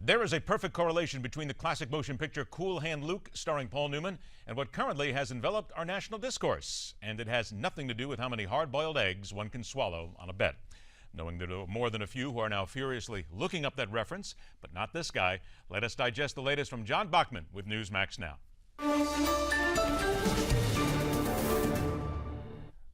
There is a perfect correlation between the classic motion picture Cool Hand Luke, starring Paul Newman, and what currently has enveloped our national discourse. And it has nothing to do with how many hard-boiled eggs one can swallow on a bet. Knowing there are more than a few who are now furiously looking up that reference, but not this guy, let us digest the latest from John Bachman with Newsmax Now.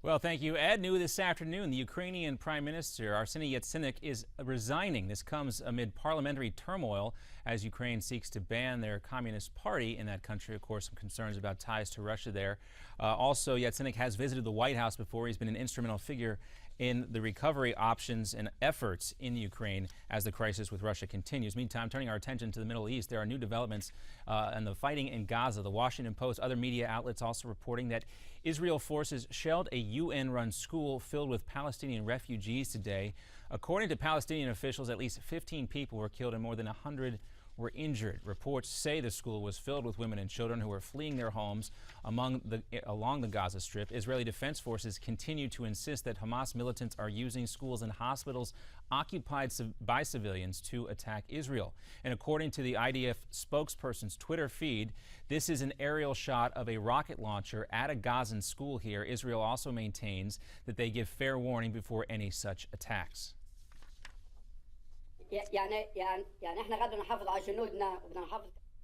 Well, thank you, Ed. New this afternoon, the Ukrainian Prime Minister Arseniy Yatsenyuk is resigning. This comes amid parliamentary turmoil as Ukraine seeks to ban their Communist Party in that country. Of course, some concerns about ties to Russia there. Also, Yatsenyuk has visited the White House before. He's been an instrumental figure in the recovery options and efforts in Ukraine as the crisis with Russia continues. Meantime, turning our attention to the Middle East, there are new developments in the fighting in Gaza. The Washington Post, other media outlets also reporting that Israel forces shelled a UN-run school filled with Palestinian refugees today. According to Palestinian officials, at least 15 people were killed and more than 100 were injured. Reports say the school was filled with women and children who were fleeing their homes along the Gaza Strip. Israeli Defense Forces continue to insist that Hamas militants are using schools and hospitals occupied by civilians to attack Israel. And according to the IDF spokesperson's Twitter feed, this is an aerial shot of a rocket launcher at a Gazan school here. Israel also maintains that they give fair warning before any such attacks.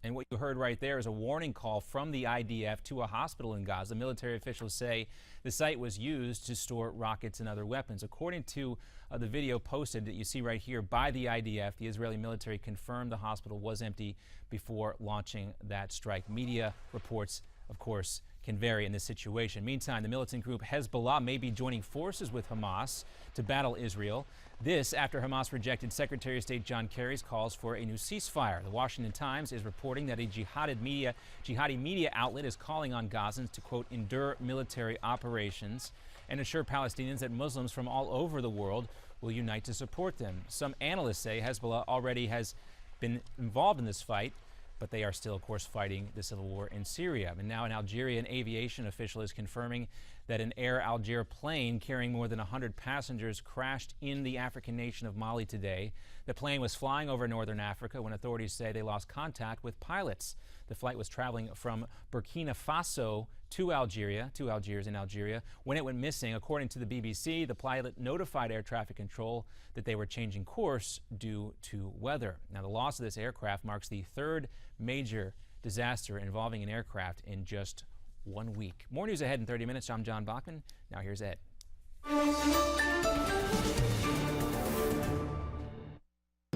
And what you heard right there is a warning call from the IDF to a hospital in Gaza. Military officials say the site was used to store rockets and other weapons. According to the video posted that you see right here by the IDF, the Israeli military confirmed the hospital was empty before launching that strike. Media reports, of course, can vary in this situation. Meantime, the militant group Hezbollah may be joining forces with Hamas to battle Israel. This after Hamas rejected Secretary of State John Kerry's calls for a new ceasefire. The Washington Times is reporting that a jihadi media outlet is calling on Gazans to, quote, endure military operations and assure Palestinians that Muslims from all over the world will unite to support them. Some analysts say Hezbollah already has been involved in this fight, but they are still, of course, fighting the civil war in Syria. And now an Algerian aviation official is confirming that an Air Alger plane carrying more than 100 passengers crashed in the African nation of Mali today. The plane was flying over northern Africa when authorities say they lost contact with pilots. The flight was traveling from Burkina Faso to Algiers in Algeria. When it went missing, according to the BBC, the pilot notified air traffic control that they were changing course due to weather. Now, the loss of this aircraft marks the third major disaster involving an aircraft in just 1 week. More news ahead in 30 minutes. I'm John Bachman. Now here's Ed.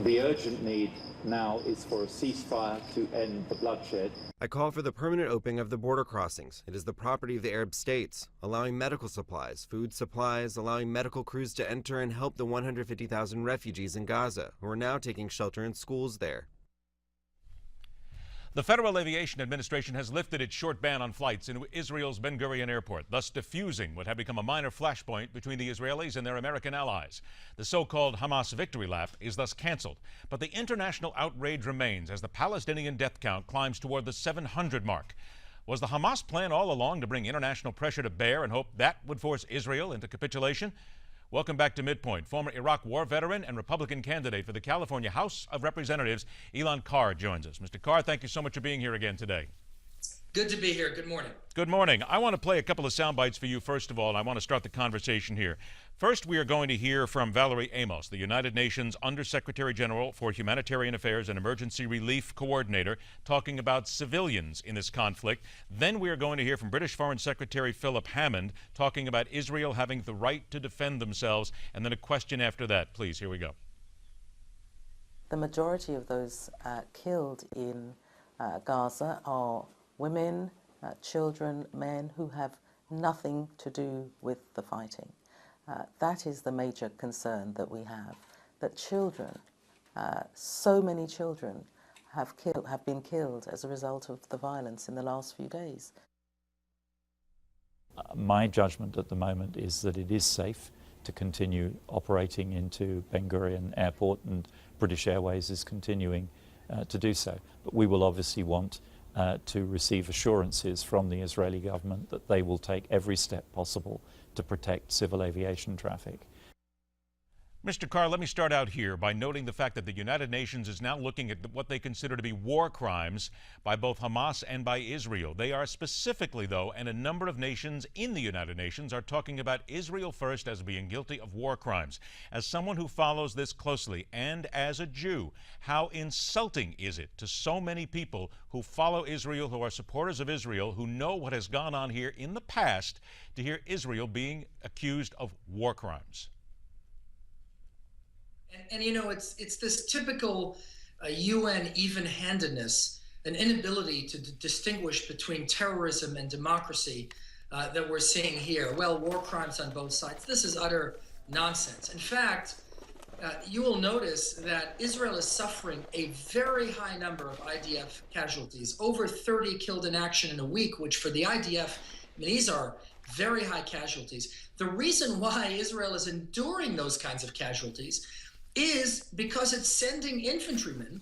The urgent need now is for a ceasefire to end the bloodshed. I call for the permanent opening of the border crossings. It is the property of the Arab states, allowing medical supplies, food supplies, allowing medical crews to enter and help the 150,000 refugees in Gaza, who are now taking shelter in schools there. The Federal Aviation Administration has lifted its short ban on flights in Israel's Ben Gurion Airport, thus diffusing what had become a minor flashpoint between the Israelis and their American allies. The so-called Hamas victory lap is thus canceled, but the international outrage remains as the Palestinian death count climbs toward the 700 mark. Was the Hamas plan all along to bring international pressure to bear and hope that would force Israel into capitulation? Welcome back to MidPoint. Former Iraq war veteran and Republican candidate for the California House of Representatives, Elan Carr, joins us. Mr. Carr, thank you so much for being here again today. Good to be here. Good morning. Good morning. I want to play a couple of sound bites for you, first of all, and I want to start the conversation here. First, we are going to hear from Valerie Amos, the United Nations Undersecretary General for Humanitarian Affairs and Emergency Relief Coordinator, talking about civilians in this conflict. Then we are going to hear from British Foreign Secretary Philip Hammond, talking about Israel having the right to defend themselves. And then a question after that. Please, here we go. The majority of those killed in Gaza are women, children, men who have nothing to do with the fighting. That is the major concern that we have, that children, so many children have been killed as a result of the violence in the last few days. My judgment at the moment is that it is safe to continue operating into Ben Gurion Airport, and British Airways is continuing to do so. But we will obviously want to receive assurances from the Israeli government that they will take every step possible to protect civil aviation traffic. Mr. Carr, let me start out here by noting the fact that the United Nations is now looking at what they consider to be war crimes by both Hamas and by Israel. They are specifically, though, and a number of nations in the United Nations are talking about Israel first as being guilty of war crimes. As someone who follows this closely and as a Jew, how insulting is it to so many people who follow Israel, who are supporters of Israel, who know what has gone on here in the past, to hear Israel being accused of war crimes? And you know, it's this typical UN even-handedness, an inability to distinguish between terrorism and democracy that we're seeing here. Well, war crimes on both sides. This is utter nonsense. In fact, you will notice that Israel is suffering a very high number of IDF casualties, over 30 killed in action in a week, which for the IDF, I mean, these are very high casualties. The reason why Israel is enduring those kinds of casualties is because it's sending infantrymen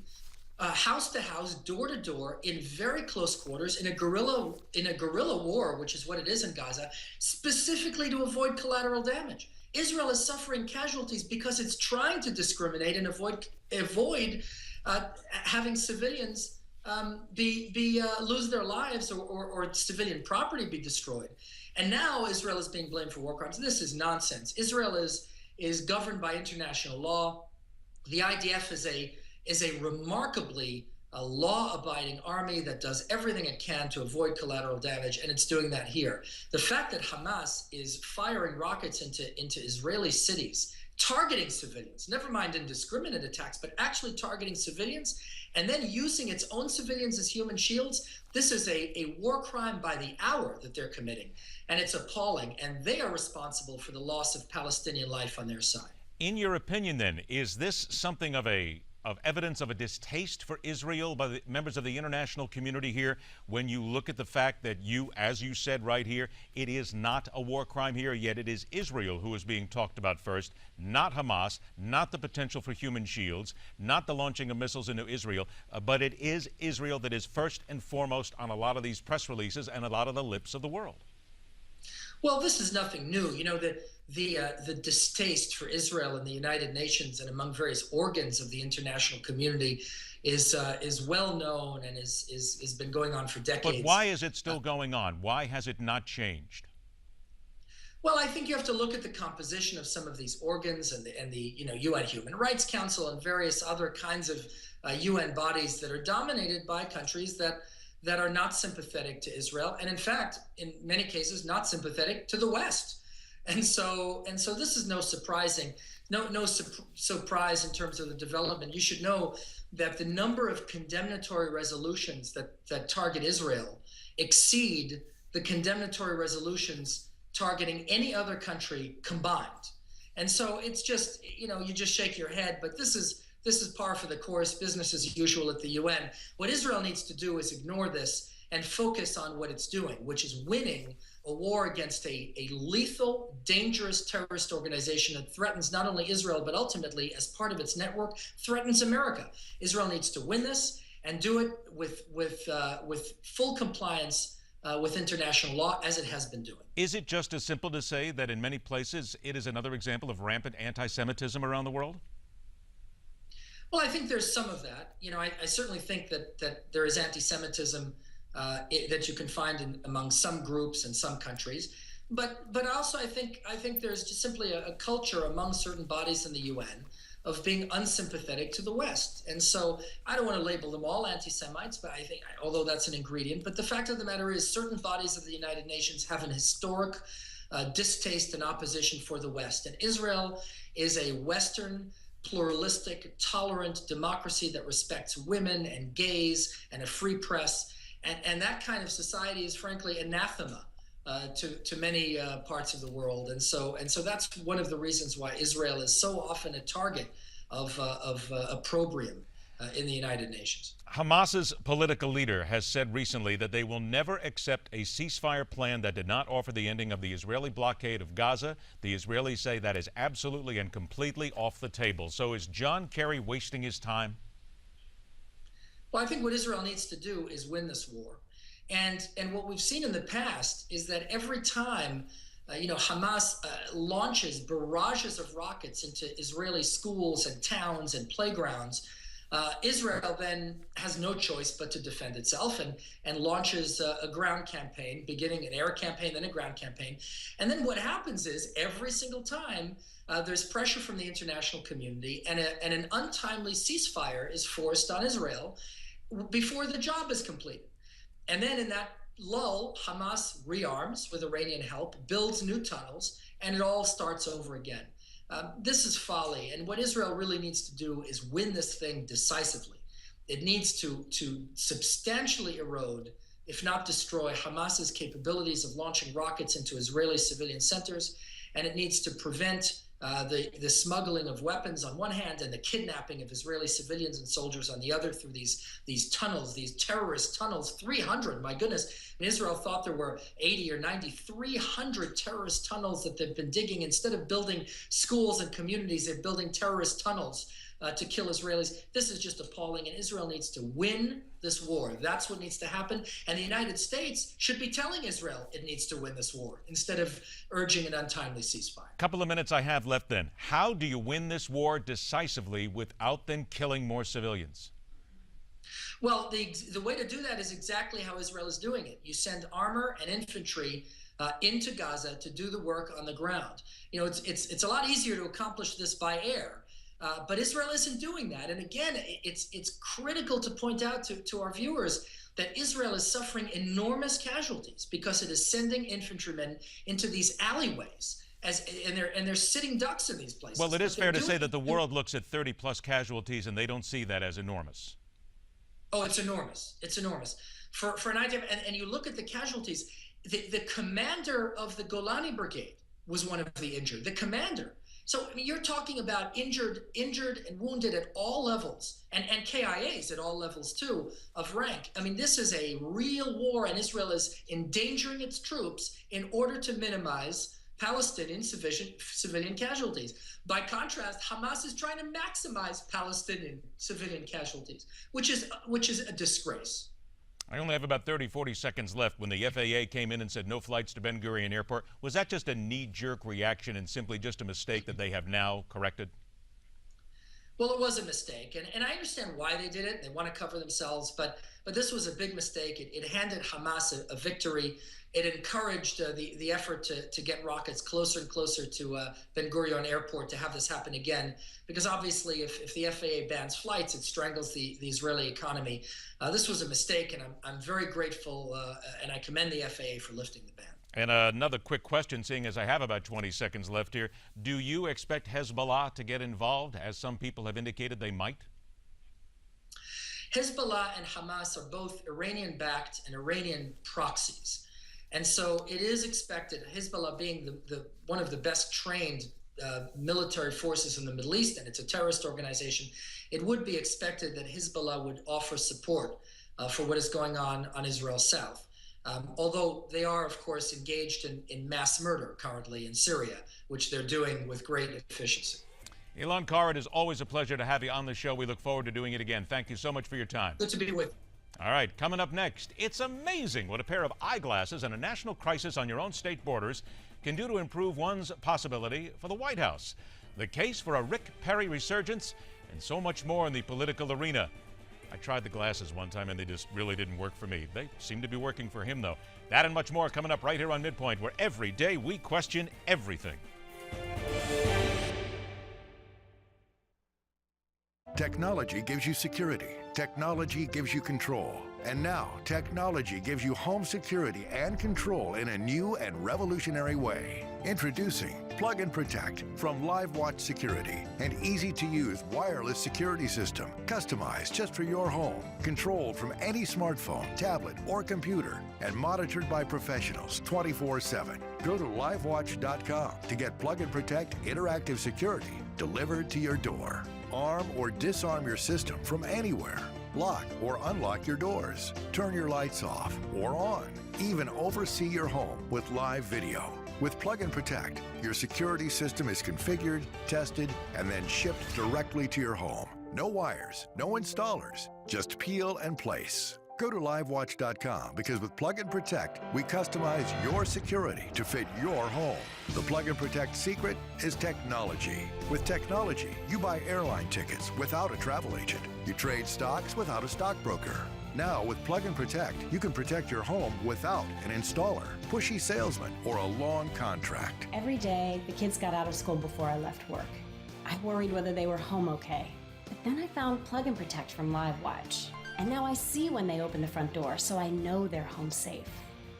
house to house, door to door, in very close quarters, in a guerrilla war, which is what it is in Gaza, specifically to avoid collateral damage. Israel is suffering casualties because it's trying to discriminate and avoid having civilians lose their lives or civilian property be destroyed. And now Israel is being blamed for war crimes. This is nonsense. Israel is governed by international law. The IDF is a remarkably law-abiding army that does everything it can to avoid collateral damage, and it's doing that here. The fact that Hamas is firing rockets into Israeli cities, targeting civilians, never mind indiscriminate attacks, but actually targeting civilians, and then using its own civilians as human shields, this is a war crime by the hour that they're committing, and it's appalling, and they are responsible for the loss of Palestinian life on their side. In your opinion, then, is this something of evidence of a distaste for Israel by the members of the international community here, when you look at the fact that as you said right here, it is not a war crime here, yet it is Israel who is being talked about first, not Hamas, not the potential for human shields, not the launching of missiles into Israel, but it is Israel that is first and foremost on a lot of these press releases and a lot of the lips of the world? Well, this is nothing new. You know, the distaste for Israel in the United Nations and among various organs of the international community is well known and has been going on for decades. But why is it still going on? Why has it not changed? Well, I think you have to look at the composition of some of these organs and the UN Human Rights Council and various other kinds of UN bodies that are dominated by countries that are not sympathetic to Israel, and in fact, in many cases, not sympathetic to the West. And so this is no surprise in terms of the development. You should know that the number of condemnatory resolutions that target Israel exceed the condemnatory resolutions targeting any other country combined. And so it's just, you just shake your head, but this is par for the course, business as usual at the UN. What Israel needs to do is ignore this and focus on what it's doing, which is winning a war against a lethal, dangerous terrorist organization that threatens not only Israel, but ultimately, as part of its network, threatens America. Israel needs to win this and do it with full compliance with international law, as it has been doing. Is it just as simple to say that in many places it is another example of rampant anti-Semitism around the world? Well, I think there's some of that. I certainly think that there is anti-Semitism that you can find among some groups and some countries, but also I think there's just simply a culture among certain bodies in the UN of being unsympathetic to the West. And so I don't want to label them all anti-Semites, but I think, although that's an ingredient, but the fact of the matter is certain bodies of the United Nations have an historic distaste and opposition for the West. And Israel is a Western, pluralistic, tolerant democracy that respects women and gays and a free press. And that kind of society is frankly anathema to many parts of the world. And so that's one of the reasons why Israel is so often a target of opprobrium in the United Nations. Hamas's political leader has said recently that they will never accept a ceasefire plan that did not offer the ending of the Israeli blockade of Gaza. The Israelis say that is absolutely and completely off the table. So is John Kerry wasting his time? Well, I think what Israel needs to do is win this war. And what we've seen in the past is that every time Hamas launches barrages of rockets into Israeli schools and towns and playgrounds. Israel then has no choice but to defend itself and launches a ground campaign, beginning an air campaign, then a ground campaign. And then what happens is every single time there's pressure from the international community and an untimely ceasefire is forced on Israel before the job is completed. And then in that lull, Hamas rearms with Iranian help, builds new tunnels, and it all starts over again. This is folly, and what Israel really needs to do is win this thing decisively. It needs to substantially erode, if not destroy, Hamas's capabilities of launching rockets into Israeli civilian centers, and it needs to prevent the smuggling of weapons on one hand and the kidnapping of Israeli civilians and soldiers on the other through these tunnels, these terrorist tunnels. 300, my goodness. Israel thought there were 80 or 90, 300 terrorist tunnels that they've been digging. Instead of building schools and communities, they're building terrorist tunnels to kill Israelis. This is just appalling, and Israel needs to win this war. That's what needs to happen. And the United States should be telling Israel it needs to win this war instead of urging an untimely ceasefire. Couple of minutes I have left then. How do you win this war decisively without then killing more civilians? Well, the way to do that is exactly how Israel is doing it. You send armor and infantry into Gaza to do the work on the ground. It's a lot easier to accomplish this by air. But Israel isn't doing that. And again, it's critical to point out to our viewers that Israel is suffering enormous casualties because it is sending infantrymen into these alleyways and they're sitting ducks in these places. Well, it is fair to say that the world looks at 30+ casualties and they don't see that as enormous. Oh, it's enormous. It's enormous. For an idea, and you look at the casualties, the commander of the Golani Brigade was one of the injured. The commander. So I mean, you're talking about injured and wounded at all levels, and KIAs at all levels too of rank. I mean, this is a real war, and Israel is endangering its troops in order to minimize Palestinian civilian casualties. By contrast, Hamas is trying to maximize Palestinian civilian casualties, which is a disgrace. I only have about 40 seconds left. When the FAA came in and said no flights to Ben Gurion Airport, was that just a knee-jerk reaction and simply just a mistake that they have now corrected? Well, it was a mistake, and I understand why they did it. They want to cover themselves, but this was a big mistake. It handed Hamas a victory. It encouraged the effort to get rockets closer and closer to Ben Gurion Airport to have this happen again, because obviously if the FAA bans flights, it strangles the Israeli economy. This was a mistake, and I'm very grateful, and I commend the FAA for lifting the ban. And another quick question, seeing as I have about 20 seconds left here. Do you expect Hezbollah to get involved, as some people have indicated they might? Hezbollah and Hamas are both Iranian-backed and Iranian proxies. And so it is expected, Hezbollah being one of the best trained military forces in the Middle East, and it's a terrorist organization, it would be expected that Hezbollah would offer support for what is going on Israel's south. Although they are, of course, engaged in mass murder currently in Syria, which they're doing with great efficiency. Ilan Carr, it is always a pleasure to have you on the show. We look forward to doing it again. Thank you so much for your time. Good to be with you. All right, coming up next, it's amazing what a pair of eyeglasses and a national crisis on your own state borders can do to improve one's possibility for the White House. The case for a Rick Perry resurgence, and so much more in the political arena. I tried the glasses one time and they just really didn't work for me. They seem to be working for him, though. That and much more coming up right here on MidPoint, where every day we question everything. Technology gives you security. Technology gives you control. And now, technology gives you home security and control in a new and revolutionary way. Introducing Plug and Protect from LiveWatch Security, an easy-to-use wireless security system customized just for your home, controlled from any smartphone, tablet, or computer, and monitored by professionals 24/7. Go to livewatch.com to get Plug and Protect interactive security delivered to your door. Arm or disarm your system from anywhere. Lock or unlock your doors. Turn your lights off or on. Even oversee your home with live video. With Plug and Protect, your security system is configured, tested, and then shipped directly to your home. No wires, no installers, just peel and place. Go to livewatch.com because with Plug and Protect, we customize your security to fit your home. The Plug and Protect secret is technology. With technology, you buy airline tickets without a travel agent. You trade stocks without a stockbroker. Now, with Plug and Protect, you can protect your home without an installer, pushy salesman, or a long contract. Every day, the kids got out of school before I left work. I worried whether they were home okay. But then I found Plug and Protect from LiveWatch. And now I see when they open the front door, so I know they're home safe.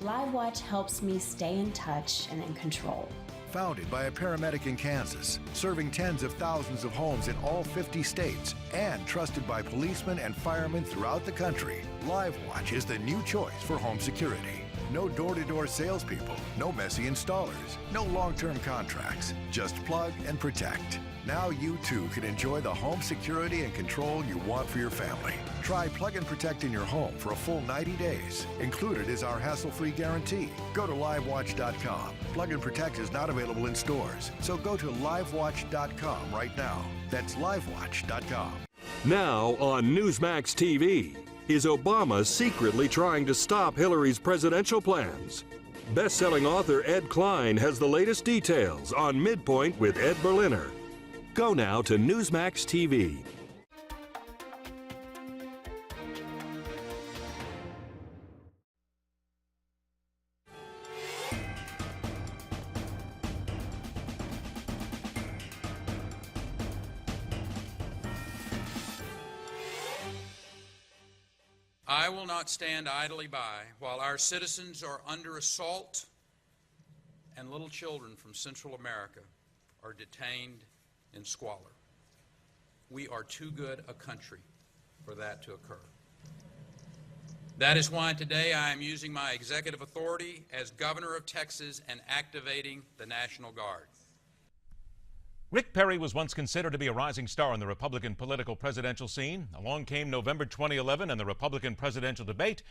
LiveWatch helps me stay in touch and in control. Founded by a paramedic in Kansas, serving tens of thousands of homes in all 50 states, and trusted by policemen and firemen throughout the country, LiveWatch is the new choice for home security. No door-to-door salespeople, no messy installers, no long-term contracts, just plug and protect. Now you too can enjoy the home security and control you want for your family. Try Plug and Protect in your home for a full 90 days. Included is our hassle-free guarantee. Go to livewatch.com. Plug and Protect is not available in stores, so go to livewatch.com right now. That's livewatch.com. Now on Newsmax TV, is Obama secretly trying to stop Hillary's presidential plans? Best-selling author Ed Klein has the latest details on MidPoint with Ed Berliner. Go now to Newsmax TV. I will not stand idly by while our citizens are under assault and little children from Central America are detained in squalor. We are too good a country for that to occur. That is why today I am using my executive authority as governor of Texas and activating the National Guard. Rick Perry was once considered to be a rising star in the Republican political presidential scene. Along came November 2011 and the Republican presidential debate.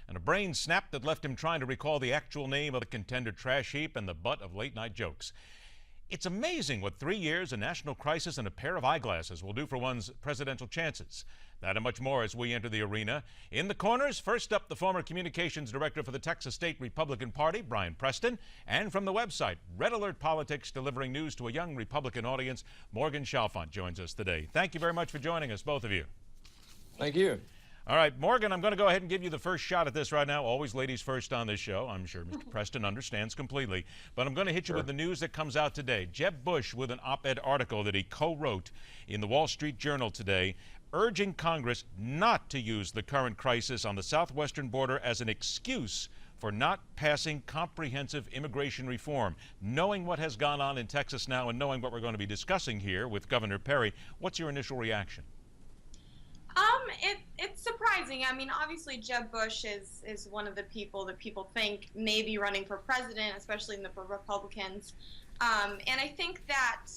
And a brain snap that left him trying to recall the actual name of the contender trash heap and the butt of late-night jokes. It's amazing what 3 years, a national crisis, and a pair of eyeglasses will do for one's presidential chances. That and much more as we enter the arena. In the corners, first up, the former communications director for the Texas State Republican Party, Brian Preston, and from the website, Red Alert Politics, delivering news to a young Republican audience, Morgan Chalfant joins us today. Thank you very much for joining us, both of you. Thank you. All right, Morgan, I'm going to go ahead and give you the first shot at this right now. Always ladies first on this show. I'm sure Mr. Preston understands completely. But I'm going to hit you with the news that comes out today. Jeb Bush with an op-ed article that he co-wrote in the Wall Street Journal today, urging Congress not to use the current crisis on the southwestern border as an excuse for not passing comprehensive immigration reform. Knowing what has gone on in Texas now and knowing what we're going to be discussing here with Governor Perry, what's your initial reaction? It's surprising. I mean, obviously Jeb Bush is one of the people that people think may be running for president, especially in the Republicans. And I think that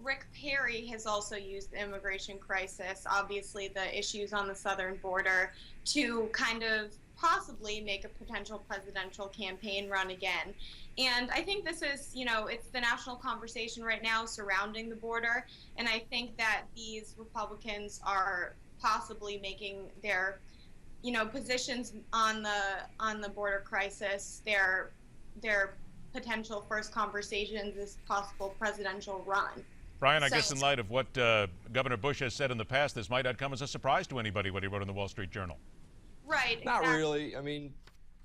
Rick Perry has also used the immigration crisis, obviously the issues on the southern border, to kind of possibly make a potential presidential campaign run again. And I think this is, it's the national conversation right now surrounding the border. And I think that these Republicans are possibly making their, positions on the border crisis, their potential first conversations, this possible presidential run. Brian, I guess in light of what Governor Bush has said in the past, this might not come as a surprise to anybody what he wrote in the Wall Street Journal. Right. Not really. I mean,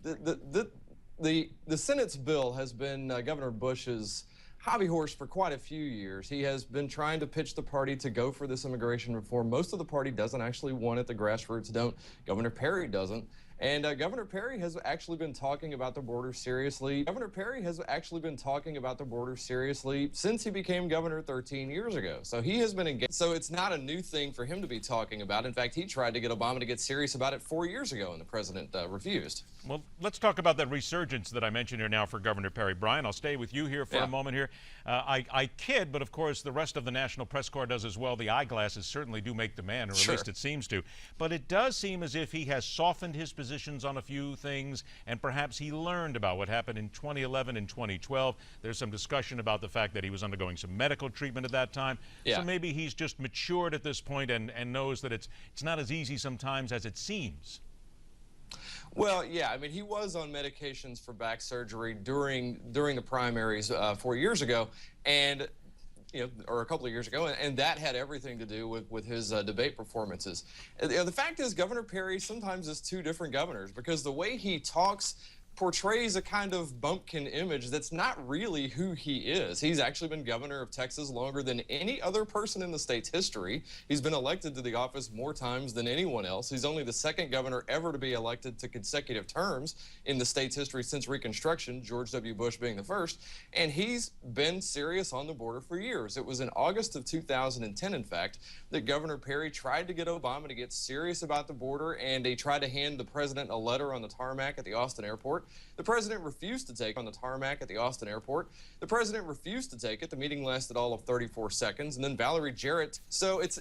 the Senate's bill has been Governor Bush's hobby horse for quite a few years. He has been trying to pitch the party to go for this immigration reform. Most of the party doesn't actually want it. The grassroots don't. Governor Perry doesn't. And Governor Perry has actually been talking about the border seriously. Governor Perry has actually been talking about the border seriously since he became governor 13 years ago. So he has been engaged. So it's not a new thing for him to be talking about. In fact, he tried to get Obama to get serious about it 4 years ago, and the president refused. Well, let's talk about that resurgence that I mentioned here now for Governor Perry. Brian, I'll stay with you here for a moment here. I kid, but of course the rest of the National Press Corps does as well. The eyeglasses certainly do make the man, or at least it seems to. But it does seem as if he has softened his position positions on a few things, and perhaps he learned about what happened in 2011 and 2012. There's some discussion about the fact that he was undergoing some medical treatment at that time. Yeah. So maybe he's just matured at this point and knows that it's not as easy sometimes as it seems. Well, yeah, I mean, he was on medications for back surgery during the primaries 4 years ago, and or a couple of years ago, and that had everything to do with his debate performances. The fact is, Governor Perry sometimes is two different governors, because the way he talks portrays a kind of bumpkin image that's not really who he is. He's actually been governor of Texas longer than any other person in the state's history. He's been elected to the office more times than anyone else. He's only the second governor ever to be elected to consecutive terms in the state's history since Reconstruction, George W. Bush being the first. And he's been serious on the border for years. It was in August of 2010, in fact, that Governor Perry tried to get Obama to get serious about the border, and he tried to hand the president a letter on the tarmac at the Austin airport. The president refused to take on the tarmac at the Austin airport. The president refused to take it. The meeting lasted all of 34 seconds, and then Valerie Jarrett. So it's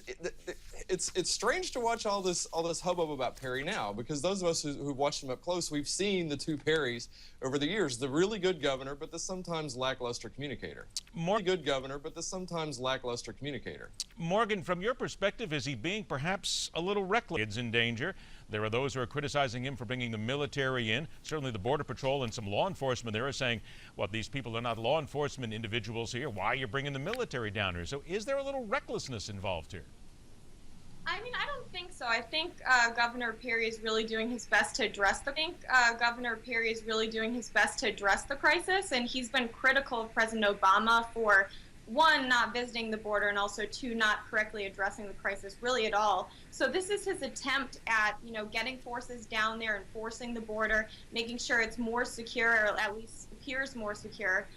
strange to watch all this hubbub about Perry now, because those of us who've watched him up close, we've seen the two Perrys over the years: the really good governor, but the sometimes lackluster communicator. More good governor, but the sometimes lackluster communicator. Morgan, from your perspective, is he being perhaps a little reckless? Kids in danger. There are those who are criticizing him for bringing the military in. Certainly the Border Patrol and some law enforcement there are saying, well, these people are not law enforcement individuals here. Why are you bringing the military down here? So is there a little recklessness involved here? I mean, I don't think so. I think Governor Perry is really doing his best to address Governor Perry is really doing his best to address the crisis, and he's been critical of President Obama for, one, not visiting the border, and also, two, not correctly addressing the crisis really at all. So this is his attempt at, getting forces down there, enforcing the border, making sure it's more secure, or at least appears more secure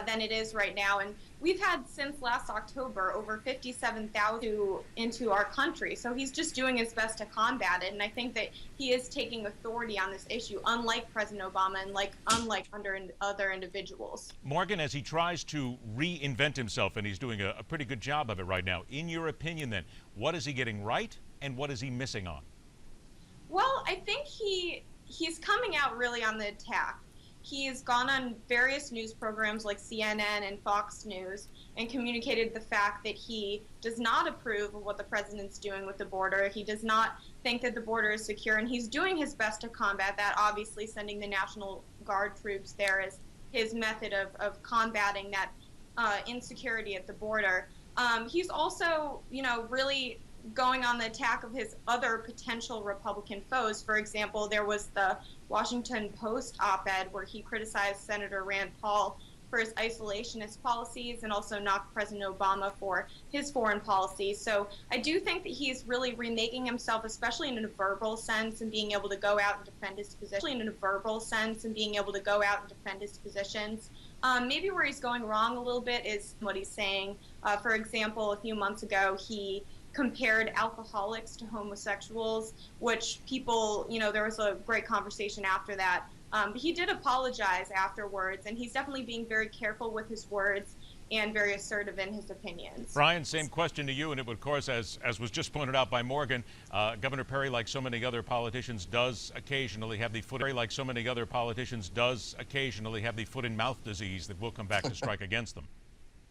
than it is right now. And we've had, since last October, over 57,000 into our country. So he's just doing his best to combat it. And I think that he is taking authority on this issue, unlike President Obama and unlike other individuals. Morgan, as he tries to reinvent himself, and he's doing a pretty good job of it right now, in your opinion then, what is he getting right and what is he missing on? Well, I think he's coming out really on the attack. He has gone on various news programs like CNN and Fox News and communicated the fact that he does not approve of what the president's doing with the border. He does not think that the border is secure, and he's doing his best to combat that. Obviously, sending the National Guard troops there is his method of combating that insecurity at the border. He's also, really going on the attack of his other potential Republican foes. For example, there was the Washington Post op-ed where he criticized Senator Rand Paul for his isolationist policies and also knocked President Obama for his foreign policy. So I do think that he's really remaking himself, especially in a verbal sense, and being able to go out and defend his positions. Maybe where he's going wrong a little bit is what he's saying. For example, a few months ago, he compared alcoholics to homosexuals, which people, there was a great conversation after that. But he did apologize afterwards, and he's definitely being very careful with his words and very assertive in his opinions. Brian, same question to you, and it would, of course, as was just pointed out by Morgan, Governor Perry, like so many other politicians, does occasionally have the foot and mouth disease that will come back to strike against them.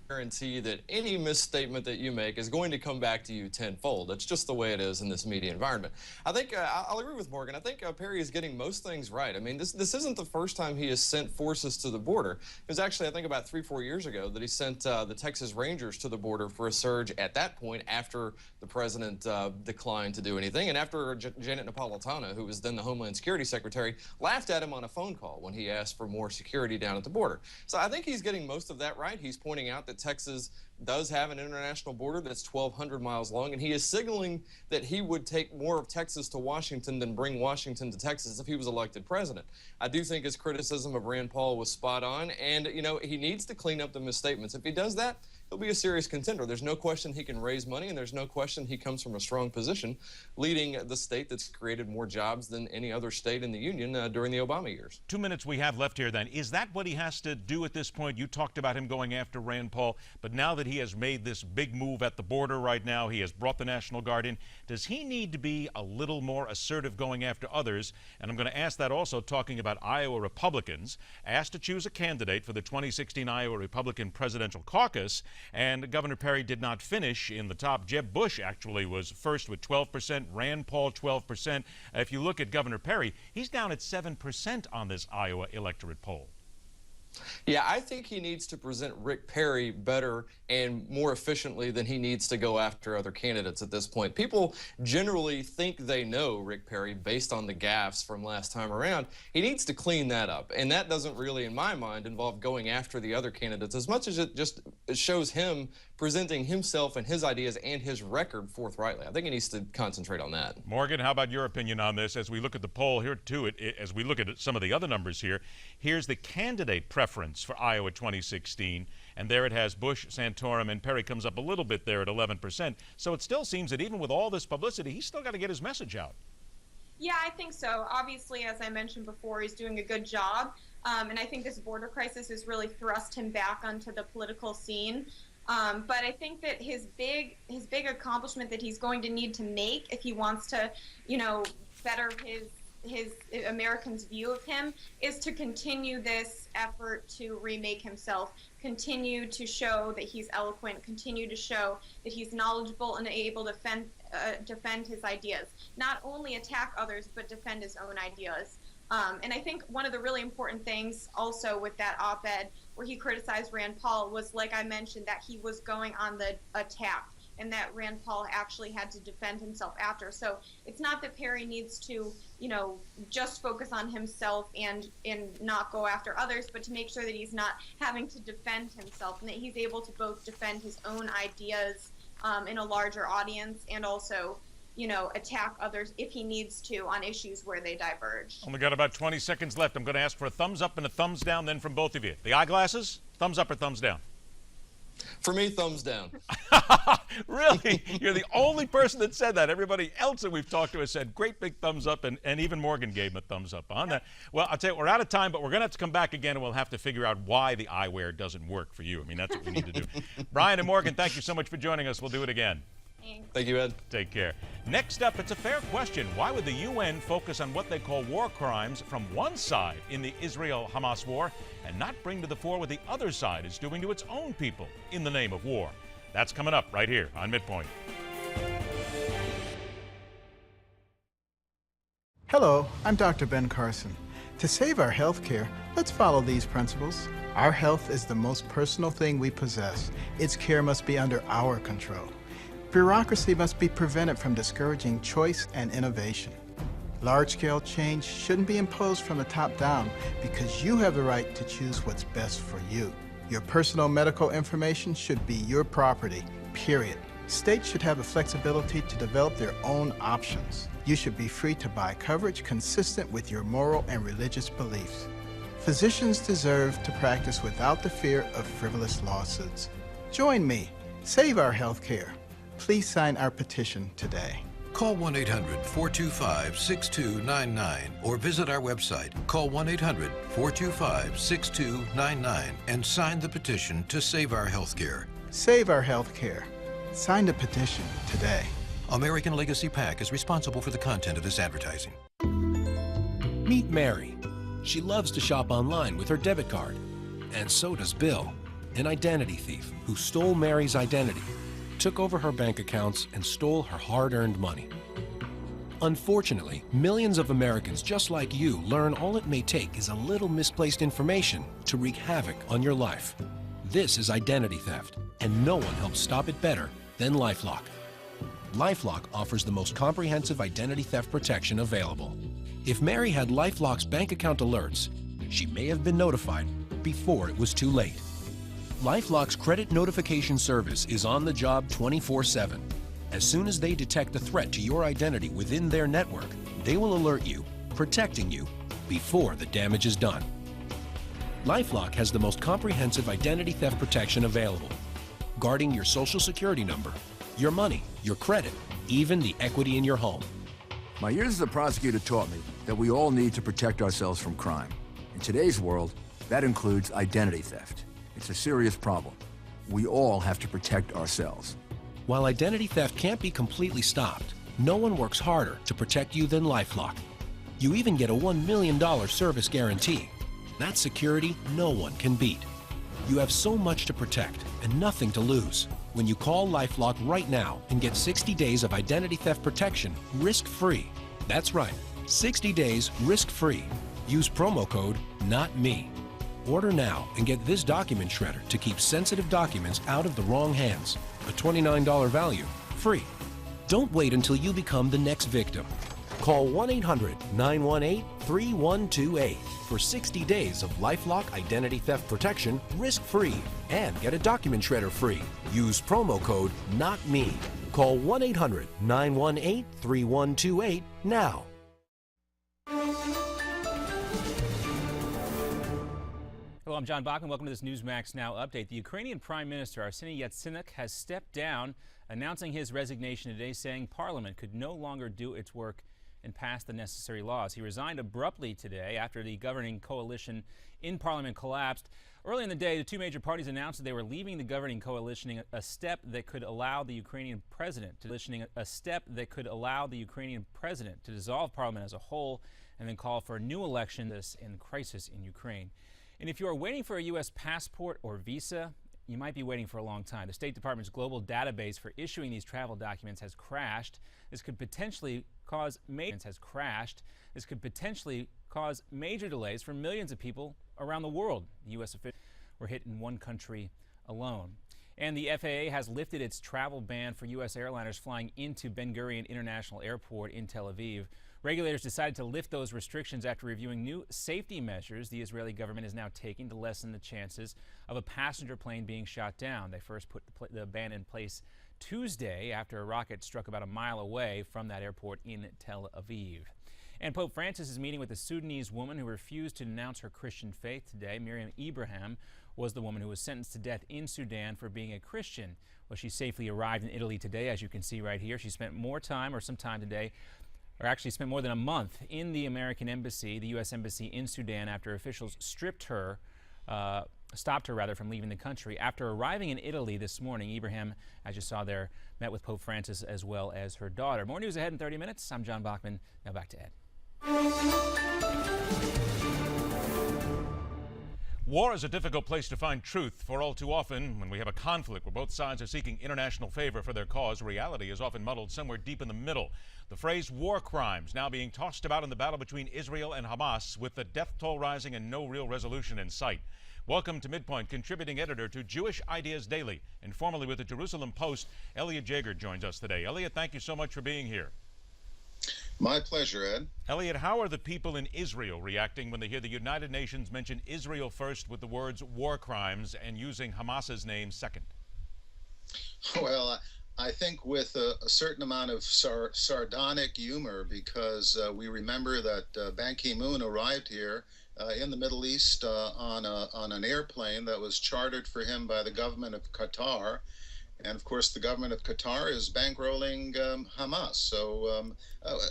Guarantee that any misstatement that you make is going to come back to you tenfold. It's just the way it is in this media environment. I think I'll agree with Morgan. I think Perry is getting most things right. I mean, this isn't the first time he has sent forces to the border. It was actually, I think, about 3-4 years ago that he sent the Texas Rangers to the border for a surge at that point after the president declined to do anything, and after Janet Napolitano, who was then the Homeland Security Secretary, laughed at him on a phone call when he asked for more security down at the border. So I think he's getting most of that right. He's pointing out that Texas does have an international border that's 1,200 miles long, and he is signaling that he would take more of Texas to Washington than bring Washington to Texas if he was elected president. I do think his criticism of Rand Paul was spot on, and, he needs to clean up the misstatements. If he does that, he'll be a serious contender. There's no question he can raise money, and there's no question he comes from a strong position, leading the state that's created more jobs than any other state in the union during the Obama years. 2 minutes we have left here then. Is that what he has to do at this point? You talked about him going after Rand Paul, but now that he has made this big move at the border right now, he has brought the National Guard in, does he need to be a little more assertive going after others? And I'm going to ask that also talking about Iowa Republicans asked to choose a candidate for the 2016 Iowa Republican presidential caucus, and Governor Perry did not finish in the top. Jeb Bush actually was first with 12%, Rand Paul 12%. If you look at Governor Perry, he's down at 7% on this Iowa electorate poll. Yeah, I think he needs to present Rick Perry better and more efficiently than he needs to go after other candidates at this point. People generally think they know Rick Perry based on the gaffes from last time around. He needs to clean that up, and that doesn't really, in my mind, involve going after the other candidates as much as it just shows him presenting himself and his ideas and his record forthrightly. I think he needs to concentrate on that. Morgan, how about your opinion on this? As we look at the poll here, too, as we look at some of the other numbers here, here's the candidate preference for Iowa 2016, and there it has Bush, Santorum, and Perry comes up a little bit there at 11%. So it still seems that even with all this publicity, he's still got to get his message out. Yeah, I think so. Obviously, as I mentioned before, he's doing a good job, and I think this border crisis has really thrust him back onto the political scene. But I think that his big accomplishment that he's going to need to make if he wants to, better his Americans' view of him is to continue this effort to remake himself, continue to show that he's eloquent, continue to show that he's knowledgeable and able to defend his ideas. Not only attack others, but defend his own ideas. And I think one of the really important things also with that op-ed where he criticized Rand Paul was, like I mentioned, that he was going on the attack and that Rand Paul actually had to defend himself after. So it's not that Perry needs to, just focus on himself and not go after others, but to make sure that he's not having to defend himself and that he's able to both defend his own ideas in a larger audience and also attack others if he needs to on issues where they diverge. Only got about 20 seconds left. I'm going to ask for a thumbs up and a thumbs down then from both of you. The eyeglasses, thumbs up or thumbs down? For me, thumbs down. Really? You're the only person that said that. Everybody else that we've talked to has said great big thumbs up, and even Morgan gave him a thumbs up on that. Well, I'll tell you, we're out of time, but we're going to have to come back again, and we'll have to figure out why the eyewear doesn't work for you. I mean, that's what we need to do. Brian and Morgan, thank you so much for joining us. We'll do it again. Thank you, Ed. Take care. Next up, it's a fair question. Why would the UN focus on what they call war crimes from one side in the Israel-Hamas war and not bring to the fore what the other side is doing to its own people in the name of war? That's coming up right here on MidPoint. Hello, I'm Dr. Ben Carson. To save our health care, let's follow these principles. Our health is the most personal thing we possess. Its care must be under our control. Bureaucracy must be prevented from discouraging choice and innovation. Large-scale change shouldn't be imposed from the top down because you have the right to choose what's best for you. Your personal medical information should be your property, period. States should have the flexibility to develop their own options. You should be free to buy coverage consistent with your moral and religious beliefs. Physicians deserve to practice without the fear of frivolous lawsuits. Join me. Save our health care. Please sign our petition today. Call 1-800-425-6299 or visit our website. Call 1-800-425-6299 and sign the petition to save our health care. Save our health care. Sign the petition today. American Legacy PAC is responsible for the content of this advertising. Meet Mary. She loves to shop online with her debit card. And so does Bill, an identity thief who stole Mary's identity, took over her bank accounts, and stole her hard-earned money. Unfortunately, millions of Americans just like you learn all it may take is a little misplaced information to wreak havoc on your life. This is identity theft, and no one helps stop it better than LifeLock. LifeLock offers the most comprehensive identity theft protection available. If Mary had LifeLock's bank account alerts, she may have been notified before it was too late. LifeLock's credit notification service is on the job 24/7. As soon as they detect a threat to your identity within their network, they will alert you, protecting you before the damage is done. LifeLock has the most comprehensive identity theft protection available. guarding your Social Security number, your money, your credit, even the equity in your home. My years as a prosecutor taught me that we all need to protect ourselves from crime. In today's world, that includes identity theft. It's a serious problem. We all have to protect ourselves. While identity theft can't be completely stopped, no one works harder to protect you than LifeLock. You even get a $1 million service guarantee. That's security no one can beat. You have so much to protect and nothing to lose when you call LifeLock right now and get 60 days of identity theft protection risk-free. That's right, 60 days risk-free. Use promo code NOTME. Order now and get this document shredder to keep sensitive documents out of the wrong hands. A $29 value, free. Don't wait until you become the next victim. Call 1-800-918-3128 for 60 days of LifeLock identity theft protection risk-free and get a document shredder free. Use promo code NOTME. Call 1-800-918-3128 now. Hello, I'm John Bachman. Welcome to this Newsmax Now update. The Ukrainian Prime Minister Arseniy Yatsenyuk has stepped down, announcing his resignation today, saying Parliament could no longer do its work and pass the necessary laws. He resigned abruptly today after the governing coalition in Parliament collapsed. Early in the day, the two major parties announced that they were leaving the governing coalition, a step that could allow the Ukrainian president to dissolve Parliament as a whole and then call for a new election in crisis in Ukraine. And if you are waiting for a U.S. passport or visa, you might be waiting for a long time. The State Department's global database for issuing these travel documents has crashed. This could potentially cause major delays for millions of people around the world. The U.S. officials were hit in one country alone. And the FAA has lifted its travel ban for U.S. airliners flying into Ben Gurion International Airport in Tel Aviv. Regulators decided to lift those restrictions after reviewing new safety measures the Israeli government is now taking to lessen the chances of a passenger plane being shot down. They first put the ban in place Tuesday after a rocket struck about a mile away from that airport in Tel Aviv. And Pope Francis is meeting with a Sudanese woman who refused to denounce her Christian faith today. Miriam Ibrahim was the woman who was sentenced to death in Sudan for being a Christian. Well, she safely arrived in Italy today, as you can see right here. She spent some time today, or actually spent more than a month in the American embassy, the U.S. Embassy in Sudan, after officials stopped her from leaving the country. After arriving in Italy this morning, Ibrahim, as you saw there, met with Pope Francis as well as her daughter. More news ahead in 30 minutes. I'm John Bachman. Now back to Ed. War is a difficult place to find truth, for all too often, when we have a conflict where both sides are seeking international favor for their cause, reality is often muddled somewhere deep in the middle. The phrase war crimes now being tossed about in the battle between Israel and Hamas, with the death toll rising and no real resolution in sight. Welcome to MidPoint, contributing editor to Jewish Ideas Daily and formerly with the Jerusalem Post. Elliot Jager joins us today. Elliot, thank you so much for being here. My pleasure, Ed. Elliot, how are the people in Israel reacting when they hear the United Nations mention Israel first with the words war crimes and using Hamas's name second? Well, I think with a certain amount of sardonic humor, because we remember that Ban Ki-moon arrived here in the Middle East on an airplane that was chartered for him by the government of Qatar. And of course, the government of Qatar is bankrolling Hamas. So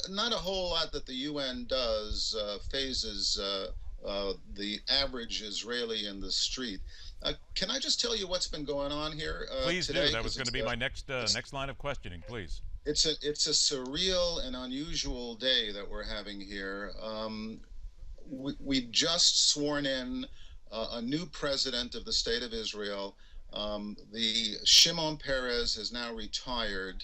not a whole lot that the UN does phases the average Israeli in the street. Can I just tell you what's been going on here please today? Do. That was going to be my next line of questioning, please. It's a surreal and unusual day that we're having here. We've just sworn in a new president of the State of Israel. The Shimon Peres has now retired,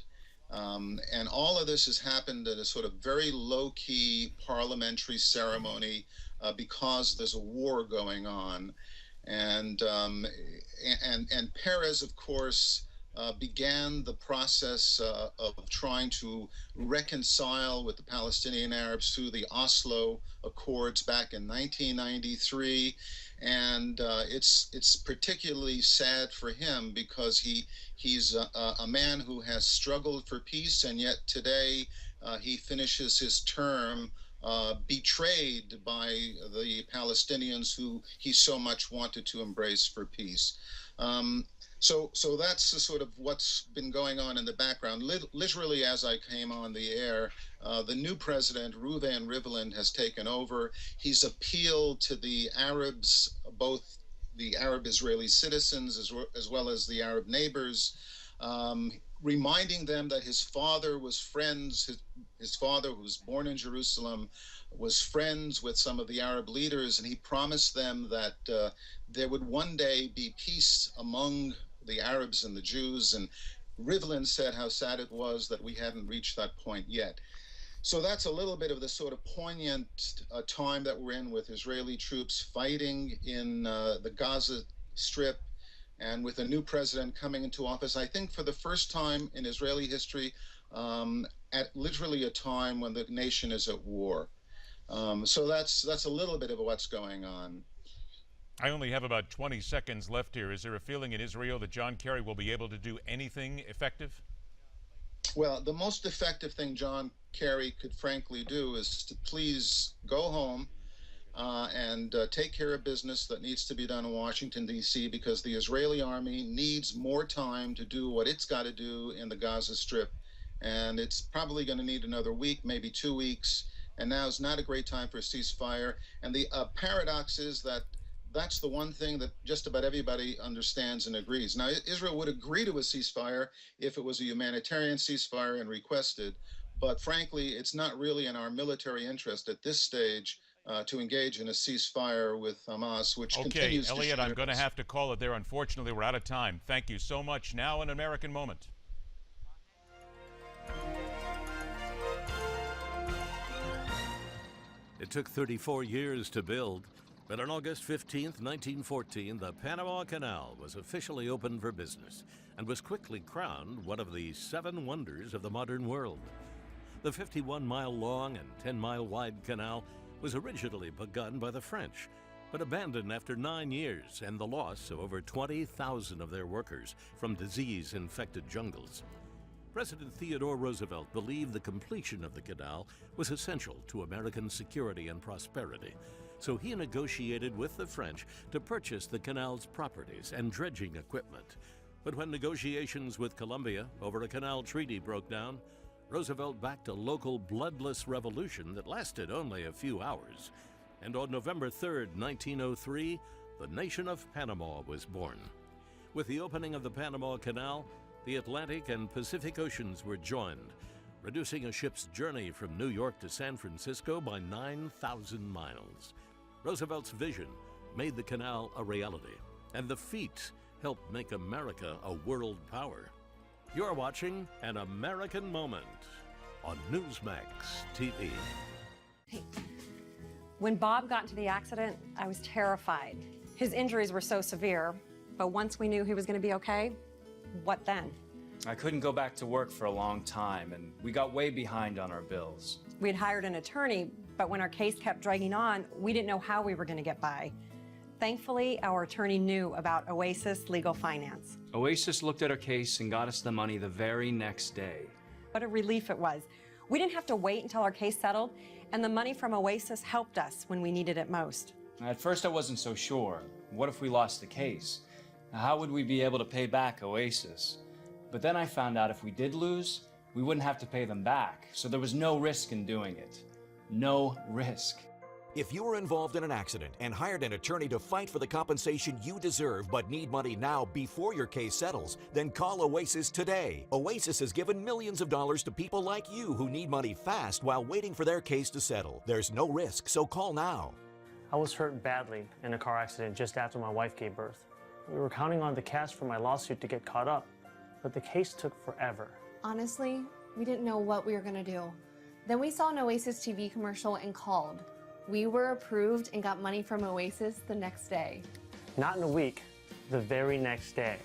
and all of this has happened at a sort of very low-key parliamentary ceremony because there's a war going on, and Peres, of course, began the process of trying to reconcile with the Palestinian Arabs through the Oslo Accords back in 1993. And it's particularly sad for him because he's a man who has struggled for peace, and yet today he finishes his term betrayed by the Palestinians who he so much wanted to embrace for peace. So that's the sort of what's been going on in the background. Literally, as I came on the air, the new president, Reuven Rivlin, has taken over. He's appealed to the Arabs, both the Arab Israeli citizens as well as the Arab neighbors, reminding them that his father was friends, his father, who was born in Jerusalem, was friends with some of the Arab leaders, and he promised them that there would one day be peace among the Arabs and the Jews. And Rivlin said how sad it was that we hadn't reached that point yet. So that's a little bit of the sort of poignant time that we're in, with Israeli troops fighting in the Gaza Strip, and with a new president coming into office, I think for the first time in Israeli history, at literally a time when the nation is at war. So that's a little bit of what's going on. I only have about 20 seconds left here. Is there a feeling in Israel that John Kerry will be able to do anything effective? Well, the most effective thing John Kerry could frankly do is to please go home and take care of business that needs to be done in Washington, D.C., because the Israeli army needs more time to do what it's got to do in the Gaza Strip. And it's probably going to need another week, maybe 2 weeks. And now is not a great time for a ceasefire. And the paradox is that that's the one thing that just about everybody understands and agrees. Now, Israel would agree to a ceasefire if it was a humanitarian ceasefire and requested. But frankly, it's not really in our military interest at this stage to engage in a ceasefire with Hamas, which continues to Okay, Elliot, I'm going to us. have to call it there. Unfortunately, we're out of time. Thank you so much. Now, an American Moment. It took 34 years to build, but on August 15th, 1914, the Panama Canal was officially opened for business and was quickly crowned one of the 7 wonders of the modern world. The 51-mile-long and 10-mile-wide canal was originally begun by the French, but abandoned after 9 years and the loss of over 20,000 of their workers from disease-infected jungles. President Theodore Roosevelt believed the completion of the canal was essential to American security and prosperity, so he negotiated with the French to purchase the canal's properties and dredging equipment. But when negotiations with Colombia over a canal treaty broke down, Roosevelt backed a local bloodless revolution that lasted only a few hours. And on November 3rd, 1903, the nation of Panama was born. With the opening of the Panama Canal, the Atlantic and Pacific Oceans were joined, reducing a ship's journey from New York to San Francisco by 9,000 miles. Roosevelt's vision made the canal a reality, and the feat helped make America a world power. You're watching An American Moment on Newsmax TV. When Bob got into the accident, I was terrified. His injuries were so severe, but once we knew he was going to be okay, what then? I couldn't go back to work for a long time, and we got way behind on our bills. We had hired an attorney, but when our case kept dragging on, we didn't know how we were going to get by. Thankfully, our attorney knew about Oasis Legal Finance. Oasis looked at our case and got us the money the very next day. What a relief it was. We didn't have to wait until our case settled, and the money from Oasis helped us when we needed it most. At first, I wasn't so sure. What if we lost the case? How would we be able to pay back Oasis? But then I found out if we did lose, we wouldn't have to pay them back, so there was no risk in doing it. No risk. If you were involved in an accident and hired an attorney to fight for the compensation you deserve but need money now before your case settles, then call Oasis today. Oasis has given millions of dollars to people like you who need money fast while waiting for their case to settle. There's no risk, so call now. I was hurt badly in a car accident just after my wife gave birth. We were counting on the cash from my lawsuit to get caught up, but the case took forever. Honestly, we didn't know what we were going to do. Then we saw an Oasis TV commercial and called. We were approved and got money from Oasis the next day. Not in a week, the very next day.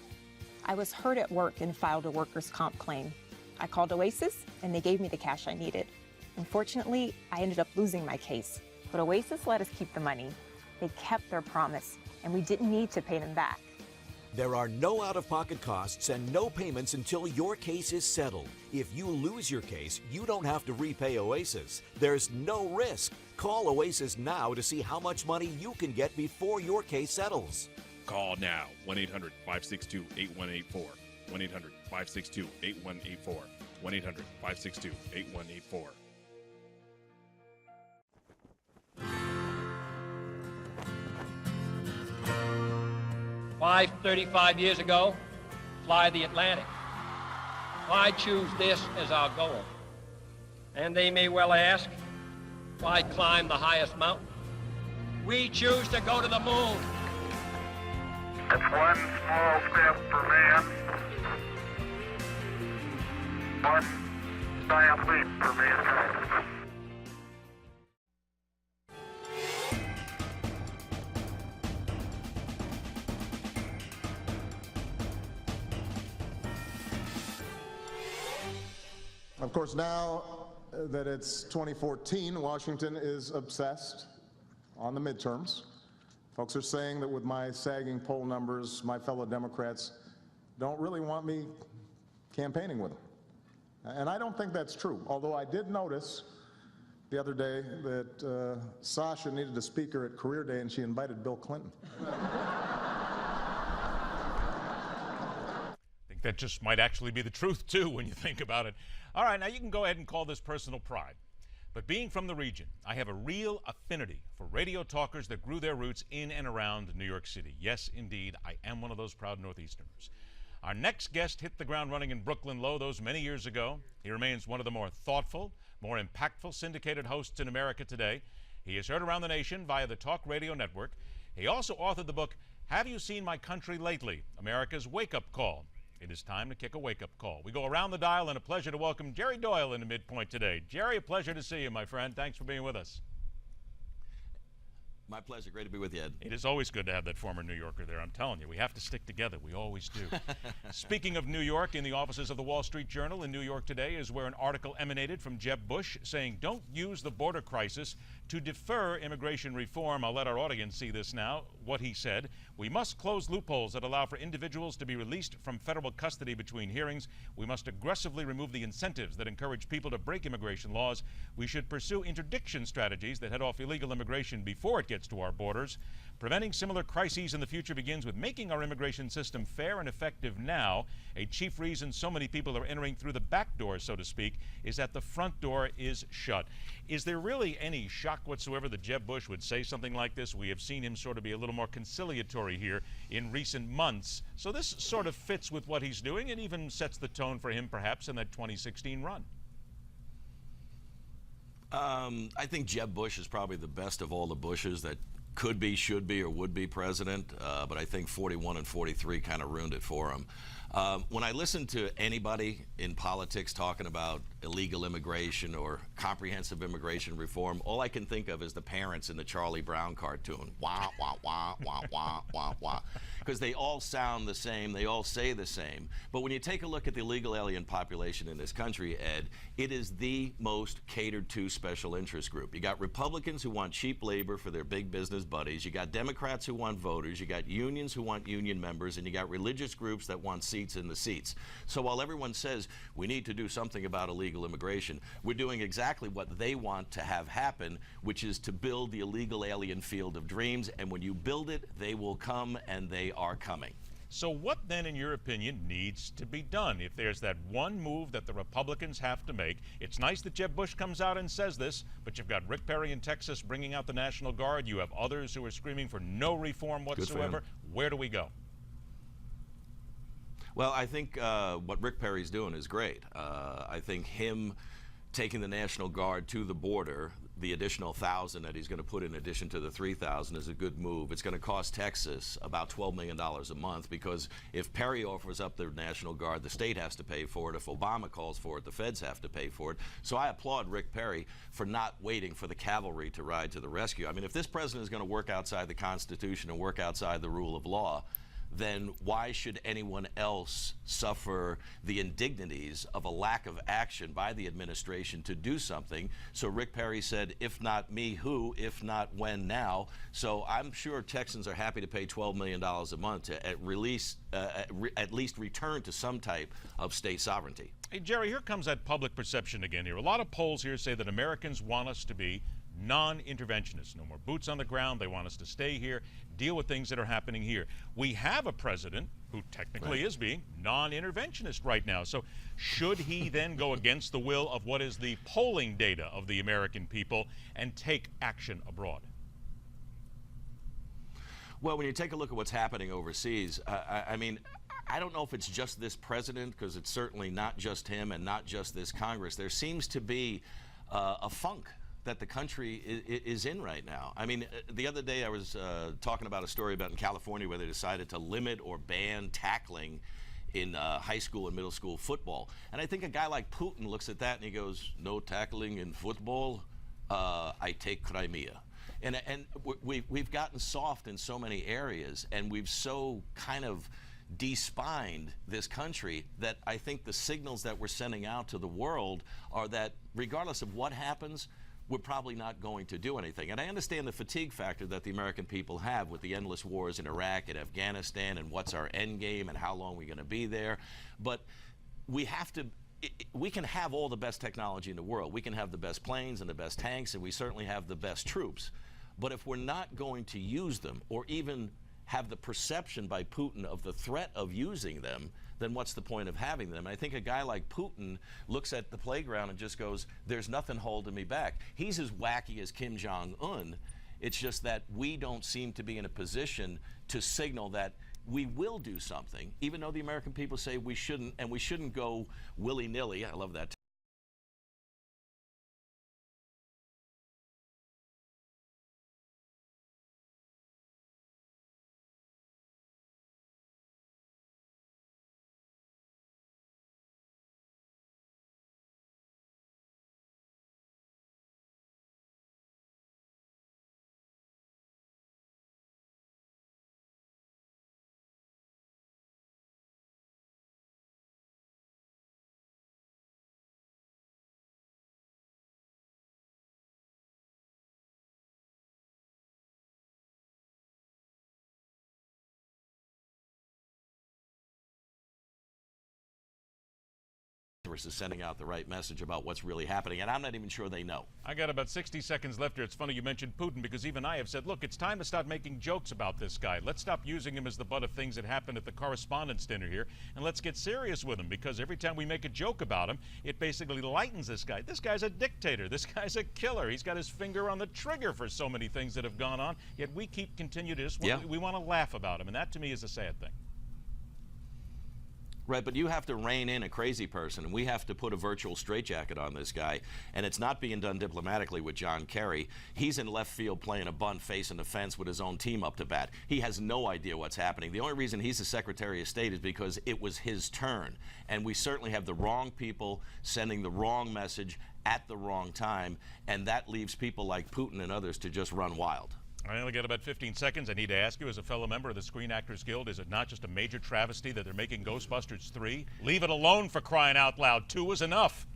I was hurt at work and filed a workers' comp claim. I called Oasis and they gave me the cash I needed. Unfortunately, I ended up losing my case, but Oasis let us keep the money. They kept their promise, and we didn't need to pay them back. There are no out-of-pocket costs and no payments until your case is settled. If you lose your case, you don't have to repay Oasis. There's no risk. Call Oasis now to see how much money you can get before your case settles. Call now, 1-800-562-8184. 1-800-562-8184. 1-800-562-8184. Why 35 years ago, fly the Atlantic? Why choose this as our goal? And they may well ask, why climb the highest mountain? We choose to go to the moon. It's one small step for man, one giant leap for mankind. Of course, now that it's 2014, Washington is obsessed on the midterms. Folks are saying that with my sagging poll numbers, my fellow Democrats don't really want me campaigning with them. And I don't think that's true, although I did notice the other day that Sasha needed a speaker at Career Day and she invited Bill Clinton. I think that just might actually be the truth, too, when you think about it. All right, now you can go ahead and call this personal pride. But being from the region, I have a real affinity for radio talkers that grew their roots in and around New York City. Yes, indeed, I am one of those proud Northeasterners. Our next guest hit the ground running in Brooklyn Low those many years ago. He remains one of the more thoughtful, more impactful syndicated hosts in America today. He is heard around the nation via the Talk Radio Network. He also authored the book, Have You Seen My Country Lately? America's Wake-Up Call. It is time to kick a wake-up call. We go around the dial, and a pleasure to welcome Jerry Doyle into MidPoint today. Jerry, a pleasure to see you, my friend. Thanks for being with us. My pleasure. Great to be with you, Ed. It is always good to have that former New Yorker there. I'm telling you, we have to stick together. We always do. Speaking of New York, in the offices of the Wall Street Journal in New York today is where an article emanated from Jeb Bush saying, don't use the border crisis to defer immigration reform. I'll let our audience see this now. What he said, we must close loopholes that allow for individuals to be released from federal custody between hearings. We must aggressively remove the incentives that encourage people to break immigration laws. We should pursue interdiction strategies that head off illegal immigration before it gets to our borders. Preventing similar crises in the future begins with making our immigration system fair and effective now. A chief reason so many people are entering through the back door, so to speak, is that the front door is shut. Is there really any shock whatsoever that Jeb Bush would say something like this? We have seen him sort of be a little more conciliatory here in recent months. So this sort of fits with what he's doing and even sets the tone for him perhaps in that 2016 run. I think Jeb Bush is probably the best of all the Bushes that could be, should be, or would be president, but I think 41 and 43 kind of ruined it for him. When I listen to anybody in politics talking about illegal immigration or comprehensive immigration reform, all I can think of is the parents in the Charlie Brown cartoon. Wah, wah, wah, wah, wah, wah, wah. Because they all sound the same, they all say the same. But when you take a look at the illegal alien population in this country, Ed, it is the most catered to special interest group. You got Republicans who want cheap labor for their big business buddies, you got Democrats who want voters, you got unions who want union members, and you got religious groups that want seats in the seats. So while everyone says we need to do something about illegal immigration, we're doing exactly what they want to have happen, which is to build the illegal alien field of dreams, and when you build it, they will come, and they are coming. So what then, in your opinion, needs to be done? If there's that one move that the Republicans have to make, it's nice that Jeb Bush comes out and says this, but you've got Rick Perry in Texas bringing out the National Guard. You have others who are screaming for no reform whatsoever. Where do we go? Well, I think what Rick Perry's doing is great. I think him taking the National Guard to the border, the additional 1,000 that he's going to put in addition to the 3,000 is a good move. It's going to cost Texas about $12 million a month, because if Perry offers up the National Guard, the state has to pay for it. If Obama calls for it, the feds have to pay for it. So I applaud Rick Perry for not waiting for the cavalry to ride to the rescue. I mean, if this president is going to work outside the Constitution and work outside the rule of law, then why should anyone else suffer the indignities of a lack of action by the administration to do something? So Rick Perry said, if not me, who? If not when, now? So I'm sure Texans are happy to pay $12 million a month to at least return to some type of state sovereignty. Hey, Jerry, here comes that public perception again here. A lot of polls here say that Americans want us to be non-interventionists. No more boots on the ground. They want us to stay here, deal with things that are happening here. We have a president who technically is being non-interventionist right now. So should he then go against the will of what is the polling data of the American people and take action abroad? Well, when you take a look at what's happening overseas, I mean, I don't know if it's just this president, because it's certainly not just him and not just this Congress. There seems to be a funk that the country is in right now. I mean, the other day I was talking about a story about in California where they decided to limit or ban tackling in high school and middle school football. And I think a guy like Putin looks at that and he goes, no tackling in football, I take Crimea. And we've gotten soft in so many areas, and we've so kind of de-spined this country that I think the signals that we're sending out to the world are that regardless of what happens, we're probably not going to do anything. And I understand the fatigue factor that the American people have with the endless wars in Iraq and Afghanistan and what's our end game and how long we're going to be there. But we have to, we can have all the best technology in the world. We can have the best planes and the best tanks, and we certainly have the best troops. But if we're not going to use them or even have the perception by Putin of the threat of using them, then what's the point of having them? I think a guy like Putin looks at the playground and just goes, there's nothing holding me back. He's as wacky as Kim Jong-un. It's just that we don't seem to be in a position to signal that we will do something, even though the American people say we shouldn't, and we shouldn't go willy-nilly. I love that. Versus sending out the right message about what's really happening, and I'm not even sure they know. I got about 60 seconds left here. It's funny you mentioned Putin, because even I have said, look, it's time to stop making jokes about this guy. Let's stop using him as the butt of things that happened at the correspondents' dinner here, and let's get serious with him, because every time we make a joke about him, it basically lightens this guy. This guy's a dictator. This guy's a killer. He's got his finger on the trigger for so many things that have gone on, yet we keep continuing to just, we want to laugh about him, and that to me is a sad thing. Right, but you have to rein in a crazy person, and we have to put a virtual straitjacket on this guy, and it's not being done diplomatically with John Kerry. He's in left field playing a bunt facing the fence with his own team up to bat. He has no idea what's happening. The only reason he's the Secretary of State is because it was his turn, and we certainly have the wrong people sending the wrong message at the wrong time, and that leaves people like Putin and others to just run wild. I only got about 15 seconds. I need to ask you, as a fellow member of the Screen Actors Guild, is it not just a major travesty that they're making Ghostbusters 3? Leave it alone, for crying out loud. 2 was enough.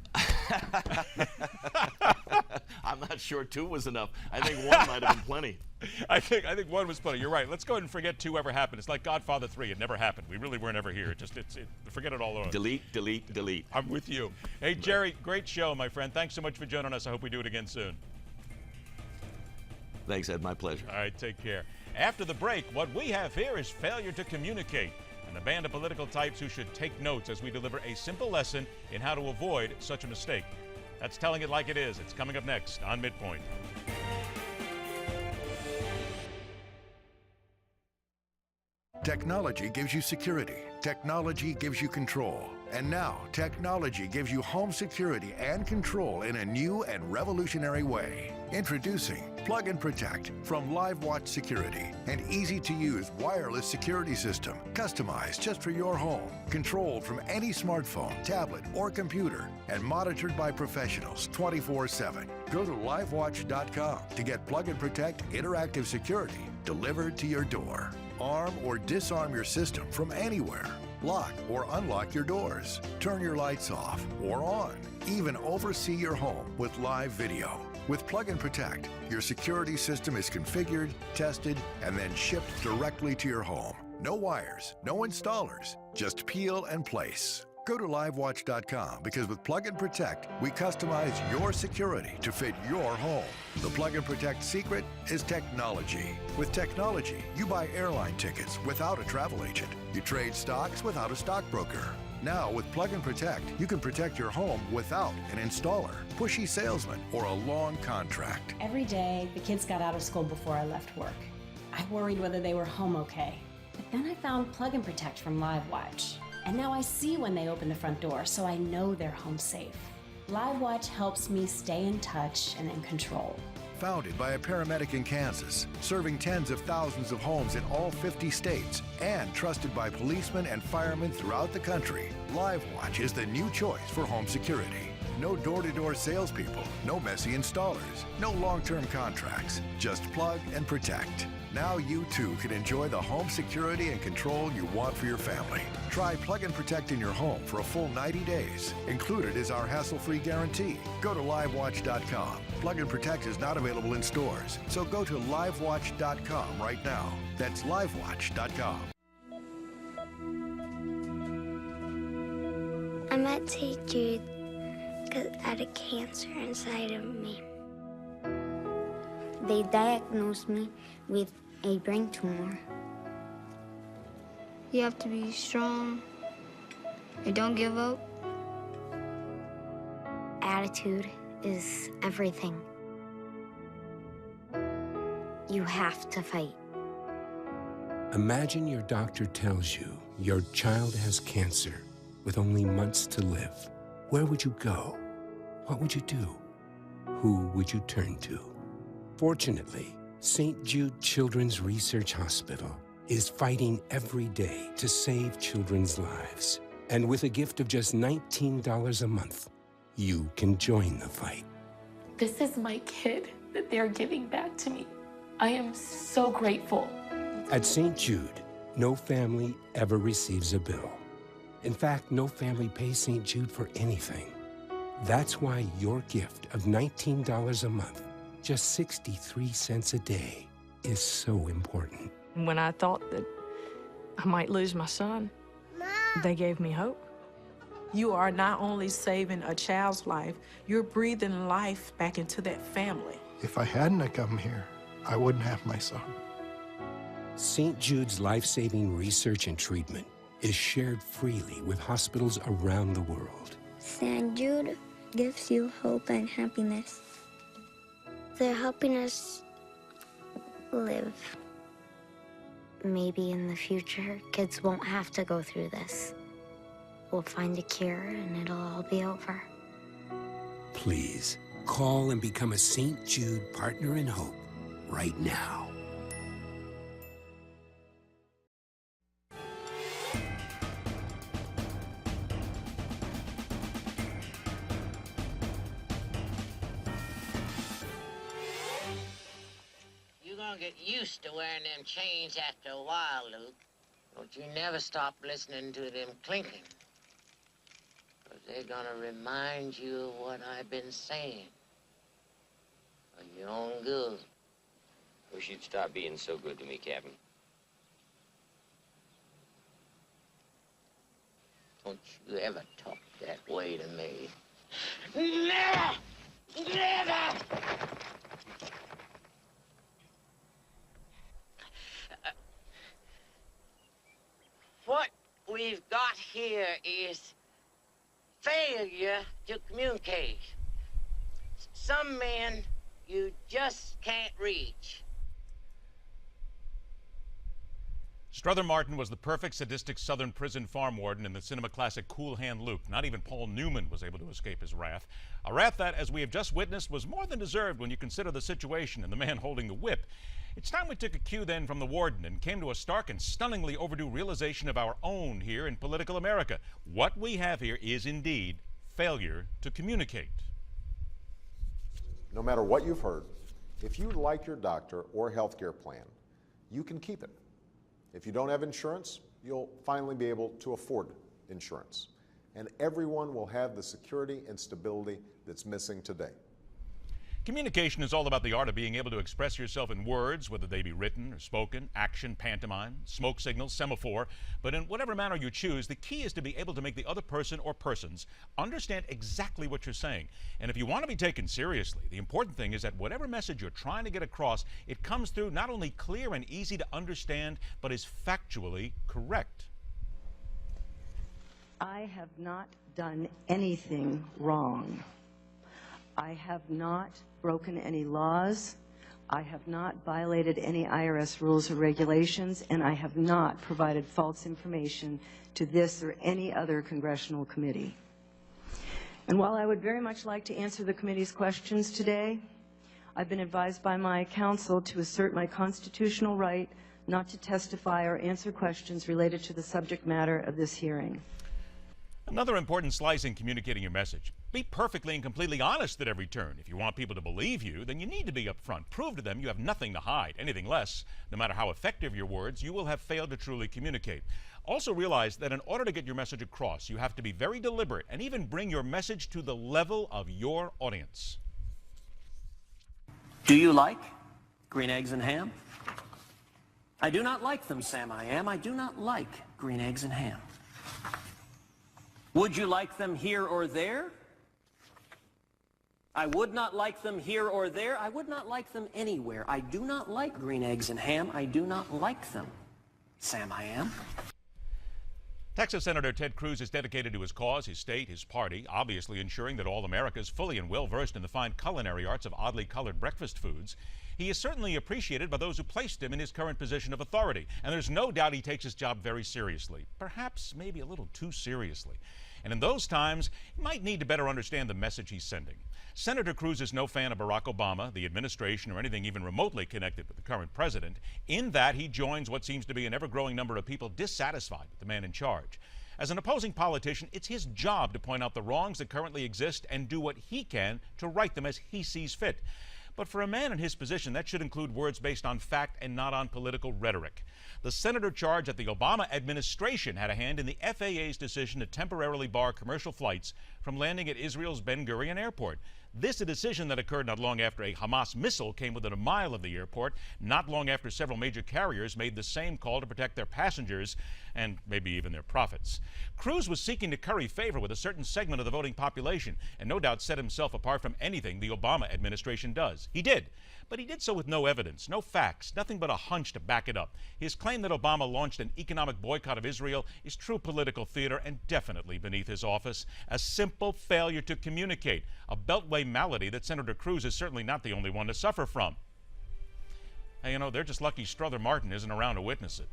I'm not sure 2 was enough. I think 1 might have been plenty. I think 1 was plenty. You're right. Let's go ahead and forget 2 ever happened. It's like Godfather 3. It never happened. We really weren't ever here. Forget it all over. Delete, delete, delete. I'm with you. Hey, Jerry, great show, my friend. Thanks so much for joining us. I hope we do it again soon. Thanks, Ed. My pleasure. All right, take care. After the break, what we have here is failure to communicate, and a band of political types who should take notes as we deliver a simple lesson in how to avoid such a mistake. That's Telling It Like It Is. It's coming up next on MidPoint. Technology gives you security. Technology gives you control. And now, technology gives you home security and control in a new and revolutionary way. Introducing Plug and Protect from LiveWatch Security, an easy-to-use wireless security system customized just for your home, controlled from any smartphone, tablet, or computer, and monitored by professionals 24/7. Go to livewatch.com to get Plug and Protect interactive security delivered to your door. Arm or disarm your system from anywhere. Lock or unlock your doors. Turn your lights off or on. Even oversee your home with live video. With Plug and Protect, your security system is configured, tested, and then shipped directly to your home. No wires, no installers, just peel and place. Go to livewatch.com because with Plug and Protect, we customize your security to fit your home. The Plug and Protect secret is technology. With technology, you buy airline tickets without a travel agent. You trade stocks without a stockbroker. Now, with Plug and Protect, you can protect your home without an installer, pushy salesman, or a long contract. Every day, the kids got out of school before I left work. I worried whether they were home okay. But then I found Plug and Protect from LiveWatch. And now I see when they open the front door, so I know they're home safe. LiveWatch helps me stay in touch and in control. Founded by a paramedic in Kansas, serving tens of thousands of homes in all 50 states, and trusted by policemen and firemen throughout the country, LiveWatch is the new choice for home security. No door-to-door salespeople, no messy installers, no long-term contracts, just plug and protect. Now you too can enjoy the home security and control you want for your family. Try Plug and Protect in your home for a full 90 days. Included is our hassle-free guarantee. Go to livewatch.com. Plug and Protect is not available in stores, so go to livewatch.com right now. That's livewatch.com. I'm at St. Jude because I had a cancer inside of me. They diagnosed me with a brain tumor. You have to be strong and don't give up. Attitude is everything. You have to fight. Imagine your doctor tells you your child has cancer with only months to live. Where would you go? What would you do? Who would you turn to? Fortunately, St. Jude Children's Research Hospital is fighting every day to save children's lives. And with a gift of just $19 a month, you can join the fight. This is my kid that they're giving back to me. I am so grateful. At St. Jude, no family ever receives a bill. In fact, no family pays St. Jude for anything. That's why your gift of $19 a month, just 63 cents a day, is so important. When I thought that I might lose my son, they gave me hope. You are not only saving a child's life, you're breathing life back into that family. If I hadn't have come here, I wouldn't have my son. St. Jude's life-saving research and treatment is shared freely with hospitals around the world. St. Jude gives you hope and happiness. They're helping us live. Maybe in the future, kids won't have to go through this. We'll find a cure and it'll all be over. Please, call and become a St. Jude Partner in Hope right now. You're gonna get used to wearing them chains after a while, Luke. Don't you never stop listening to them clinking. 'Cause they're gonna remind you of what I've been saying. For your own good. Wish you'd stop being so good to me, Captain. Don't you ever talk that way to me. Never! Never! What we've got here is failure to communicate. Some men you just can't reach. Strother Martin was the perfect sadistic Southern prison farm warden in the cinema classic Cool Hand Luke. Not even Paul Newman was able to escape his wrath. A wrath that, as we have just witnessed, was more than deserved when you consider the situation and the man holding the whip. It's time we took a cue then from the warden and came to a stark and stunningly overdue realization of our own here in political America. What we have here is indeed failure to communicate. No matter what you've heard, if you like your doctor or health care plan, you can keep it. If you don't have insurance, you'll finally be able to afford insurance. And everyone will have the security and stability that's missing today. Communication is all about the art of being able to express yourself in words, whether they be written or spoken, action, pantomime, smoke signals, semaphore. But in whatever manner you choose, the key is to be able to make the other person or persons understand exactly what you're saying. And if you want to be taken seriously, the important thing is that whatever message you're trying to get across, it comes through not only clear and easy to understand, but is factually correct. I have not done anything wrong. I have not broken any laws. I have not violated any IRS rules or regulations, and I have not provided false information to this or any other congressional committee. And while I would very much like to answer the committee's questions today, I've been advised by my counsel to assert my constitutional right not to testify or answer questions related to the subject matter of this hearing. Another important slice in communicating your message. Be perfectly and completely honest at every turn. If you want people to believe you, then you need to be upfront. Prove to them you have nothing to hide. Anything less, no matter how effective your words, you will have failed to truly communicate. Also realize that in order to get your message across, you have to be very deliberate and even bring your message to the level of your audience. Do you like green eggs and ham? I do not like them, Sam I am. I do not like green eggs and ham. Would you like them here or there? I would not like them here or there. I would not like them anywhere. I do not like green eggs and ham. I do not like them, Sam I am. Texas Senator Ted Cruz is dedicated to his cause, his state, his party, obviously ensuring that all America is fully and well-versed in the fine culinary arts of oddly colored breakfast foods. He is certainly appreciated by those who placed him in his current position of authority, and there's no doubt he takes his job very seriously, perhaps maybe a little too seriously. And in those times, he might need to better understand the message he's sending. Senator Cruz is no fan of Barack Obama, the administration, or anything even remotely connected with the current president, in that he joins what seems to be an ever-growing number of people dissatisfied with the man in charge. As an opposing politician, it's his job to point out the wrongs that currently exist and do what he can to right them as he sees fit. But for a man in his position, that should include words based on fact and not on political rhetoric. The senator charged that the Obama administration had a hand in the FAA's decision to temporarily bar commercial flights from landing at Israel's Ben Gurion Airport. This a decision that occurred not long after a Hamas missile came within a mile of the airport, not long after several major carriers made the same call to protect their passengers and maybe even their profits. Cruz was seeking to curry favor with a certain segment of the voting population and no doubt set himself apart from anything the Obama administration does. He did, but he did so with no evidence, no facts, nothing but a hunch to back it up. His claim that Obama launched an economic boycott of Israel is true political theater and definitely beneath his office. A simple failure to communicate, a beltway malady that Senator Cruz is certainly not the only one to suffer from. Hey, you know, they're just lucky Strother Martin isn't around to witness it.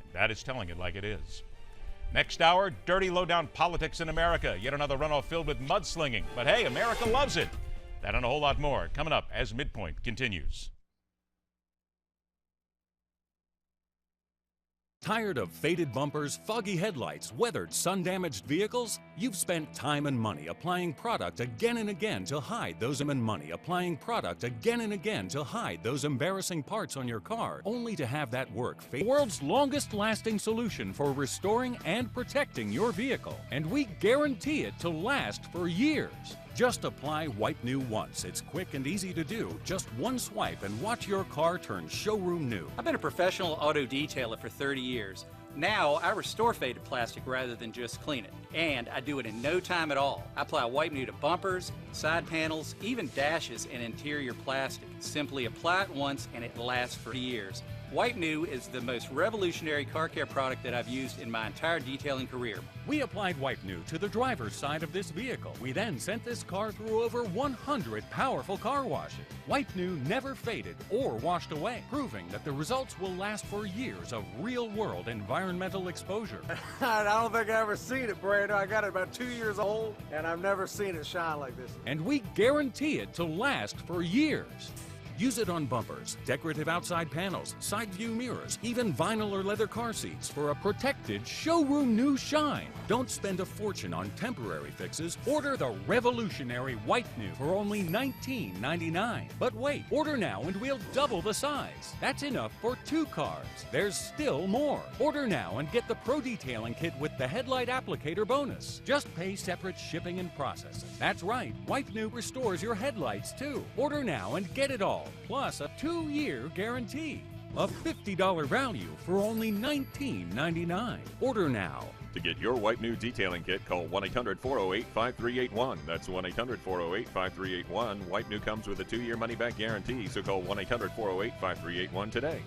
And that is telling it like it is. Next hour, dirty low-down politics in America. Yet another runoff filled with mudslinging. But hey, America loves it. That and a whole lot more coming up as MidPoint continues. Tired of faded bumpers, foggy headlights, weathered, sun-damaged vehicles? You've spent time and money applying product again and again to hide those embarrassing parts on your car, only to have that work fade. The world's longest-lasting solution for restoring and protecting your vehicle, and we guarantee it to last for years. Just apply Wipe New once. It's quick and easy to do. Just one swipe and watch your car turn showroom new. I've been a professional auto detailer for 30 years. Now I restore faded plastic rather than just clean it. And I do it in no time at all. I apply Wipe New to bumpers, side panels, even dashes and interior plastic. Simply apply it once and it lasts for years. Wipe New is the most revolutionary car care product that I've used in my entire detailing career. We applied Wipe New to the driver's side of this vehicle. We then sent this car through over 100 powerful car washes. Wipe New never faded or washed away, proving that the results will last for years of real-world environmental exposure. I don't think I've ever seen it, Brandon. I got it about 2 years old, and I've never seen it shine like this. And we guarantee it to last for years. Use it on bumpers, decorative outside panels, side view mirrors, even vinyl or leather car seats for a protected showroom new shine. Don't spend a fortune on temporary fixes. Order the revolutionary White New for only $19.99. But wait, order now and we'll double the size. That's enough for 2 cars. There's still more. Order now and get the Pro Detailing Kit with the headlight applicator bonus. Just pay separate shipping and processing. That's right, White New restores your headlights too. Order now and get it all, plus a 2-year guarantee. A $50 value for only $19.99. Order now. To get your White New Detailing Kit, call 1-800-408-5381. That's 1-800-408-5381. White New comes with a 2-year money-back guarantee, so call 1-800-408-5381 today.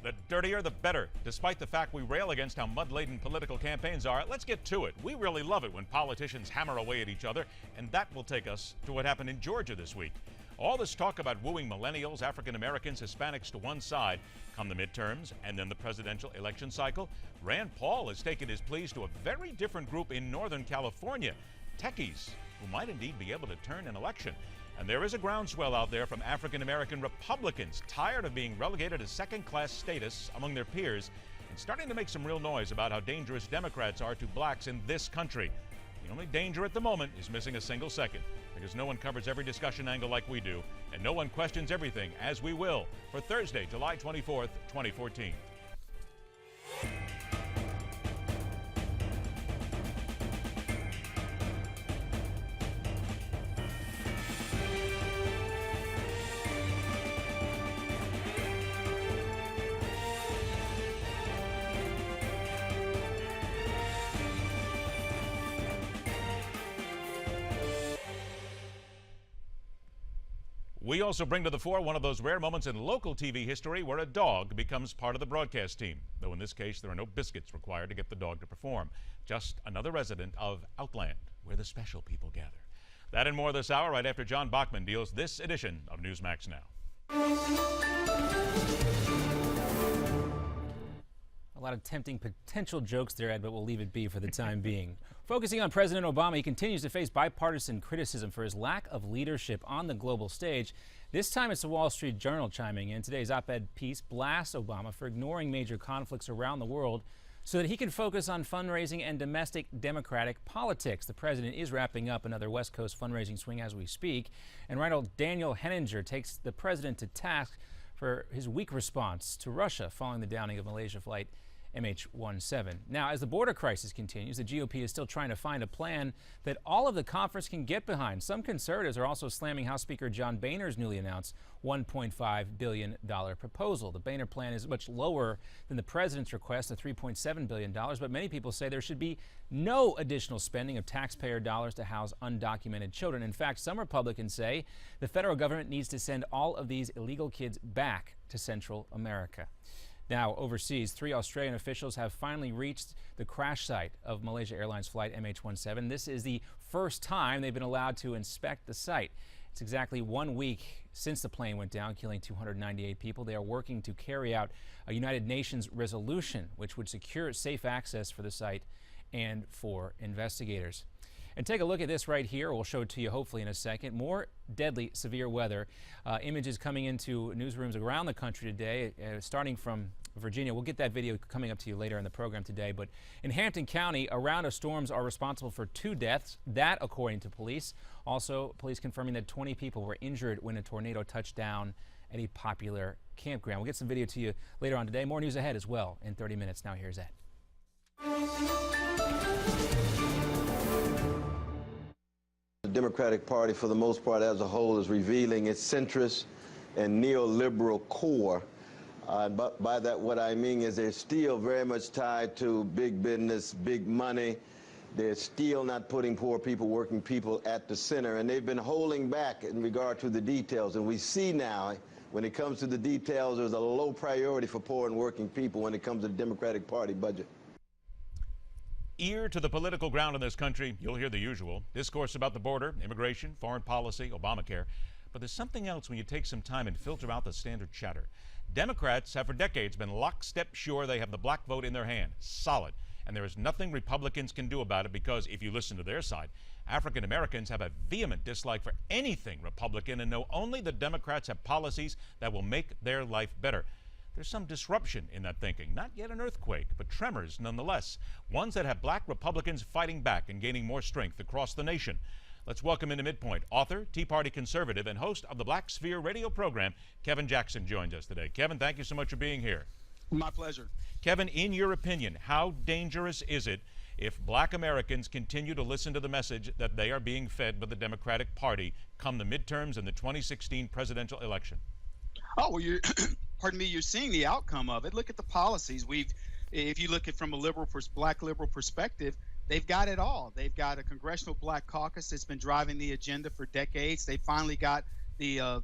The dirtier, the better. Despite the fact we rail against how mud-laden political campaigns are, let's get to it. We really love it when politicians hammer away at each other, and that will take us to what happened in Georgia this week. All this talk about wooing millennials, African Americans, Hispanics to one side, come the midterms and then the presidential election cycle. Rand Paul has taken his pleas to a very different group in Northern California, techies, who might indeed be able to turn an election. And there is a groundswell out there from African American Republicans tired of being relegated to second-class status among their peers and starting to make some real noise about how dangerous Democrats are to blacks in this country. The only danger at the moment is missing a single second, because no one covers every discussion angle like we do, and no one questions everything, as we will, for Thursday, July 24th, 2014. We also bring to the fore one of those rare moments in local TV history where a dog becomes part of the broadcast team, though in this case there are no biscuits required to get the dog to perform. Just another resident of Outland, where the special people gather. That and more this hour, right after John Bachman deals this edition of Newsmax Now. A lot of tempting potential jokes there, Ed, but we'll leave it be for the time being. Focusing on President Obama, he continues to face bipartisan criticism for his lack of leadership on the global stage. This time it's the Wall Street Journal chiming in. Today's op-ed piece blasts Obama for ignoring major conflicts around the world so that he can focus on fundraising and domestic Democratic politics. The president is wrapping up another West Coast fundraising swing as we speak. And writer Daniel Henninger takes the president to task for his weak response to Russia following the downing of Malaysia flight MH17. Now, as the border crisis continues, the GOP is still trying to find a plan that all of the conference can get behind. Some conservatives are also slamming House Speaker John Boehner's newly announced $1.5 billion proposal. The Boehner plan is much lower than the president's request of $3.7 billion, but many people say there should be no additional spending of taxpayer dollars to house undocumented children. In fact, some Republicans say the federal government needs to send all of these illegal kids back to Central America. Now, overseas, 3 Australian officials have finally reached the crash site of Malaysia Airlines flight MH17. This is the first time they've been allowed to inspect the site. It's exactly 1 week since the plane went down, killing 298 people. They are working to carry out a United Nations resolution which would secure safe access for the site and for investigators. And take a look at this right here. We'll show it to you hopefully in a second. More deadly severe weather. Images coming into newsrooms around the country today, starting from Virginia. We'll get that video coming up to you later in the program today. But in Hampton County, a round of storms are responsible for 2 deaths. That, according to police. Also, police confirming that 20 people were injured when a tornado touched down at a popular campground. We'll get some video to you later on today. More news ahead as well in 30 minutes. Now here's Ed. The Democratic Party, for the most part as a whole, is revealing its centrist and neoliberal core. But by that, what I mean is they're still very much tied to big business, big money. They're still not putting poor people, working people at the center, and they've been holding back in regard to the details. And we see now, when it comes to the details, there's a low priority for poor and working people when it comes to the Democratic Party budget. Ear to the political ground in this country, you'll hear the usual discourse about the border, immigration, foreign policy, Obamacare. But there's something else when you take some time and filter out the standard chatter. Democrats have for decades been lockstep sure they have the black vote in their hand, solid. And there is nothing Republicans can do about it because, if you listen to their side, African Americans have a vehement dislike for anything Republican and know only the Democrats have policies that will make their life better. There's some disruption in that thinking. Not yet an earthquake, but tremors nonetheless. Ones that have black Republicans fighting back and gaining more strength across the nation. Let's welcome into MidPoint author, Tea Party conservative, and host of the Black Sphere radio program, Kevin Jackson joins us today. Kevin, thank you so much for being here. My pleasure. Kevin, in your opinion, how dangerous is it if black Americans continue to listen to the message that they are being fed by the Democratic Party come the midterms and the 2016 presidential election? Oh, well, you're, pardon me, you're seeing the outcome of it. Look at the policies. If you look at from a black liberal perspective, they've got it all. They've got a congressional black caucus that's been driving the agenda for decades. They finally got the,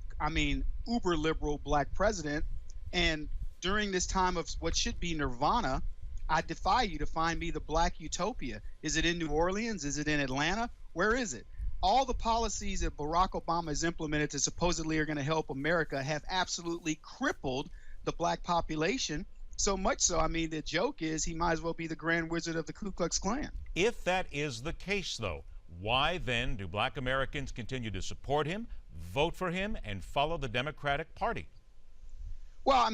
uber liberal black president. And during this time of what should be nirvana, I defy you to find me the black utopia. Is it in New Orleans? Is it in Atlanta? Where is it? All the policies that Barack Obama has implemented that supposedly are going to help America have absolutely crippled the black population. So much so, the joke is he might as well be the Grand Wizard of the Ku Klux Klan. If that is the case, though, why then do black Americans continue to support him, vote for him, and follow the Democratic Party? Well,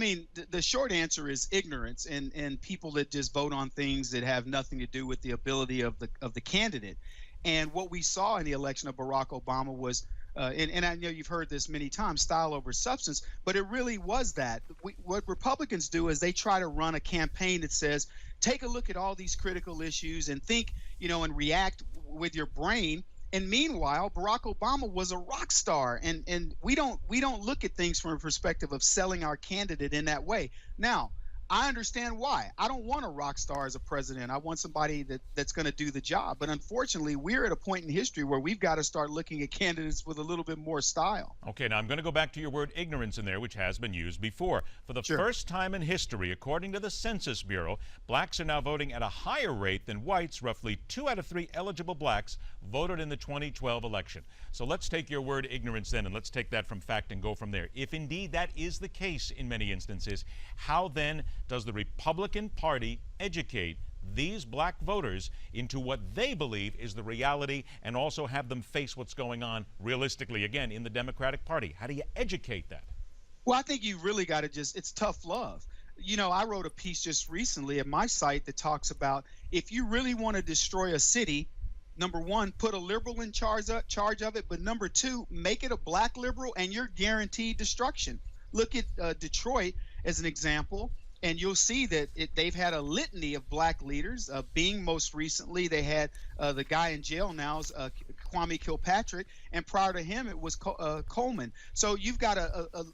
the short answer is ignorance and people that just vote on things that have nothing to do with the ability of the candidate. And what we saw in the election of Barack Obama was, and I know you've heard this many times, style over substance, but it really was that. What Republicans do is they try to run a campaign that says, take a look at all these critical issues and think, and react with your brain. And meanwhile, Barack Obama was a rock star, and we don't look at things from a perspective of selling our candidate in that way. Now, I understand why. I don't want a rock star as a president. I want somebody that's going to do the job. But unfortunately, we're at a point in history where we've got to start looking at candidates with a little bit more style. Okay, now I'm going to go back to your word ignorance in there, which has been used before. For the first time in history, according to the Census Bureau, blacks are now voting at a higher rate than whites. Roughly 2 out of 3 eligible blacks voted in the 2012 election. So let's take your word ignorance then, and let's take that from fact and go from there. If indeed that is the case in many instances, how then does the Republican Party educate these black voters into what they believe is the reality and also have them face what's going on realistically, again, in the Democratic Party? How do you educate that? Well, I think you really got to it's tough love. I wrote a piece just recently at my site that talks about if you really want to destroy a city, number one, put a liberal in charge of it, but number two, make it a black liberal and you're guaranteed destruction. Look at Detroit as an example. And you'll see that they've had a litany of black leaders. Being most recently, they had the guy in jail now is Kwame Kilpatrick, and prior to him, it was Coleman. So you've got a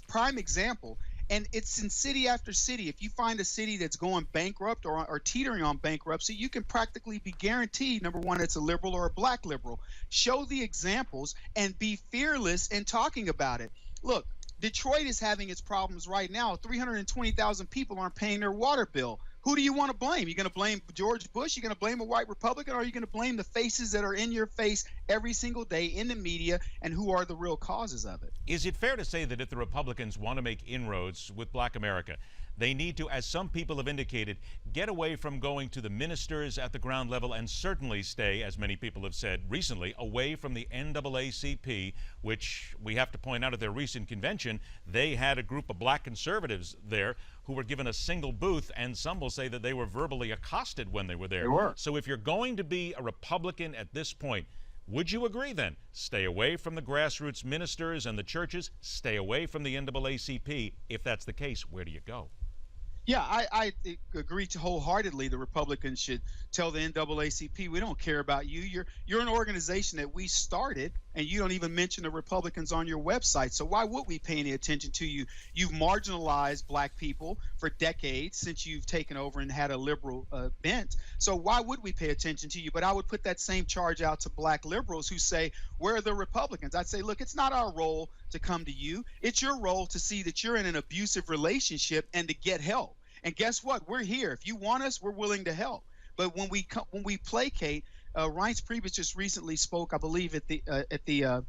prime example, and it's in city after city. If you find a city that's going bankrupt or teetering on bankruptcy, you can practically be guaranteed, number one, it's a liberal or a black liberal. Show the examples and be fearless in talking about it. Look, Detroit is having its problems right now. 320,000 people aren't paying their water bill. Who do you want to blame? You're going to blame George Bush? You're going to blame a white Republican? Or are you going to blame the faces that are in your face every single day in the media, and who are the real causes of it? Is it fair to say that if the Republicans want to make inroads with black America, they need to, as some people have indicated, get away from going to the ministers at the ground level and certainly stay, as many people have said recently, away from the NAACP, which we have to point out at their recent convention, they had a group of black conservatives there who were given a single booth, and some will say that they were verbally accosted when they were there. They were. So if you're going to be a Republican at this point, would you agree then? Stay away from the grassroots ministers and the churches, stay away from the NAACP. If that's the case, where do you go? Yeah, I agree wholeheartedly. The Republicans should tell the NAACP, we don't care about you. You're an organization that we started, and you don't even mention the Republicans on your website. So why would we pay any attention to you? You've marginalized black people for decades since you've taken over and had a liberal bent. So why would we pay attention to you? But I would put that same charge out to black liberals who say, where are the Republicans? I'd say, look, it's not our role to come to you. It's your role to see that you're in an abusive relationship and to get help. And guess what? We're here. If you want us, we're willing to help. But when we placate, Reince Priebus just recently spoke, I believe, at the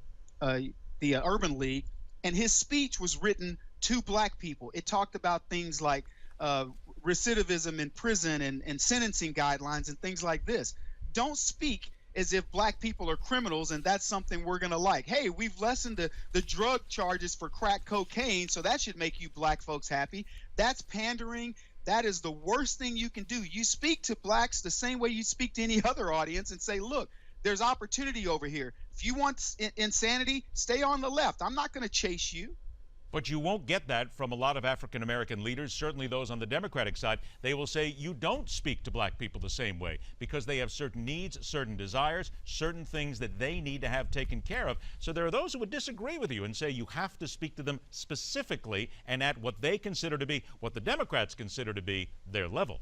the Urban League, and his speech was written to black people. It talked about things like recidivism in prison and sentencing guidelines and things like this. Don't speak as if black people are criminals and that's something we're going to like. Hey, we've lessened the drug charges for crack cocaine, so that should make you black folks happy. That's pandering. That is the worst thing you can do. You speak to blacks the same way you speak to any other audience and say, look, there's opportunity over here. If you want insanity, stay on the left. I'm not going to chase you. But you won't get that from a lot of African American leaders, certainly those on the Democratic side. They will say you don't speak to black people the same way because they have certain needs, certain desires, certain things that they need to have taken care of. So there are those who would disagree with you and say you have to speak to them specifically and at what they consider to be, what the Democrats consider to be, their level.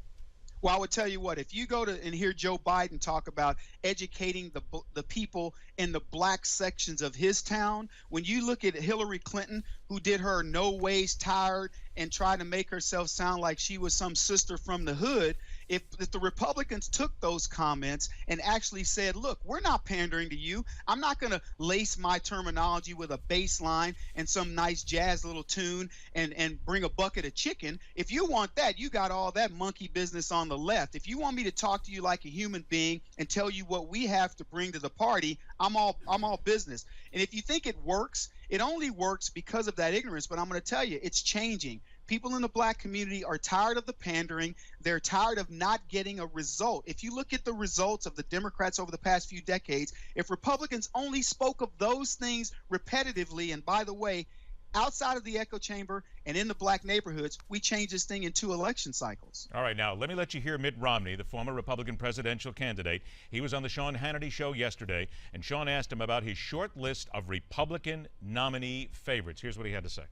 Well, I would tell you what, if you go to and hear Joe Biden talk about educating the people in the black sections of his town, when you look at Hillary Clinton, who did her no ways tired and tried to make herself sound like she was some sister from the hood, if the Republicans took those comments and actually said, look, we're not pandering to you. I'm not going to lace my terminology with a bass line and some nice jazz little tune and bring a bucket of chicken. If you want that, you got all that monkey business on the left. If you want me to talk to you like a human being and tell you what we have to bring to the party, I'm all business. And if you think it works, it only works because of that ignorance. But I'm going to tell you, it's changing. People in the black community are tired of the pandering. They're tired of not getting a result. If you look at the results of the Democrats over the past few decades, if Republicans only spoke of those things repetitively, and by the way, outside of the echo chamber and in the black neighborhoods, we change this thing in 2 election cycles. All right, now let me let you hear Mitt Romney, the former Republican presidential candidate. He was on the Sean Hannity show yesterday, and Sean asked him about his short list of Republican nominee favorites. Here's what he had to say.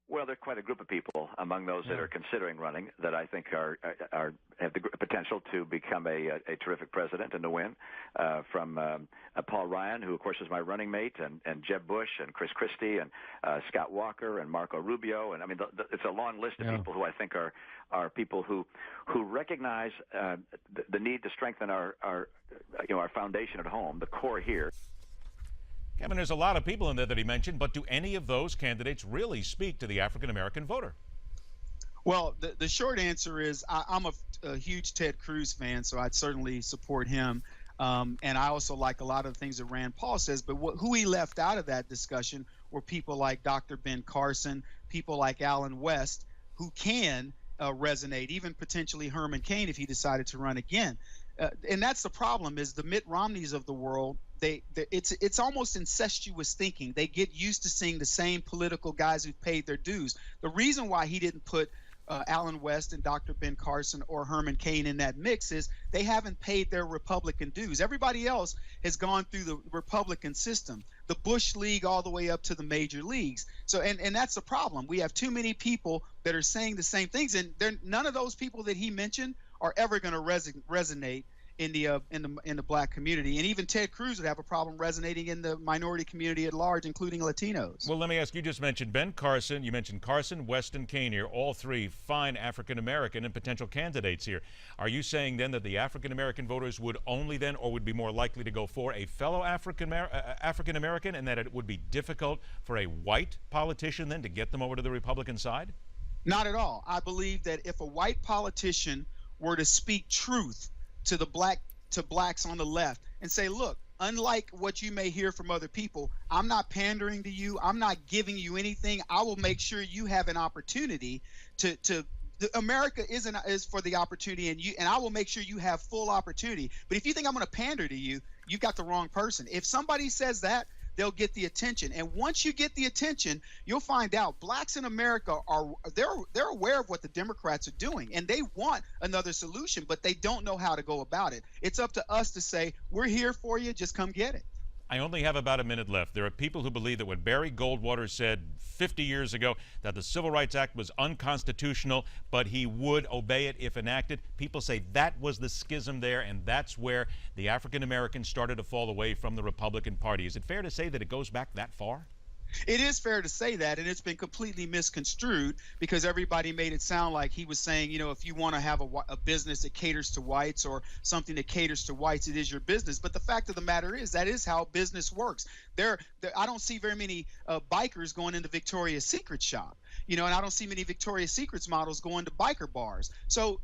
Well, there's quite a group of people among those that are considering running that I think have the potential to become a terrific president and to win. From Paul Ryan, who of course is my running mate, and Jeb Bush and Chris Christie and Scott Walker and Marco Rubio, and I mean it's a long list of people who I think are people who recognize the need to strengthen our foundation at home, the core here. Kevin, there's a lot of people in there that he mentioned, but do any of those candidates really speak to the African-American voter? Well, the short answer is I'm a huge Ted Cruz fan, so I'd certainly support him. And I also like a lot of the things that Rand Paul says, but who he left out of that discussion were people like Dr. Ben Carson, people like Alan West, who can resonate, even potentially Herman Cain if he decided to run again. And that's the problem, is the Mitt Romneys of the world, it's almost incestuous thinking. They get used to seeing the same political guys who've paid their dues. The reason why he didn't put Alan West and Dr. Ben Carson or Herman Cain in that mix is they haven't paid their Republican dues. Everybody else has gone through the Republican system, the Bush League all the way up to the major leagues. So, and that's the problem. We have too many people that are saying the same things, and none of those people that he mentioned are ever going to resonate in the black community. And even Ted Cruz would have a problem resonating in the minority community at large, including Latinos. Well, let me ask, you just mentioned Ben Carson, you mentioned Carson, West, and Cain here, all three fine African-American and potential candidates here. Are you saying then that the African-American voters would only then, or would be more likely to go for a fellow African-American, and that it would be difficult for a white politician then to get them over to the Republican side? Not at all. I believe that if a white politician were to speak truth to blacks on the left and say, look, unlike what you may hear from other people, I'm not pandering to you. I'm not giving you anything. I will make sure you have an opportunity America is for the opportunity, and I will make sure you have full opportunity. But if you think I'm going to pander to you, you've got the wrong person. If somebody says that, they'll get the attention. And once you get the attention, you'll find out blacks in America they're aware of what the Democrats are doing, and they want another solution, but they don't know how to go about it. It's up to us to say, we're here for you, just come get it. I only have about a minute left. There are people who believe that when Barry Goldwater said 50 years ago that the Civil Rights Act was unconstitutional, but he would obey it if enacted, people say that was the schism there, and that's where the African Americans started to fall away from the Republican Party. Is it fair to say that it goes back that far? It is fair to say that, and it's been completely misconstrued because everybody made it sound like he was saying, you know, if you want to have a business that caters to whites or something that caters to whites, it is your business. But the fact of the matter is that is how business works. I don't see very many bikers going into Victoria's Secret shop, you know, and I don't see many Victoria's Secrets models going to biker bars. So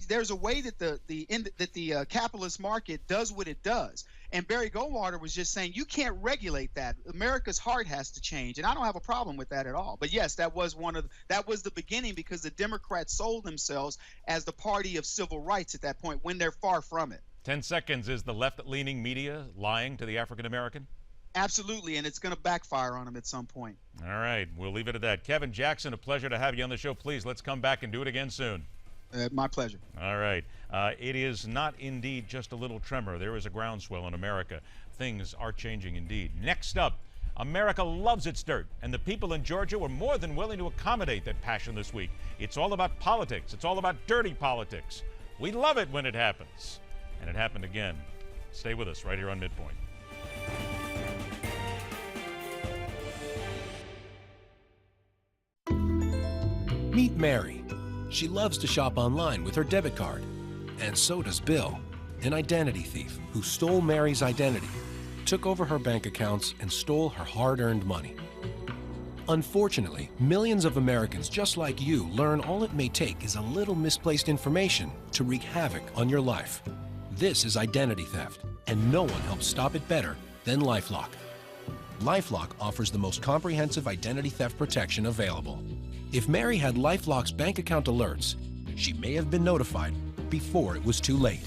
there's a way that the capitalist market does what it does. And Barry Goldwater was just saying you can't regulate that. America's heart has to change, and I don't have a problem with that at all. But yes, that was the beginning, because the Democrats sold themselves as the party of civil rights at that point when they're far from it. 10 seconds. Is the left-leaning media lying to the African American? Absolutely, and it's going to backfire on them at some point. All right, we'll leave it at that. Kevin Jackson, a pleasure to have you on the show. Please, let's come back and do it again soon. My pleasure. All right. It is not indeed just a little tremor. There is a groundswell in America. Things are changing indeed. Next up, America loves its dirt, and the people in Georgia were more than willing to accommodate that passion this week. It's all about politics. It's all about dirty politics. We love it when it happens. And it happened again. Stay with us right here on MidPoint. Meet Mary. She loves to shop online with her debit card. And so does Bill, an identity thief who stole Mary's identity, took over her bank accounts, and stole her hard-earned money. Unfortunately, millions of Americans just like you learn all it may take is a little misplaced information to wreak havoc on your life. This is identity theft, and no one helps stop it better than LifeLock. LifeLock offers the most comprehensive identity theft protection available. If Mary had LifeLock's bank account alerts, she may have been notified before it was too late.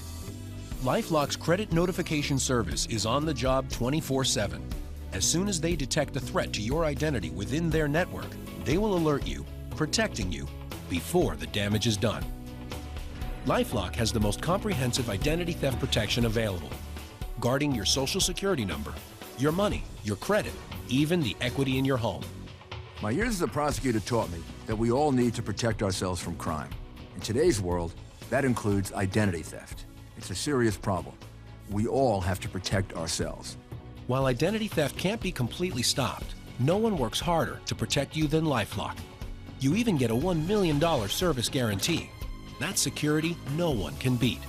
LifeLock's credit notification service is on the job 24/7. As soon as they detect a threat to your identity within their network, they will alert you, protecting you before the damage is done. LifeLock has the most comprehensive identity theft protection available, guarding your social security number, your money, your credit, even the equity in your home. My years as a prosecutor taught me that we all need to protect ourselves from crime. In today's world, that includes identity theft. It's a serious problem. We all have to protect ourselves. While identity theft can't be completely stopped, no one works harder to protect you than LifeLock. You even get a $1 million service guarantee. That's security no one can beat.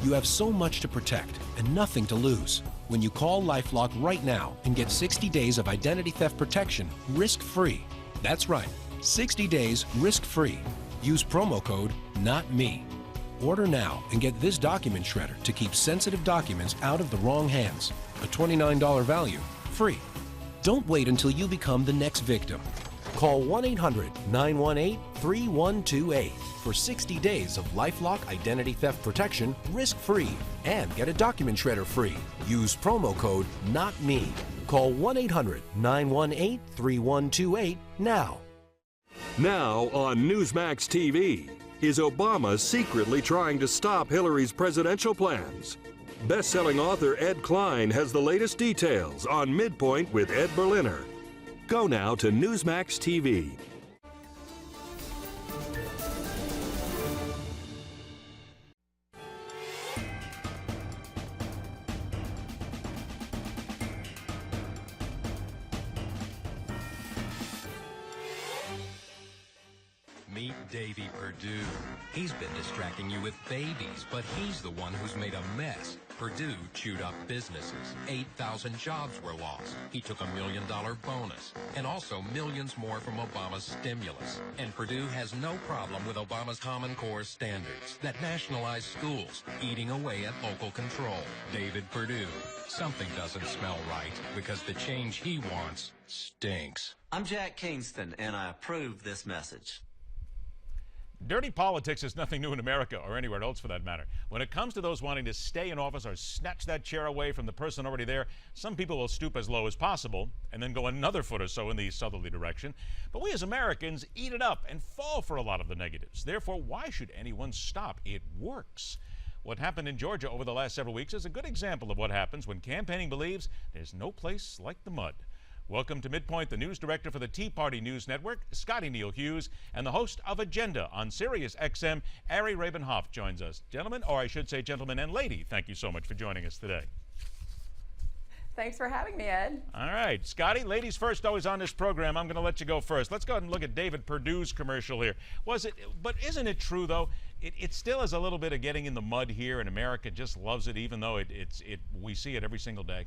You have so much to protect and nothing to lose when you call LifeLock right now and get 60 days of identity theft protection risk-free. That's right, 60 days risk-free. Use promo code NOTME. Order now and get this document shredder to keep sensitive documents out of the wrong hands. A $29 value, free. Don't wait until you become the next victim. Call 1-800-918-3128 for 60 days of LifeLock identity theft protection risk-free and get a document shredder free. Use promo code NOTME. Call 1-800-918-3128 now. Now on Newsmax TV, is Obama secretly trying to stop Hillary's presidential plans? Best-selling author Ed Klein has the latest details on MidPoint with Ed Berliner. Go now to Newsmax TV. Meet Davy Perdue. He's been distracting you with babies, but he's the one who's made a mess. Perdue chewed up businesses. 8,000 jobs were lost. He took $1 million bonus, and also millions more from Obama's stimulus. And Perdue has no problem with Obama's Common Core standards that nationalize schools, eating away at local control. David Perdue. Something doesn't smell right because the change he wants stinks. I'm Jack Kingston, and I approve this message. Dirty politics is nothing new in America or anywhere else for that matter. When it comes to those wanting to stay in office or snatch that chair away from the person already there, some people will stoop as low as possible and then go another foot or so in the southerly direction. But we as Americans eat it up and fall for a lot of the negatives. Therefore, why should anyone stop? It works. What happened in Georgia over the last several weeks is a good example of what happens when campaigning believes there's no place like the mud. Welcome to MidPoint, the news director for the Tea Party News Network, Scotty Neal Hughes, and the host of Agenda on Sirius XM, Ari Rabenhoff, joins us. Gentlemen, or I should say gentlemen and lady, thank you so much for joining us today. Thanks for having me, Ed. All right, Scotty, ladies first always on this program. I'm going to let you go first. Let's go ahead and look at David Perdue's commercial here. But isn't it true, though? It still is a little bit of getting in the mud here, and America just loves it, even though we see it every single day.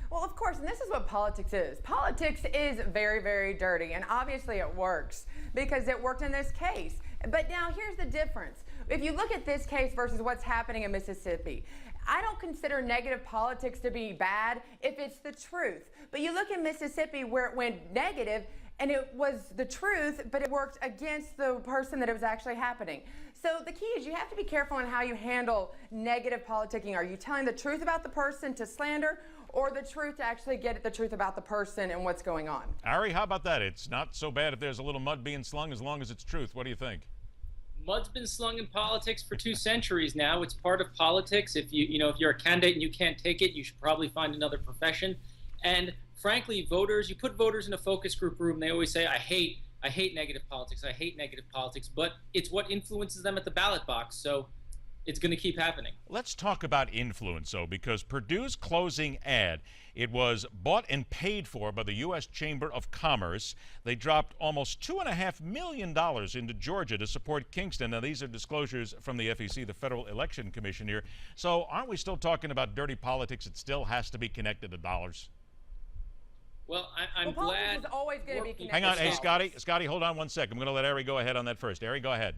Well, of course, and this is what politics is. Politics is very, very dirty, and obviously it works because it worked in this case. But now here's the difference. If you look at this case versus what's happening in Mississippi, I don't consider negative politics to be bad if it's the truth. But you look in Mississippi where it went negative, and it was the truth, but it worked against the person that it was actually happening. So the key is you have to be careful in how you handle negative politicking. Are you telling the truth about the person to slander, or the truth to actually get at the truth about the person and what's going on? Ari, how about that? It's not so bad if there's a little mud being slung as long as it's truth. What do you think? Mud's been slung in politics for 2 centuries now. It's part of politics. If you're a candidate and you can't take it, you should probably find another profession. And frankly, voters, you put voters in a focus group room, they always say, I hate negative politics. I hate negative politics. But it's what influences them at the ballot box. So it's going to keep happening. Let's talk about influence, though, because Perdue's closing ad, it was bought and paid for by the U.S. Chamber of Commerce. They dropped almost $2.5 million into Georgia to support Kingston. Now, these are disclosures from the FEC, the Federal Election Commission here. So aren't we still talking about dirty politics? It still has to be connected to dollars. Well, I'm glad. Is always going to be connected. Hang on. Hey, Scotty, hold on one second. I'm going to let Ari go ahead on that first. Ari, go ahead.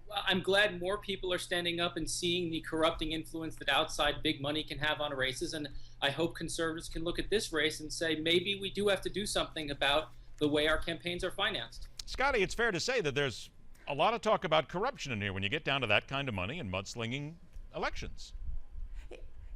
Well, I'm glad more people are standing up and seeing the corrupting influence that outside big money can have on races. And I hope conservatives can look at this race and say, maybe we do have to do something about the way our campaigns are financed. Scotty, it's fair to say that there's a lot of talk about corruption in here when you get down to that kind of money and mudslinging elections.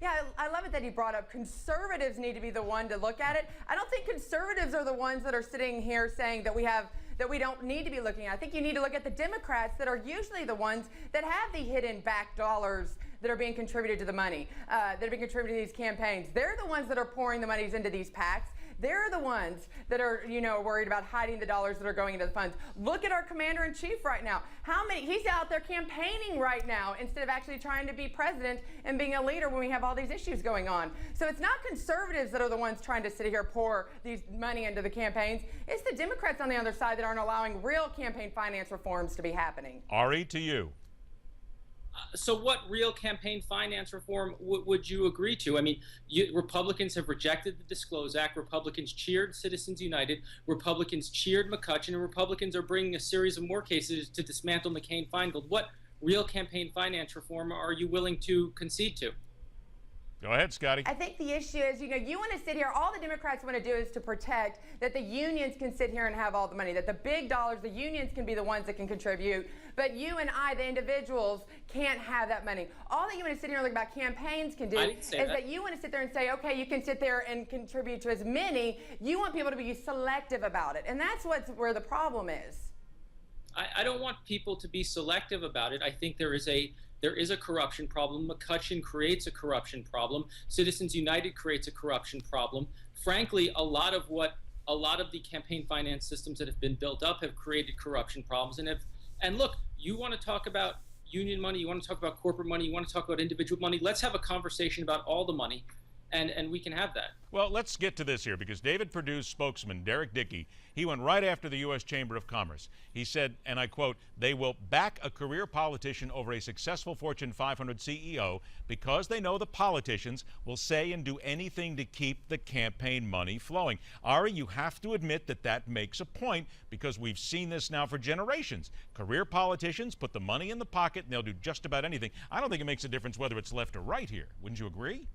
Yeah, I love it that he brought up conservatives need to be the one to look at it. I don't think conservatives are the ones that are sitting here saying that we don't need to be looking at. I think you need to look at the Democrats that are usually the ones that have the hidden back dollars that are being contributed to the money, that are being contributed to these campaigns. They're the ones that are pouring the monies into these PACs. They're the ones that are, worried about hiding the dollars that are going into the funds. Look at our commander-in-chief right now. He's out there campaigning right now instead of actually trying to be president and being a leader when we have all these issues going on. So it's not conservatives that are the ones trying to sit here pour these money into the campaigns. It's the Democrats on the other side that aren't allowing real campaign finance reforms to be happening. Ari, to you. So what real campaign finance reform would you agree to? I mean, Republicans have rejected the Disclose Act. Republicans cheered Citizens United. Republicans cheered McCutcheon. And Republicans are bringing a series of more cases to dismantle McCain-Feingold. What real campaign finance reform are you willing to concede to? Go ahead, Scotty. I think the issue is, you want to sit here, all the Democrats want to do is to protect that the unions can sit here and have all the money, that the big dollars, the unions can be the ones that can contribute, but you and I, the individuals, can't have that money. All that you want to sit here and look about campaigns can do is that you want to sit there and say, okay, you can sit there and contribute to as many. You want people to be selective about it, and that's where the problem is. I don't want people to be selective about it. I think there is a corruption problem. McCutcheon creates a corruption problem. Citizens United creates a corruption problem. Frankly, a lot of the campaign finance systems that have been built up have created corruption problems. And look, you want to talk about union money, you want to talk about corporate money, you want to talk about individual money. Let's have a conversation about all the money, and we can have that. Well, let's get to this here, because David Perdue's spokesman, Derek Dickey, he went right after the U.S. Chamber of Commerce. He said, and I quote, "They will back a career politician over a successful Fortune 500 CEO because they know the politicians will say and do anything to keep the campaign money flowing." Ari, you have to admit that makes a point, because we've seen this now for generations. Career politicians put the money in the pocket and they'll do just about anything. I don't think it makes a difference whether it's left or right here. Wouldn't you agree?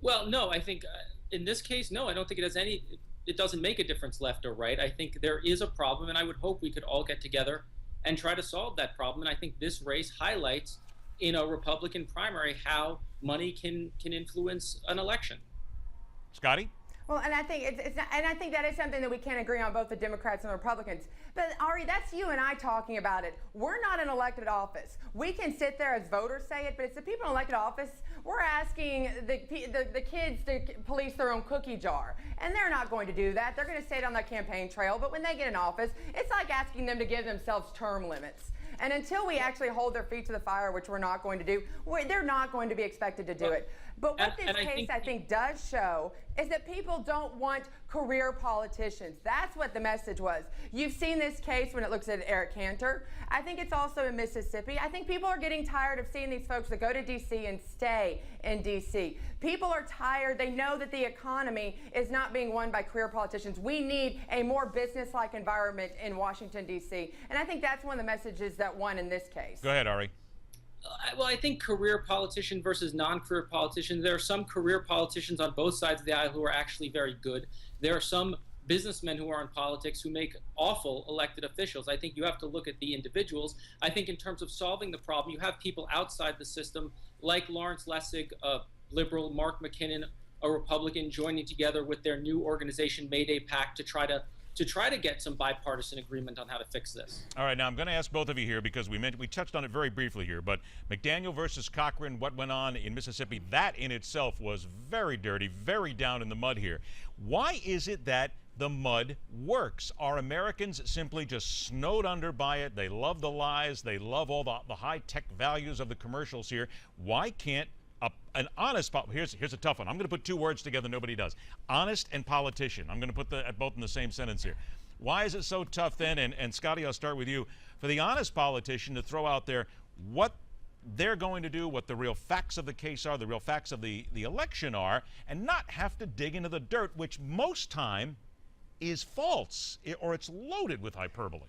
Well, no, I think in this case, no, I don't think it doesn't make a difference left or right. I think there is a problem, and I would hope we could all get together and try to solve that problem. And I think this race highlights in a Republican primary how money can influence an election. Scotty? Well, and I think I think that is something that we can't agree on, both the Democrats and the Republicans. But Ari, that's you and I talking about it. We're not in elected office. We can sit there as voters say it, but it's the people in elected office. We're asking the kids to police their own cookie jar, and they're not going to do that. They're going to stay on their campaign trail. But when they get in office, it's like asking them to give themselves term limits. And until we actually hold their feet to the fire, which we're not going to do, they're not going to be expected to do it. But what this case, I think, does show is that people don't want career politicians. That's what the message was. You've seen this case when it looks at Eric Cantor. I think it's also in Mississippi. I think people are getting tired of seeing these folks that go to D.C. and stay in D.C. People are tired. They know that the economy is not being won by career politicians. We need a more business-like environment in Washington, D.C. And I think that's one of the messages that won in this case. Go ahead, Ari. Well, I think career politician versus non-career politician, there are some career politicians on both sides of the aisle who are actually very good. There are some businessmen who are in politics who make awful elected officials. I think you have to look at the individuals. I think in terms of solving the problem, you have people outside the system like Lawrence Lessig, a liberal, Mark McKinnon, a Republican, joining together with their new organization, Mayday PAC, to try to get some bipartisan agreement on how to fix this. All right, now I'm going to ask both of you here because we touched on it very briefly here, but McDaniel versus Cochran, what went on in Mississippi, that in itself was very dirty, very down in the mud here. Why is it that the mud works? Are Americans simply just snowed under by it? They love the lies. They love all the high-tech values of the commercials here. Why can't an honest, here's a tough one. I'm going to put two words together nobody does. Honest and politician. I'm going to put both in the same sentence here. Why is it so tough then, and Scotty, I'll start with you, for the honest politician to throw out there what they're going to do, what the real facts of the case are, the real facts of the election are, and not have to dig into the dirt, which most time is false, or it's loaded with hyperbole?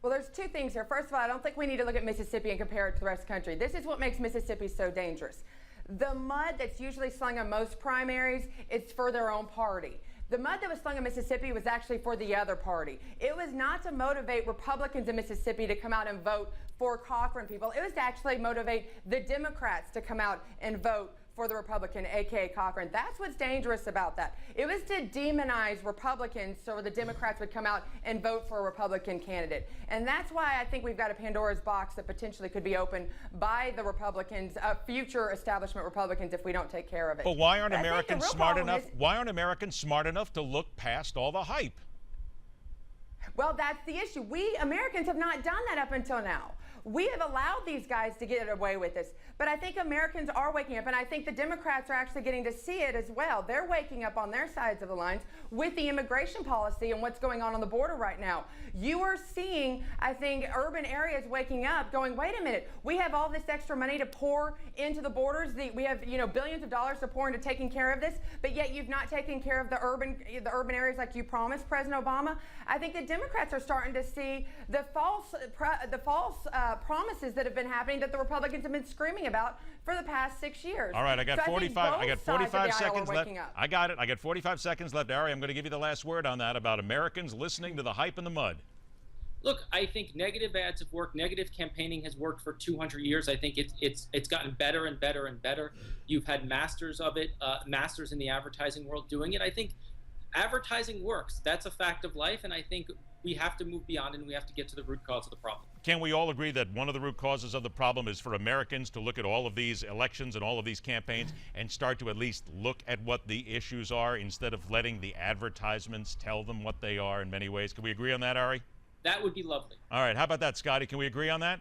Well, there's two things here. First of all, I don't think we need to look at Mississippi and compare it to the rest of the country. This is what makes Mississippi so dangerous. The mud that's usually slung on most primaries is for their own party. The mud that was slung in Mississippi was actually for the other party. It was not to motivate Republicans in Mississippi to come out and vote for Cochran people. It was to actually motivate the Democrats to come out and vote for the Republican, aka Cochran. That's what's dangerous about that. It was to demonize Republicans so the Democrats would come out and vote for a Republican candidate. And that's why I think we've got a Pandora's box that potentially could be opened by the Republicans, future establishment Republicans, if we don't take care of it. But why aren't Americans smart enough? Why aren't Americans smart enough to look past all the hype? Well, that's the issue. We Americans have not done that up until now. We have allowed these guys to get away with this. But I think Americans are waking up, and I think the Democrats are actually getting to see it as well. They're waking up on their sides of the lines with the immigration policy and what's going on the border right now. You are seeing, I think, urban areas waking up, going, wait a minute, we have all this extra money to pour into the borders. We have, billions of dollars to pour into taking care of this, but yet you've not taken care of the urban areas like you promised, President Obama. I think the Democrats are starting to see the false promises that have been happening that the Republicans have been screaming about for the past 6 years. All right, I got 45 seconds left. Up. I got it. I got 45 seconds left. Ari, I'm going to give you the last word on that about Americans listening to the hype in the mud. Look, I think negative ads have worked. Negative campaigning has worked for 200 years. I think it's gotten better and better and better. You've had masters of it, masters in the advertising world doing it. I think advertising works. That's a fact of life, and I think we have to move beyond it and we have to get to the root cause of the problem. Can we all agree that one of the root causes of the problem is for Americans to look at all of these elections and all of these campaigns and start to at least look at what the issues are instead of letting the advertisements tell them what they are in many ways? Can we agree on that, Ari? That would be lovely. All right. How about that, Scotty? Can we agree on that?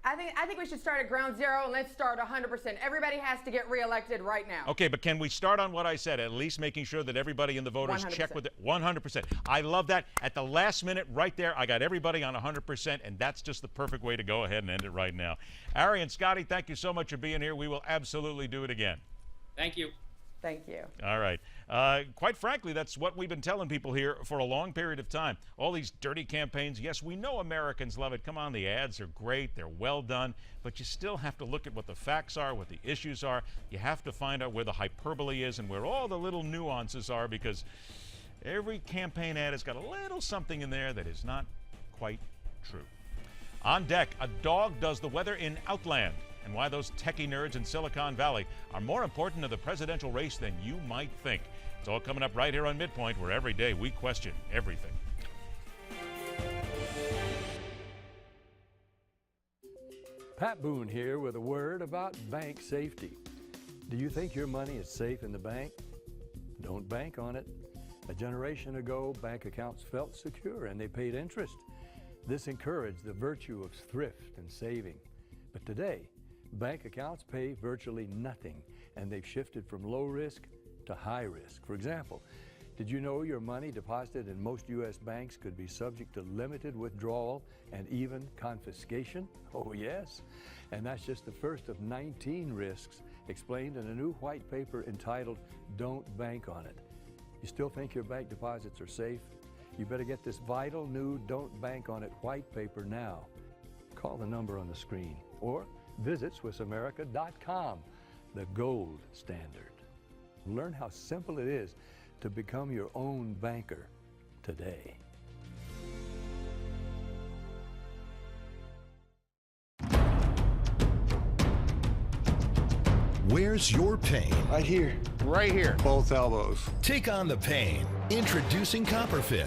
I think we should start at ground zero and let's start 100%. Everybody has to get reelected right now. Okay, but can we start on what I said, at least making sure that everybody in the voters 100%. check with it? 100%. I love that. At the last minute, right there, I got everybody on 100%, and that's just the perfect way to go ahead and end it right now. Ari and Scotty, thank you so much for being here. We will absolutely do it again. Thank you. Thank you. All right. Quite frankly, that's what we've been telling people here for a long period of time. All these dirty campaigns, yes, we know Americans love it. Come on, the ads are great. They're well done. But you still have to look at what the facts are, what the issues are. You have to find out where the hyperbole is and where all the little nuances are, because every campaign ad has got a little something in there that is not quite true. On deck, a dog does the weather in Outland, and why those techie nerds in Silicon Valley are more important to the presidential race than you might think. It's all coming up right here on MidPoint, where every day we question everything. Pat Boone here with a word about bank safety. Do you think your money is safe in the bank? Don't bank on it. A generation ago, bank accounts felt secure and they paid interest. This encouraged the virtue of thrift and saving. But today, bank accounts pay virtually nothing, and they've shifted from low risk to high risk. For example, did you know your money deposited in most U.S. banks could be subject to limited withdrawal and even confiscation? Oh, yes. And that's just the first of 19 risks explained in a new white paper entitled Don't Bank on It. You still think your bank deposits are safe? You better get this vital new Don't Bank on It white paper now. Call the number on the screen or visit SwissAmerica.com, the gold standard. Learn how simple it is to become your own banker today. Where's your pain? Right here. Right here. Both elbows. Take on the pain. Introducing CopperFit.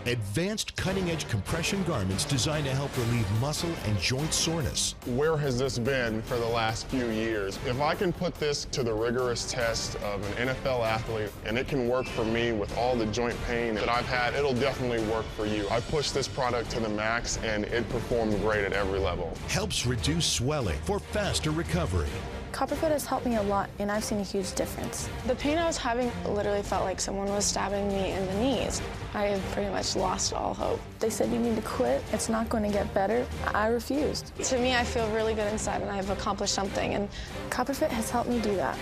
Advanced cutting-edge compression garments designed to help relieve muscle and joint soreness. Where has this been for the last few years? If I can put this to the rigorous test of an NFL athlete and it can work for me with all the joint pain that I've had, it'll definitely work for you. I pushed this product to the max and it performed great at every level. Helps reduce swelling for faster recovery. CopperFit has helped me a lot, and I've seen a huge difference. The pain I was having literally felt like someone was stabbing me in the knees. I have pretty much lost all hope. They said you need to quit. It's not going to get better. I refused. To me, I feel really good inside, and I've accomplished something, and CopperFit has helped me do that.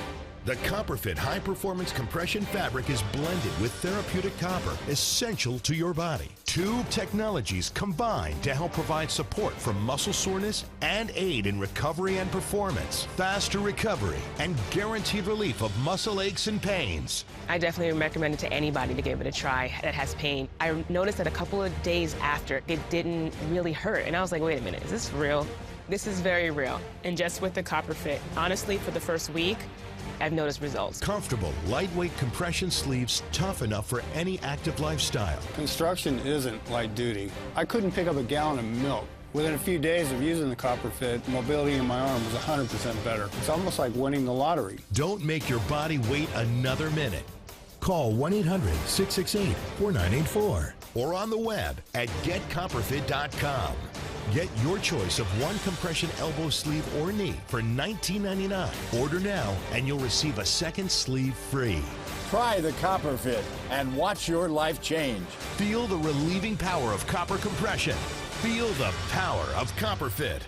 The CopperFit high-performance compression fabric is blended with therapeutic copper, essential to your body. Two technologies combined to help provide support from muscle soreness and aid in recovery and performance, faster recovery, and guaranteed relief of muscle aches and pains. I definitely recommend it to anybody to give it a try that has pain. I noticed that a couple of days after, it didn't really hurt. And I was like, wait a minute, is this real? This is very real. And just with the CopperFit, honestly, for the first week, I've noticed results. Comfortable, lightweight compression sleeves, tough enough for any active lifestyle. Construction isn't light duty. I couldn't pick up a gallon of milk. Within a few days of using the CopperFit, mobility in my arm was 100% better. It's almost like winning the lottery. Don't make your body wait another minute. Call 1-800-668-4984 or on the web at getcopperfit.com. Get your choice of one compression elbow sleeve or knee for $19.99. Order now and you'll receive a second sleeve free. Try the CopperFit and watch your life change. Feel the relieving power of copper compression. Feel the power of CopperFit.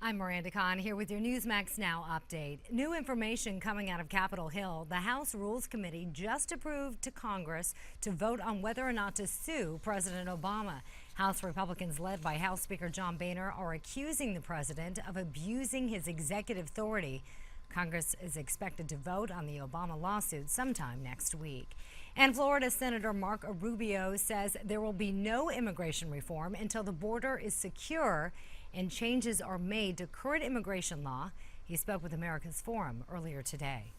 I'm Miranda Kahn here with your Newsmax Now update. New information coming out of Capitol Hill. The House Rules Committee just approved to Congress to vote on whether or not to sue President Obama. House Republicans led by House Speaker John Boehner are accusing the president of abusing his executive authority. Congress is expected to vote on the Obama lawsuit sometime next week. And Florida Senator Marco Rubio says there will be no immigration reform until the border is secure and changes are made to current immigration law. He spoke with America's Forum earlier today.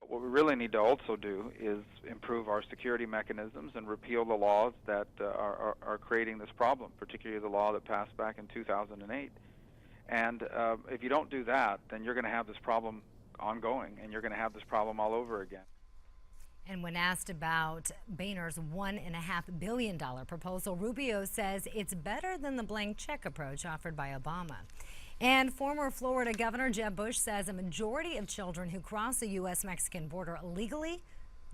What we really need to also do is improve our security mechanisms and repeal the laws that are creating this problem, particularly the law that passed back in 2008. And if you don't do that, then you're going to have this problem ongoing, and you're going to have this problem all over again. And when asked about Boehner's $1.5 billion proposal, Rubio says it's better than the blank check approach offered by Obama. And former Florida Governor Jeb Bush says a majority of children who cross the U.S.-Mexican border illegally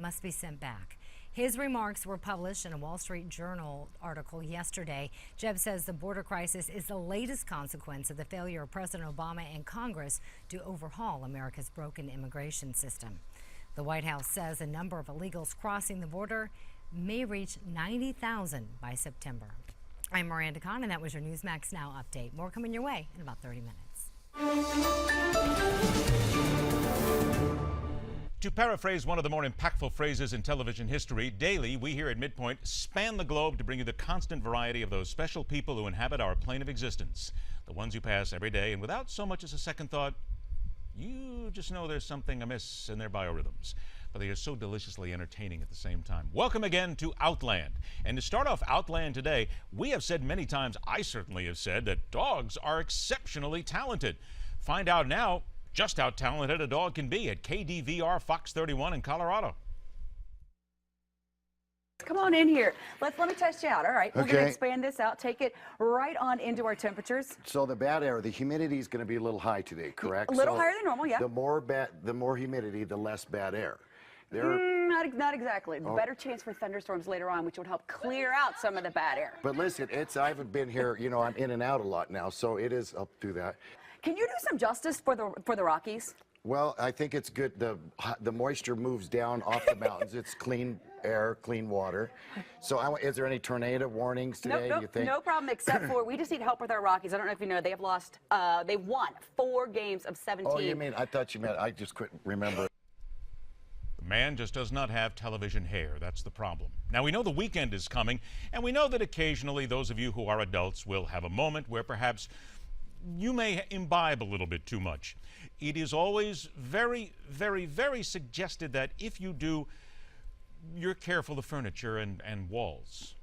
must be sent back. His remarks were published in a Wall Street Journal article yesterday. Jeb says the border crisis is the latest consequence of the failure of President Obama and Congress to overhaul America's broken immigration system. The White House says a number of illegals crossing the border may reach 90,000 by September. I'm Miranda Kahn, and that was your Newsmax Now update. More coming your way in about 30 minutes. To paraphrase one of the more impactful phrases in television history, daily we here at MidPoint span the globe to bring you the constant variety of those special people who inhabit our plane of existence, the ones you pass every day and without so much as a second thought, you just know there's something amiss in their biorhythms, but they are so deliciously entertaining at the same time. Welcome again to Outland. And to start off Outland today, we have said many times, I certainly have said, that dogs are exceptionally talented. Find out now just how talented a dog can be at KDVR Fox 31 in Colorado. Come on in here. Let me test you out. All right, we're going to Okay. expand this out, take it right on into our temperatures. So the bad air, the humidity is going to be a little high today, correct? A little So higher than normal, yeah. The more humidity, the less bad air. Not exactly. Oh. Better chance for thunderstorms later on, which would help clear out some of the bad air. But listen, I haven't been here, you know, I'm in and out a lot now, so it is up to that. Can you do some justice for the Rockies? Well, I think it's good. The moisture moves down off the mountains. It's clean air, clean water. So is there any tornado warnings today, Nope, you think? no problem, except for we just need help with our Rockies. I don't know if you know, they have lost, they won 4 games of 17. Oh, you mean, I thought you meant, I just couldn't remember. The man just does not have television hair. That's the problem. Now, we know the weekend is coming, and we know that occasionally those of you who are adults will have a moment where perhaps you may imbibe a little bit too much. It is always very, very, very suggested that if you do, you're careful of furniture and walls.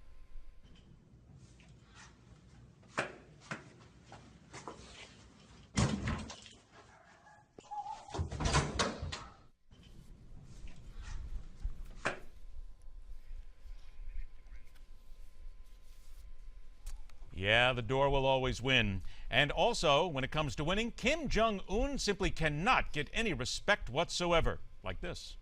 Yeah, the door will always win. And also, when it comes to winning, Kim Jong-un simply cannot get any respect whatsoever. Like this.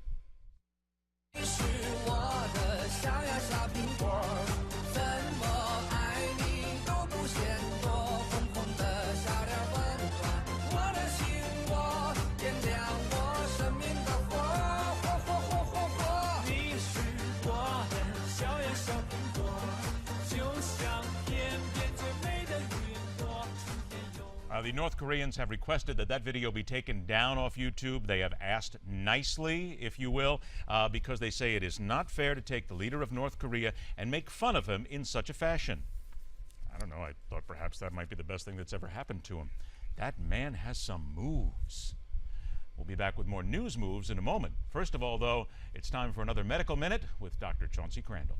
The North Koreans have requested that video be taken down off YouTube. They have asked nicely, if you will, because they say it is not fair to take the leader of North Korea and make fun of him in such a fashion. I don't know, I thought perhaps that might be the best thing that's ever happened to him. That man has some moves. We'll be back with more news moves in a moment. First of all, though, it's time for another Medical Minute with Dr. Chauncey Crandall.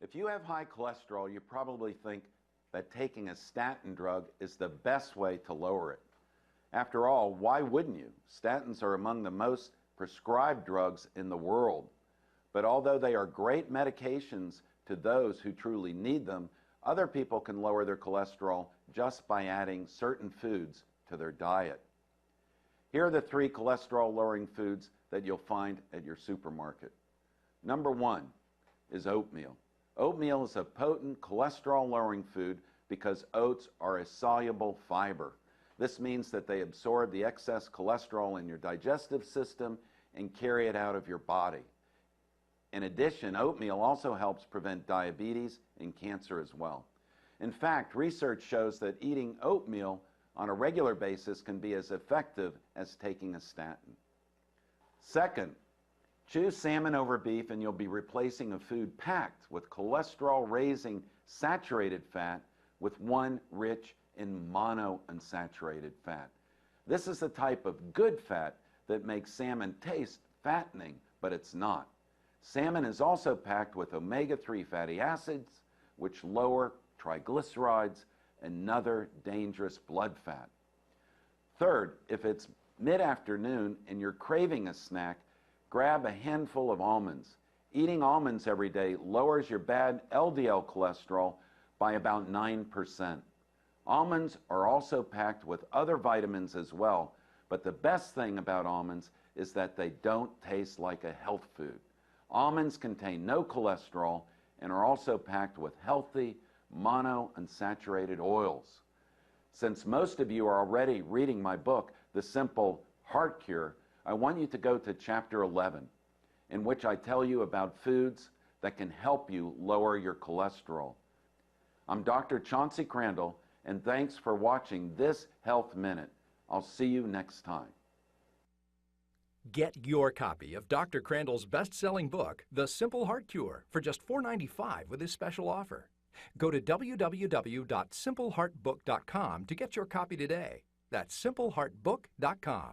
If you have high cholesterol, you probably think that taking a statin drug is the best way to lower it. After all, why wouldn't you? Statins are among the most prescribed drugs in the world. But although they are great medications to those who truly need them, other people can lower their cholesterol just by adding certain foods to their diet. Here are the 3 cholesterol-lowering foods that you'll find at your supermarket. Number 1 is oatmeal. Oatmeal is a potent cholesterol-lowering food because oats are a soluble fiber. This means that they absorb the excess cholesterol in your digestive system and carry it out of your body. In addition, oatmeal also helps prevent diabetes and cancer as well. In fact, research shows that eating oatmeal on a regular basis can be as effective as taking a statin. Second, choose salmon over beef and you'll be replacing a food packed with cholesterol-raising saturated fat with one rich in monounsaturated fat. This is the type of good fat that makes salmon taste fattening, but it's not. Salmon is also packed with omega-3 fatty acids, which lower triglycerides, another dangerous blood fat. Third, if it's mid-afternoon and you're craving a snack, grab a handful of almonds. Eating almonds every day lowers your bad LDL cholesterol by about 9%. Almonds are also packed with other vitamins as well, but the best thing about almonds is that they don't taste like a health food. Almonds contain no cholesterol and are also packed with healthy monounsaturated oils. Since most of you are already reading my book, The Simple Heart Cure, I want you to go to chapter 11, in which I tell you about foods that can help you lower your cholesterol. I'm Dr. Chauncey Crandall, and thanks for watching this Health Minute. I'll see you next time. Get your copy of Dr. Crandall's best-selling book, The Simple Heart Cure, for just $4.95 with his special offer. Go to www.simpleheartbook.com to get your copy today. That's simpleheartbook.com.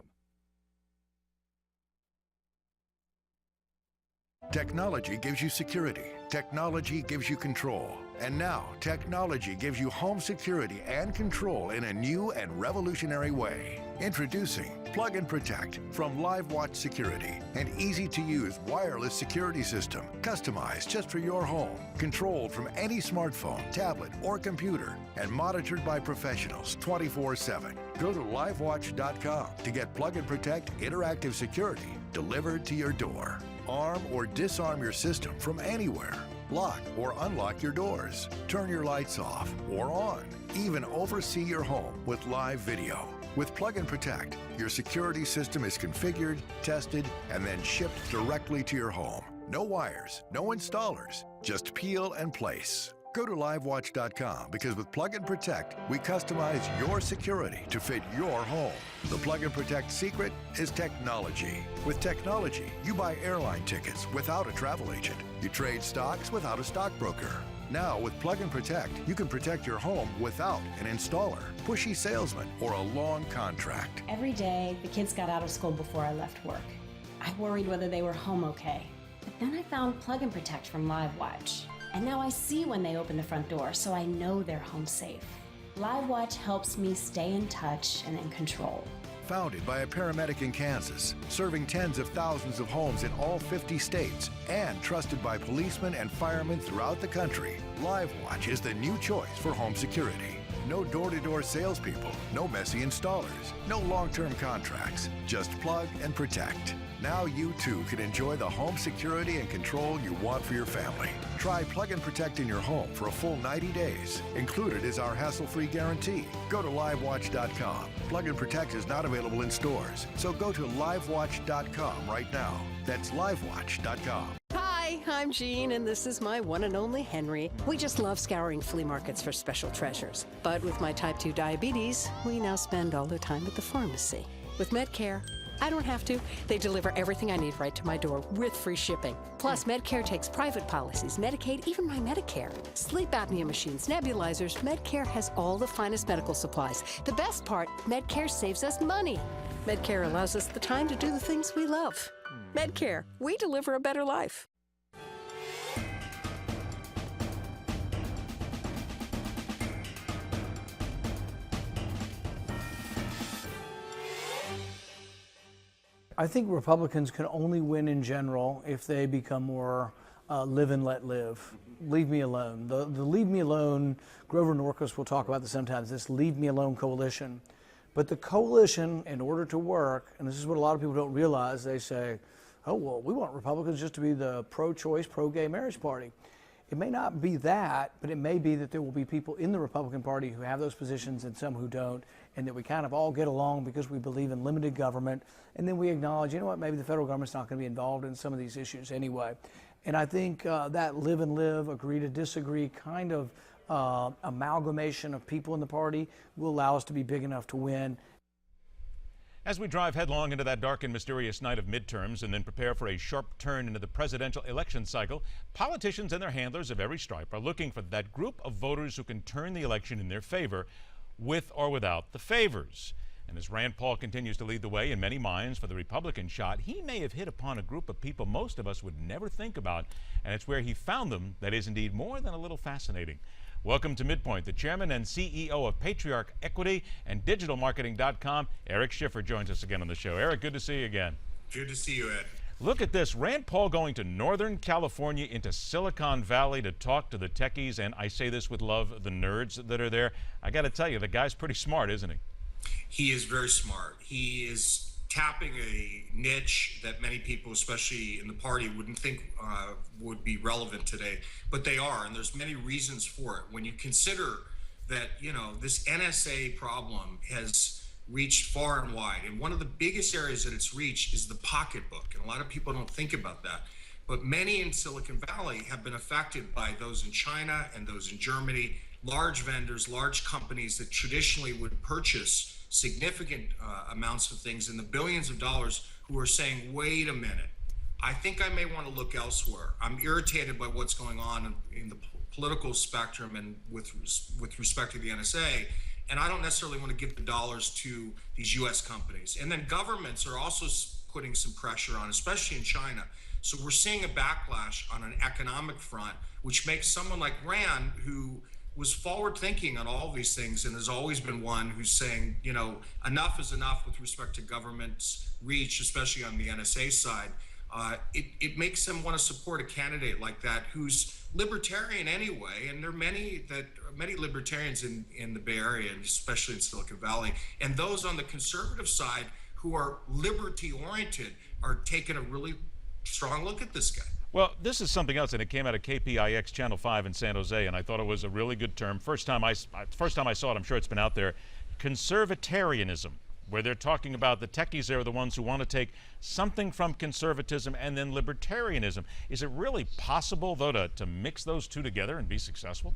Technology gives you security. Technology gives you control. And now, technology gives you home security and control in a new and revolutionary way. Introducing Plug and Protect from LiveWatch Security, an easy-to-use wireless security system customized just for your home, controlled from any smartphone, tablet, or computer, and monitored by professionals 24/7. Go to livewatch.com to get Plug and Protect interactive security delivered to your door. Arm or disarm your system from anywhere. Lock or unlock your doors. Turn your lights off or on. Even oversee your home with live video. With Plug and Protect, your security system is configured, tested, and then shipped directly to your home. No wires, no installers, just peel and place. Go to livewatch.com because with Plug and Protect, we customize your security to fit your home. The Plug and Protect secret is technology. With technology, you buy airline tickets without a travel agent. You trade stocks without a stockbroker. Now, with Plug and Protect, you can protect your home without an installer, pushy salesman, or a long contract. Every day, the kids got out of school before I left work. I worried whether they were home okay. But then I found Plug and Protect from LiveWatch. And now I see when they open the front door, so I know they're home safe. LiveWatch helps me stay in touch and in control. Founded by a paramedic in Kansas, serving tens of thousands of homes in all 50 states, and trusted by policemen and firemen throughout the country, LiveWatch is the new choice for home security. No door-to-door salespeople, no messy installers, no long-term contracts, just Plug and Protect. Now you too can enjoy the home security and control you want for your family. Try Plug and Protect in your home for a full 90 days. Included is our hassle-free guarantee. Go to livewatch.com. Plug and Protect is not available in stores, so go to livewatch.com right now. That's livewatch.com. Hi, I'm Jean, and this is my one and only Henry. We just love scouring flea markets for special treasures. But with my type 2 diabetes, we now spend all the time at the pharmacy. With Medcare, I don't have to. They deliver everything I need right to my door with free shipping. Plus, Medcare takes private policies, Medicaid, even my Medicare. Sleep apnea machines, nebulizers. Medcare has all the finest medical supplies. The best part, Medcare saves us money. Medcare allows us the time to do the things we love. Medcare, we deliver a better life. I think Republicans can only win in general if they become more live and let live. Leave me alone. The leave me alone, Grover Norquist will talk about this sometimes, this leave me alone coalition. But the coalition, in order to work, and this is what a lot of people don't realize, they say, oh, well, we want Republicans just to be the pro-choice, pro-gay marriage party. It may not be that, but it may be that there will be people in the Republican Party who have those positions and some who don't, and that we kind of all get along because we believe in limited government, and then we acknowledge, you know what, maybe the federal government's not going to be involved in some of these issues anyway. And I think that live and live, agree to disagree kind of amalgamation of people in the party will allow us to be big enough to win. As we drive headlong into that dark and mysterious night of midterms and then prepare for a sharp turn into the presidential election cycle, politicians and their handlers of every stripe are looking for that group of voters who can turn the election in their favor, with or without the favors. And as Rand Paul continues to lead the way in many minds for the Republican shot, he may have hit upon a group of people most of us would never think about, and it's where he found them that is indeed more than a little fascinating. Welcome to MidPoint. The chairman and CEO of Patriarch Equity and DigitalMarketing.com, Eric Schiffer, joins us again on the show. Eric, good to see you again. Good to see you, Ed. Look at this. Rand Paul going to Northern California into Silicon Valley to talk to the techies, and I say this with love, the nerds that are there. I got to tell you, the guy's pretty smart, isn't he? He is very smart. He is tapping a niche that many people, especially in the party, wouldn't think would be relevant today, but they are, and there's many reasons for it. When you consider that, you know, this NSA problem has reached far and wide, and one of the biggest areas that it's reached is the pocketbook, and a lot of people don't think about that. But many in Silicon Valley have been affected by those in China and those in Germany, large vendors, large companies that traditionally would purchase significant amounts of things in the billions of dollars, who are saying, wait a minute, I think I may want to look elsewhere. I'm irritated by what's going on in the political spectrum and with respect to the NSA, and I don't necessarily want to give the dollars to these US companies. And then governments are also putting some pressure on, especially in China. So we're seeing a backlash on an economic front, which makes someone like Rand, who was forward thinking on all these things and has always been one who's saying, you know, enough is enough with respect to government's reach, especially on the NSA side. It makes them want to support a candidate like that who's libertarian anyway, and there are many libertarians in the Bay Area, and especially in Silicon Valley, and those on the conservative side who are liberty oriented are taking a really strong look at this guy. Well, this is something else, and it came out of KPIX Channel 5 in San Jose, and I thought it was a really good term. First time I saw it, I'm sure it's been out there, conservatarianism, where they're talking about the techies there are the ones who want to take something from conservatism and then libertarianism. Is it really possible, though, to mix those two together and be successful?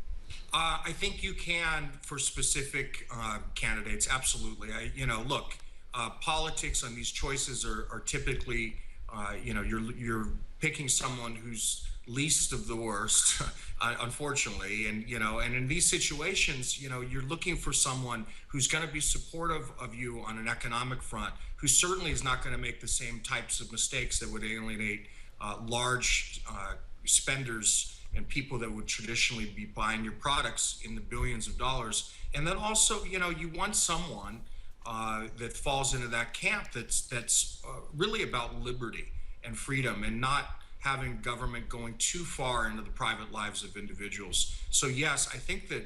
I think you can for specific candidates, absolutely. Look, politics on these choices are typically, you're picking someone who's least of the worst, unfortunately. And in these situations, you're looking for someone who's going to be supportive of you on an economic front, who certainly is not going to make the same types of mistakes that would alienate large spenders and people that would traditionally be buying your products in the billions of dollars. And then also, you want someone that falls into that camp that's really about liberty and freedom and not having government going too far into the private lives of individuals. So yes, I think that,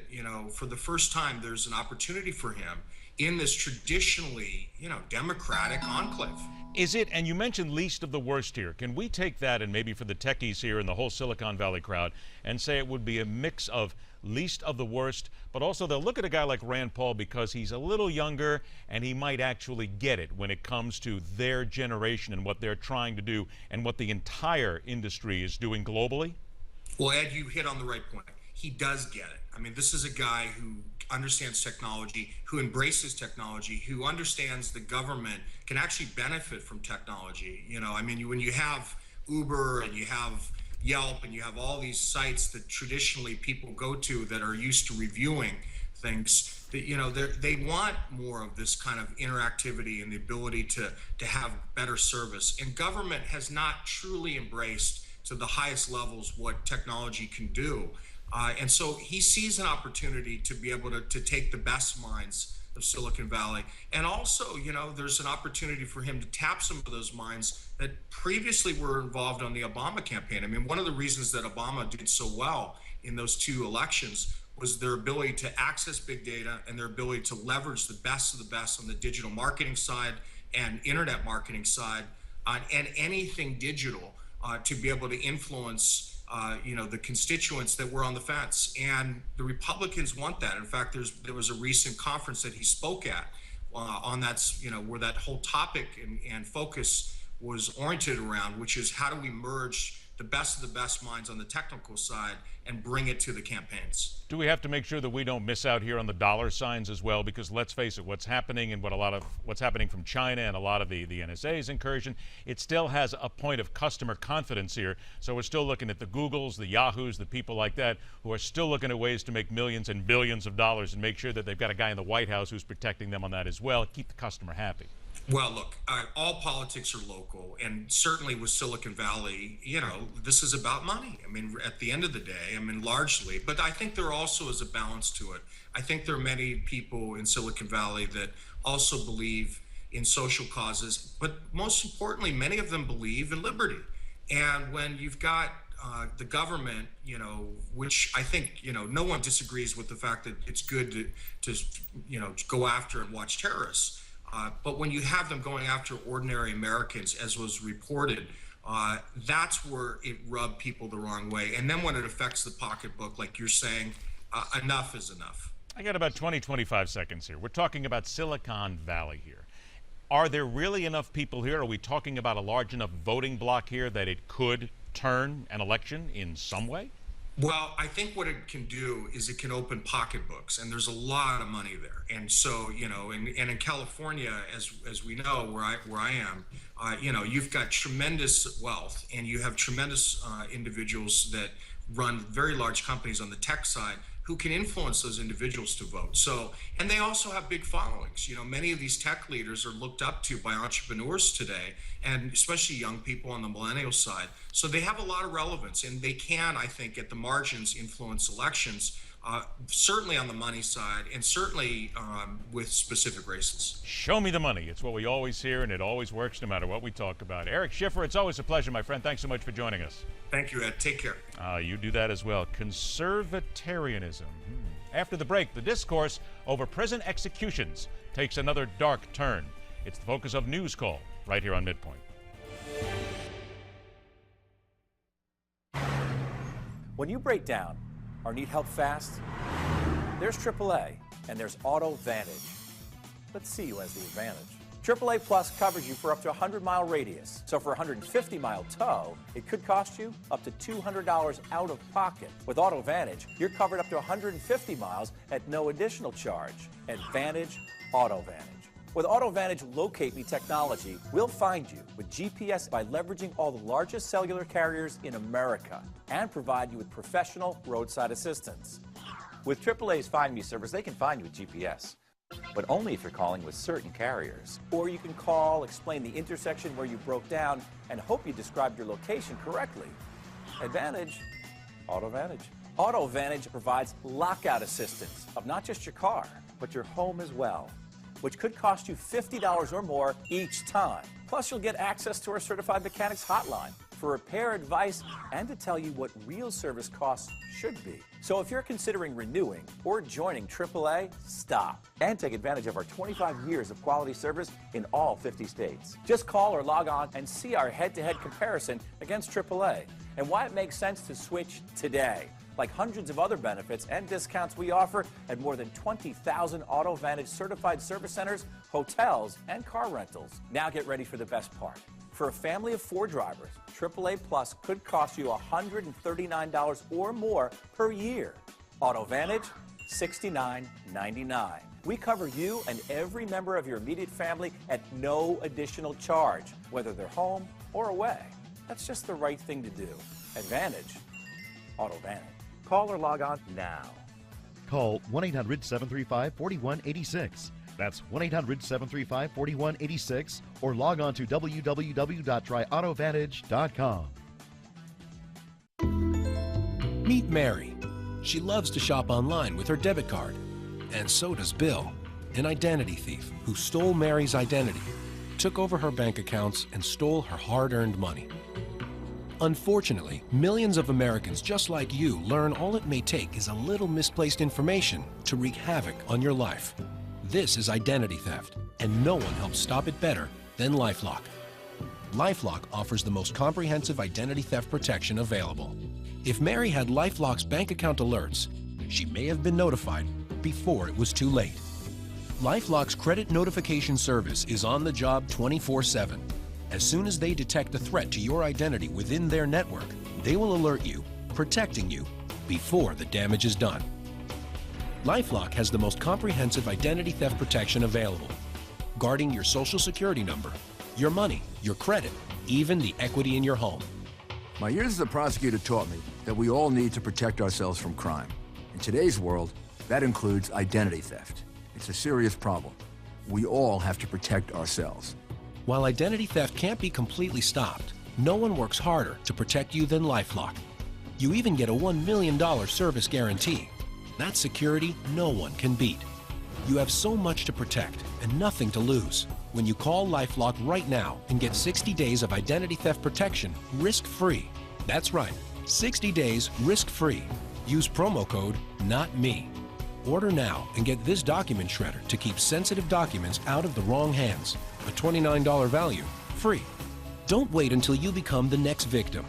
for the first time, there's an opportunity for him in this traditionally, democratic enclave. Is it, and you mentioned least of the worst here, can we take that and maybe for the techies here and the whole Silicon Valley crowd and say it would be a mix of least of the worst, but also they'll look at a guy like Rand Paul because he's a little younger and he might actually get it when it comes to their generation and what they're trying to do and what the entire industry is doing globally? Well, Ed, you hit on the right point. He does get it. I mean, this is a guy who understands technology, who embraces technology, who understands the government can actually benefit from technology. When you have Uber and you have Yelp and you have all these sites that traditionally people go to that are used to reviewing things, that they want more of this kind of interactivity and the ability to have better service. And government has not truly embraced to the highest levels what technology can do. And so he sees an opportunity to be able to take the best minds of Silicon Valley. And also, there's an opportunity for him to tap some of those minds that previously were involved on the Obama campaign. I mean, one of the reasons that Obama did so well in those two elections was their ability to access big data and their ability to leverage the best of the best on the digital marketing side and internet marketing side and anything digital to be able to influence the constituents that were on the fence. And the Republicans want that. In fact, there was a recent conference that he spoke at on that, where that whole topic and focus was oriented around, which is how do we merge the best of the best minds on the technical side and bring it to the campaigns. Do we have to make sure that we don't miss out here on the dollar signs as well? Because let's face it, what's happening and what's happening from China and a lot of the NSA's incursion, it still has a point of customer confidence here. So we're still looking at the Googles, the Yahoos, the people like that who are still looking at ways to make millions and billions of dollars and make sure that they've got a guy in the White House who's protecting them on that as well. Keep the customer happy. Well, look, all politics are local, and certainly with Silicon Valley, this is about money. I mean, at the end of the day, largely, but I think there also is a balance to it. I think there are many people in Silicon Valley that also believe in social causes, but most importantly, many of them believe in liberty. And when you've got the government, which I think, no one disagrees with the fact that it's good to go after and watch terrorists. But when you have them going after ordinary Americans, as was reported, that's where it rubbed people the wrong way. And then when it affects the pocketbook, like you're saying, enough is enough. I got about 25 seconds here. We're talking about Silicon Valley here. Are there really enough people here? Are we talking about a large enough voting bloc here that it could turn an election in some way? Well, I think what it can do is it can open pocketbooks, and there's a lot of money there. And so, and in California, as we know, where I am, you've got tremendous wealth, and you have tremendous individuals that run very large companies on the tech side who can influence those individuals to vote. So, and they also have big followings. You know, many of these tech leaders are looked up to by entrepreneurs today, and especially young people on the millennial side. So they have a lot of relevance, and they can, I think, at the margins influence elections, certainly on the money side, and certainly with specific races. Show me the money. It's what we always hear, and it always works no matter what we talk about. Eric Schiffer, it's always a pleasure, my friend. Thanks so much for joining us. Thank you, Ed. Take care. You do that as well. Conservatarianism. After the break, the discourse over prison executions takes another dark turn. It's the focus of News Call right here on MidPoint. When you break down or need help fast, there's AAA and there's Auto Vantage. Let's see who has the advantage. AAA Plus covers you for up to a 100-mile radius. So for a 150-mile tow, it could cost you up to $200 out of pocket. With Auto Vantage, you're covered up to 150 miles at no additional charge. Advantage, Auto Vantage. With Auto Vantage Locate Me technology, we'll find you with GPS by leveraging all the largest cellular carriers in America and provide you with professional roadside assistance. With AAA's Find Me service, they can find you with GPS, but only if you're calling with certain carriers. Or you can call, explain the intersection where you broke down, and hope you described your location correctly. Advantage, Auto Vantage. Auto Vantage provides lockout assistance of not just your car, but your home as well, which could cost you $50 or more each time. Plus, you'll get access to our certified mechanics hotline for repair advice and to tell you what real service costs should be. So if you're considering renewing or joining AAA, stop and take advantage of our 25 years of quality service in all 50 states. Just call or log on and see our head-to-head comparison against AAA and why it makes sense to switch today. Like hundreds of other benefits and discounts we offer at more than 20,000 Auto Vantage certified service centers, hotels, and car rentals. Now get ready for the best part. For a family of 4 drivers, AAA Plus could cost you $139 or more per year. Auto Vantage, $69.99. We cover you and every member of your immediate family at no additional charge, whether they're home or away. That's just the right thing to do. Advantage, Auto Vantage. Call or log on now. Call 1-800-735-4186. That's 1-800-735-4186 or log on to www.tryautovantage.com. Meet Mary. She loves to shop online with her debit card. And so does Bill, an identity thief who stole Mary's identity, took over her bank accounts, and stole her hard-earned money. Unfortunately, millions of Americans just like you learn all it may take is a little misplaced information to wreak havoc on your life. This is identity theft, and no one helps stop it better than LifeLock. LifeLock offers the most comprehensive identity theft protection available. If Mary had LifeLock's bank account alerts, she may have been notified before it was too late. LifeLock's credit notification service is on the job 24/7. As soon as they detect a threat to your identity within their network, they will alert you, protecting you before the damage is done. LifeLock has the most comprehensive identity theft protection available, guarding your social security number, your money, your credit, even the equity in your home. My years as a prosecutor taught me that we all need to protect ourselves from crime. In today's world, that includes identity theft. It's a serious problem. We all have to protect ourselves. While identity theft can't be completely stopped, no one works harder to protect you than LifeLock. You even get a $1 million service guarantee. That's security no one can beat. You have so much to protect and nothing to lose. When you call LifeLock right now and get 60 days of identity theft protection risk-free. That's right, 60 days risk-free. Use promo code NOTME. Order now and get this document shredder to keep sensitive documents out of the wrong hands. A $29 value, free. Don't wait until you become the next victim.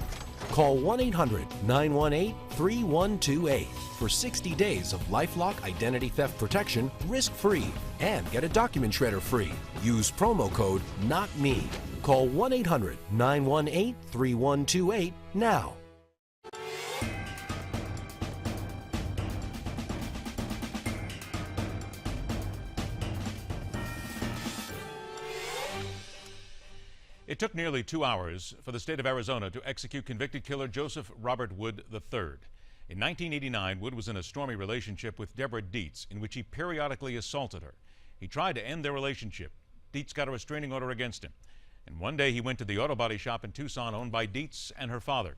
Call 1-800-918-3128 for 60 days of LifeLock identity theft protection risk-free and get a document shredder free. Use promo code NOTME. Call 1-800-918-3128 now. It took nearly 2 hours for the state of Arizona to execute convicted killer Joseph Robert Wood III. In 1989, Wood was in a stormy relationship with Deborah Dietz, in which he periodically assaulted her. He tried to end their relationship. Dietz got a restraining order against him. And one day he went to the auto body shop in Tucson owned by Dietz and her father,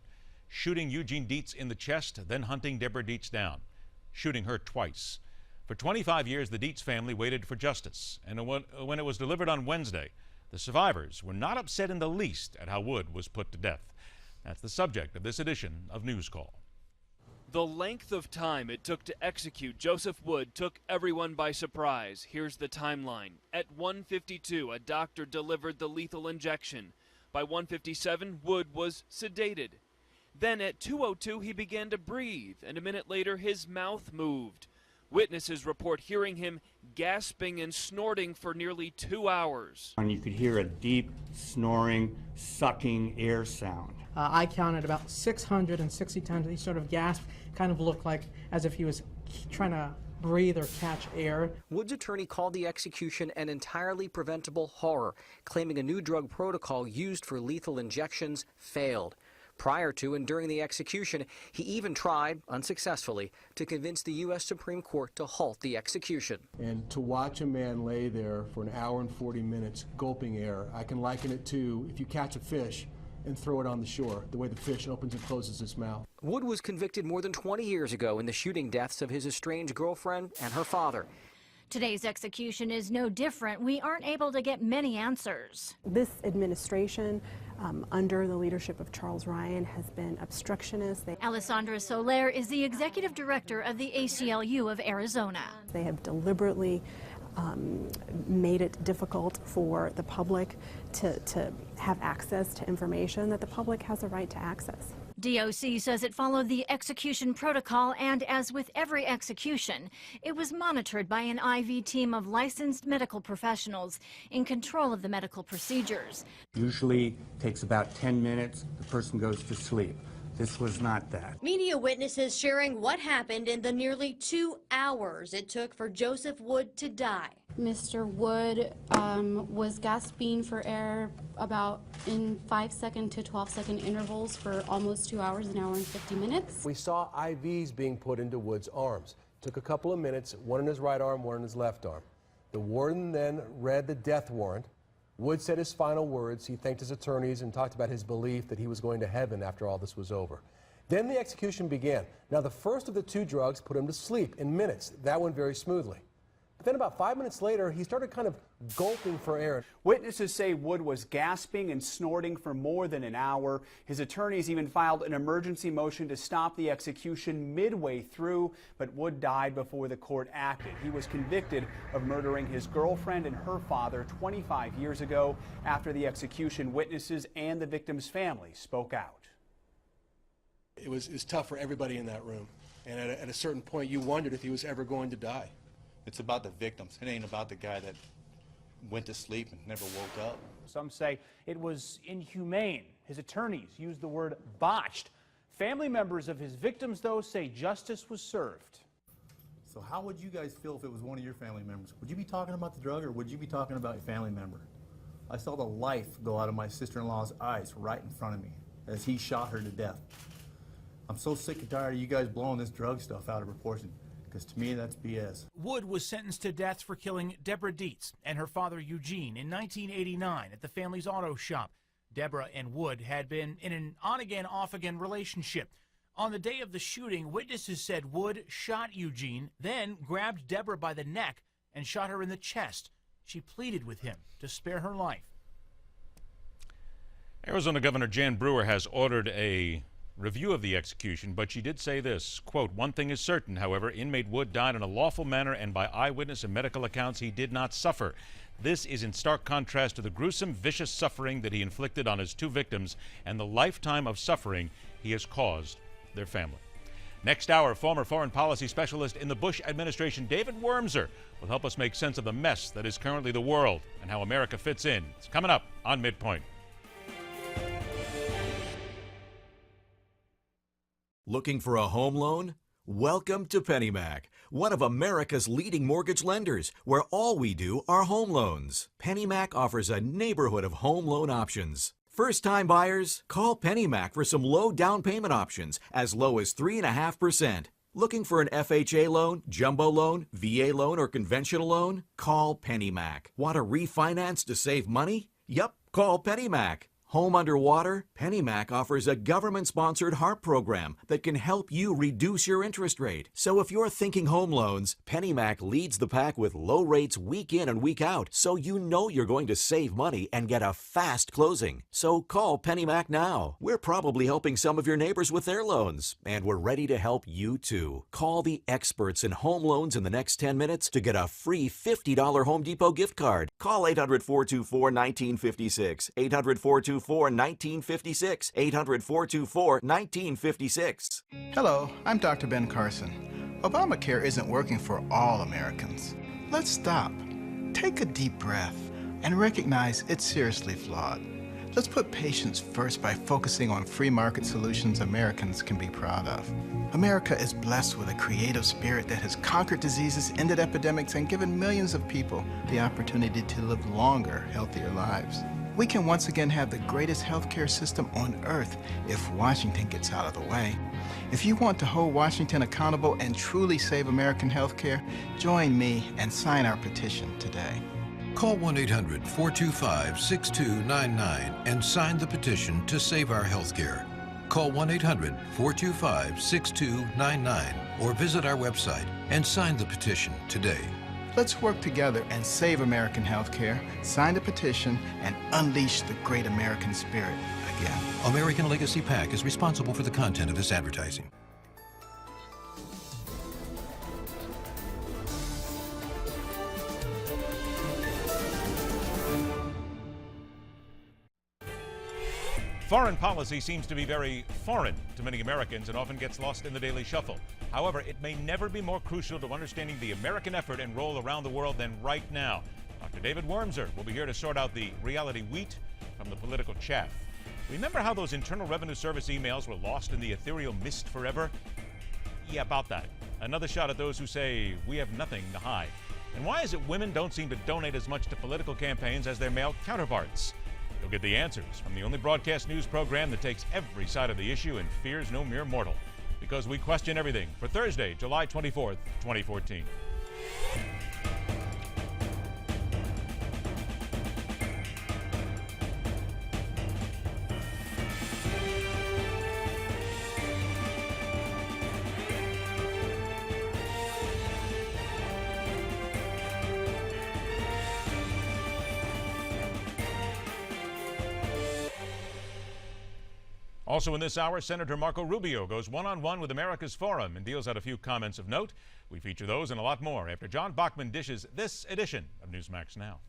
shooting Eugene Dietz in the chest, then hunting Deborah Dietz down, shooting her twice. For 25 years, the Dietz family waited for justice. And when it was delivered on Wednesday, the survivors were not upset in the least at how Wood was put to death. That's the subject of this edition of News Call. The length of time it took to execute Joseph Wood took everyone by surprise. Here's the timeline. At 1:52, a doctor delivered the lethal injection. By 1:57, Wood was sedated. Then at 2:02, he began to breathe, and a minute later, his mouth moved. Witnesses report hearing him gasping and snorting for nearly 2 hours. And you could hear a deep, snoring, sucking air sound. I counted about 660 times he sort of gasped, kind of looked like as if he was trying to breathe or catch air. Wood's attorney called the execution an entirely preventable horror, claiming a new drug protocol used for lethal injections failed. Prior to and during the execution, he even tried, unsuccessfully, to convince the U.S. Supreme Court to halt the execution. And to watch a man lay there for an hour and 40 minutes gulping air, I can liken it to if you catch a fish and throw it on the shore, the way the fish opens and closes its mouth. Wood was convicted more than 20 years ago in the shooting deaths of his estranged girlfriend and her father. Today's execution is no different. We aren't able to get many answers. This administration, under the leadership of Charles Ryan, has been obstructionist. Alessandra Soler is the executive director of the ACLU of Arizona. They have deliberately made it difficult for the public to have access to information that the public has a right to access. DOC says it followed the execution protocol, and as with every execution, it was monitored by an IV team of licensed medical professionals in control of the medical procedures. Usually takes about 10 minutes, the person goes to sleep. This was not that. Media witnesses sharing what happened in the nearly 2 hours it took for Joseph Wood to die. Mr. Wood was gasping for air about in 5-second to 12-second intervals for almost 2 hours, an hour and 50 minutes. We saw IVs being put into Wood's arms. Took a couple of minutes, one in his right arm, one in his left arm. The warden then read the death warrant. Wood said his final words. He thanked his attorneys and talked about his belief that he was going to heaven after all this was over. Then the execution began. Now, the first of the two drugs put him to sleep in minutes. That went very smoothly. But then about 5 minutes later, he started kind of gulping for air. Witnesses say Wood was gasping and snorting for more than an hour. His attorneys even filed an emergency motion to stop the execution midway through, but Wood died before the court acted. He was convicted of murdering his girlfriend and her father 25 years ago. After the execution, witnesses and the victim's family spoke out. It was tough for everybody in that room. And at a certain point, you wondered if he was ever going to die. It's about the victims. It ain't about the guy that went to sleep and never woke up. Some say it was inhumane. His attorneys used the word botched. Family members of his victims, though, say justice was served. So how would you guys feel if it was one of your family members? Would you be talking about the drug, or would you be talking about your family member? I saw the life go out of my sister-in-law's eyes right in front of me as he shot her to death. I'm so sick and tired of you guys blowing this drug stuff out of proportion. Because to me, that's BS. Wood was sentenced to death for killing Deborah Dietz and her father Eugene in 1989 at the family's auto shop. Deborah and Wood had been in an on-again, off-again relationship. On the day of the shooting, witnesses said Wood shot Eugene, then grabbed Deborah by the neck and shot her in the chest. She pleaded with him to spare her life. Arizona Governor Jan Brewer has ordered a review of the execution, but she did say this, quote, "One thing is certain, however, inmate Wood died in a lawful manner, and by eyewitness and medical accounts he did not suffer. This is in stark contrast to the gruesome, vicious suffering that he inflicted on his two victims and the lifetime of suffering he has caused their family." Next hour, former foreign policy specialist in the Bush administration, David Wormser, will help us make sense of the mess that is currently the world and how America fits in. It's coming up on MidPoint. Looking for a home loan? Welcome to PennyMac, one of America's leading mortgage lenders, where all we do are home loans. PennyMac offers a neighborhood of home loan options. First-time buyers, call PennyMac for some low down payment options as low as 3.5%. Looking for an FHA loan, jumbo loan, VA loan, or conventional loan? Call PennyMac. Want to refinance to save money? Yup, call PennyMac. Home underwater? PennyMac offers a government-sponsored HARP program that can help you reduce your interest rate. So if you're thinking home loans, PennyMac leads the pack with low rates week in and week out, so you know you're going to save money and get a fast closing. So call PennyMac now. We're probably helping some of your neighbors with their loans, and we're ready to help you too. Call the experts in home loans in the next 10 minutes to get a free $50 Home Depot gift card. Call 800-424-1956. 800-424-1956. 800-424-1956. Hello, I'm Dr. Ben Carson. Obamacare isn't working for all Americans. Let's stop, take a deep breath, and recognize it's seriously flawed. Let's put patients first by focusing on free market solutions Americans can be proud of. America is blessed with a creative spirit that has conquered diseases, ended epidemics, and given millions of people the opportunity to live longer, healthier lives. We can once again have the greatest healthcare system on earth if Washington gets out of the way. If you want to hold Washington accountable and truly save American healthcare, join me and sign our petition today. Call 1-800-425-6299 and sign the petition to save our healthcare. Call 1-800-425-6299 or visit our website and sign the petition today. Let's work together and save American healthcare, sign the petition, and unleash the great American spirit again. American Legacy PAC is responsible for the content of this advertising. Foreign policy seems to be very foreign to many Americans and often gets lost in the daily shuffle. However, it may never be more crucial to understanding the American effort and role around the world than right now. Dr. David Wormser will be here to sort out the reality wheat from the political chaff. Remember how those Internal Revenue Service emails were lost in the ethereal mist forever? Yeah, about that. Another shot at those who say we have nothing to hide. And why is it women don't seem to donate as much to political campaigns as their male counterparts? You'll get the answers from the only broadcast news program that takes every side of the issue and fears no mere mortal. Because we question everything for Thursday, July 24th, 2014. Also in this hour, Senator Marco Rubio goes one-on-one with America's Forum and deals out a few comments of note. We feature those and a lot more after John Bachman dishes this edition of Newsmax Now.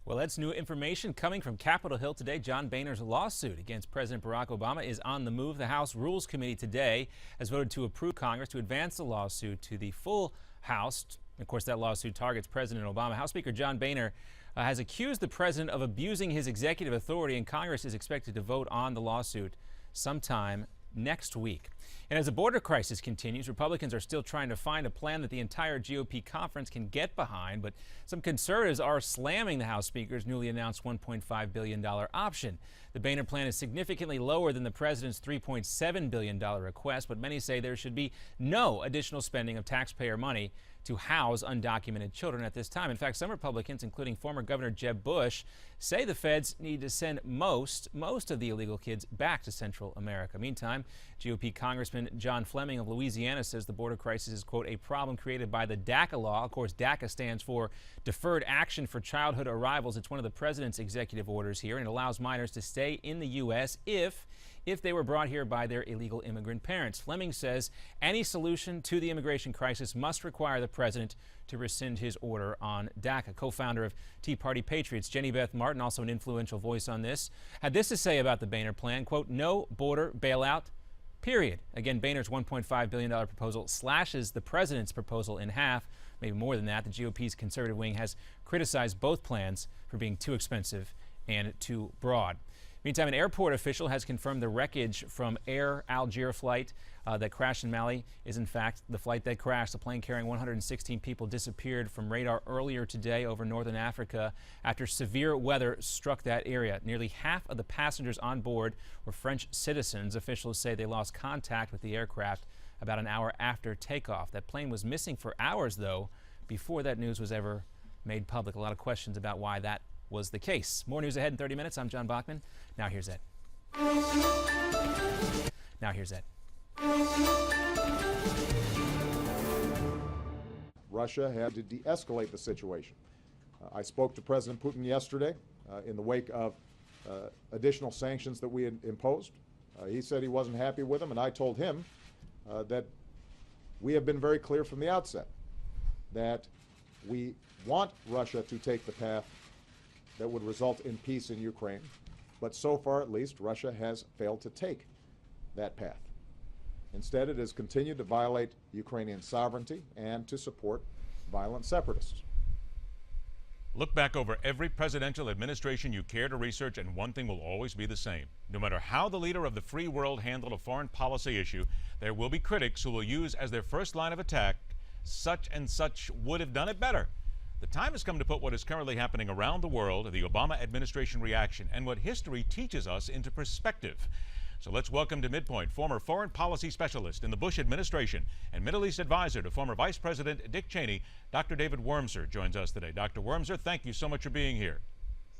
Well, that's new information coming from Capitol Hill today. John Boehner's lawsuit against President Barack Obama is on the move. The House Rules Committee today has voted to approve Congress to advance the lawsuit to the full House. Of course, that lawsuit targets President Obama. House Speaker John Boehner has accused the president of abusing his executive authority, and Congress is expected to vote on the lawsuit sometime next week. And as the border crisis continues, Republicans are still trying to find a plan that the entire GOP conference can get behind, but some conservatives are slamming the House Speaker's newly announced $1.5 billion option. The Boehner plan is significantly lower than the president's $3.7 billion request, but many say there should be no additional spending of taxpayer money to house undocumented children at this time. In fact, some Republicans, including former Governor Jeb Bush, say the feds need to send most of the illegal kids back to Central America. Meantime, GOP Congressman John Fleming of Louisiana says the border crisis is, quote, a problem created by the DACA law. Of course, DACA stands for Deferred Action for Childhood Arrivals. It's one of the president's executive orders here, and it allows minors to stay in the U.S. if they were brought here by their illegal immigrant parents. Fleming says any solution to the immigration crisis must require the president to rescind his order on DACA. Co-founder of Tea Party Patriots, Jenny Beth Martin, also an influential voice on this, had this to say about the Boehner plan, quote, no border bailout, period. Again, Boehner's $1.5 billion proposal slashes the president's proposal in half, maybe more than that. The GOP's conservative wing has criticized both plans for being too expensive and too broad. Meantime, an airport official has confirmed the wreckage from Air Algiers flight that crashed in Mali is in fact the flight that crashed. The plane carrying 116 people disappeared from radar earlier today over northern Africa after severe weather struck that area. Nearly half of the passengers on board were French citizens. Officials say they lost contact with the aircraft about an hour after takeoff. That plane was missing for hours, though, before that news was ever made public. A lot of questions about why that was the case. More news ahead in 30 minutes. I'm John Bachman. Now here's Ed. Now here's Ed. Russia had to de-escalate the situation. I spoke to President Putin yesterday in the wake of additional sanctions that we had imposed. He said he wasn't happy with them, and I told him that we have been very clear from the outset that we want Russia to take the path that would result in peace in Ukraine, but so far at least Russia has failed to take that path. Instead, it has continued to violate Ukrainian sovereignty and to support violent separatists. Look back over every presidential administration you care to research, and one thing will always be the same. No matter how the leader of the free world handled a foreign policy issue, there will be critics who will use as their first line of attack, such and such would have done it better. The time has come to put what is currently happening around the world, the Obama administration reaction, and what history teaches us into perspective. So let's welcome to MidPoint former foreign policy specialist in the Bush administration and Middle East advisor to former Vice President Dick Cheney, Dr. David Wormser joins us today. Dr. Wormser, thank you so much for being here.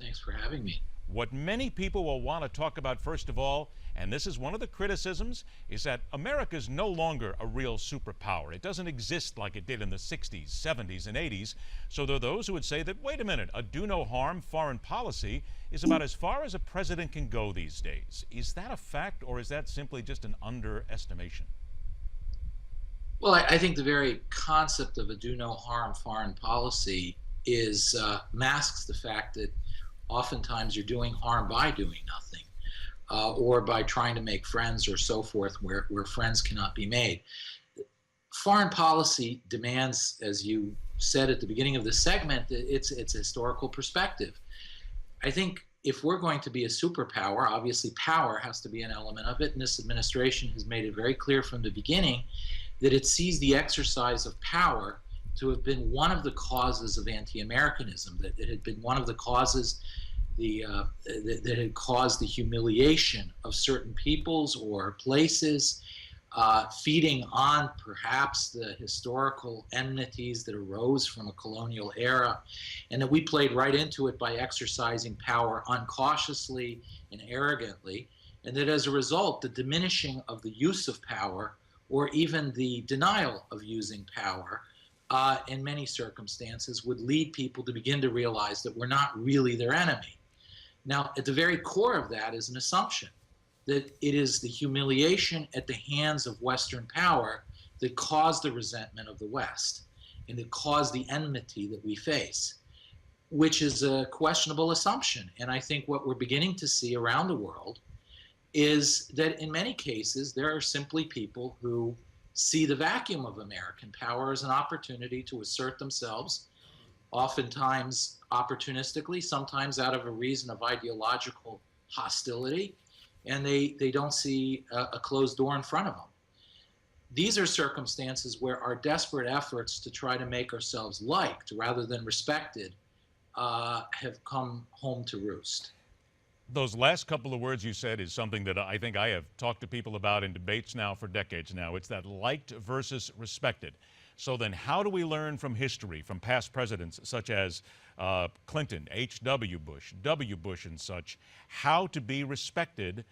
Thanks for having me. What many people will want to talk about first of all, and this is one of the criticisms, is that America is no longer a real superpower. It doesn't exist like it did in the 60s, 70s, and 80s. So there are those who would say that, wait a minute, a do-no-harm foreign policy is about as far as a president can go these days. Is that a fact, or is that simply just an underestimation? Well, I think the very concept of a do-no-harm foreign policy is masks the fact that oftentimes you're doing harm by doing nothing, or by trying to make friends or so forth where friends cannot be made. Foreign policy demands, as you said at the beginning of the segment, it's a historical perspective. I think if we're going to be a superpower, obviously power has to be an element of it, and this administration has made it very clear from the beginning that it sees the exercise of power to have been one of the causes of anti-Americanism, that it had been one of the causes that had caused the humiliation of certain peoples or places, feeding on perhaps the historical enmities that arose from a colonial era, and that we played right into it by exercising power uncautiously and arrogantly, and that as a result, the diminishing of the use of power or even the denial of using power in many circumstances would lead people to begin to realize that we're not really their enemy. Now, at the very core of that is an assumption that it is the humiliation at the hands of Western power that caused the resentment of the West and that caused the enmity that we face, which is a questionable assumption. And I think what we're beginning to see around the world is that in many cases, there are simply people who see the vacuum of American power as an opportunity to assert themselves, oftentimes opportunistically, sometimes out of a reason of ideological hostility, and they don't see a closed door in front of them. These are circumstances where our desperate efforts to try to make ourselves liked rather than respected have come home to roost. Those last couple of words you said is something that I think I have talked to people about in debates now for decades now. It's that liked versus respected. So then how do we learn from history, from past presidents such as Clinton, H.W. Bush, W. Bush and such, how to be respected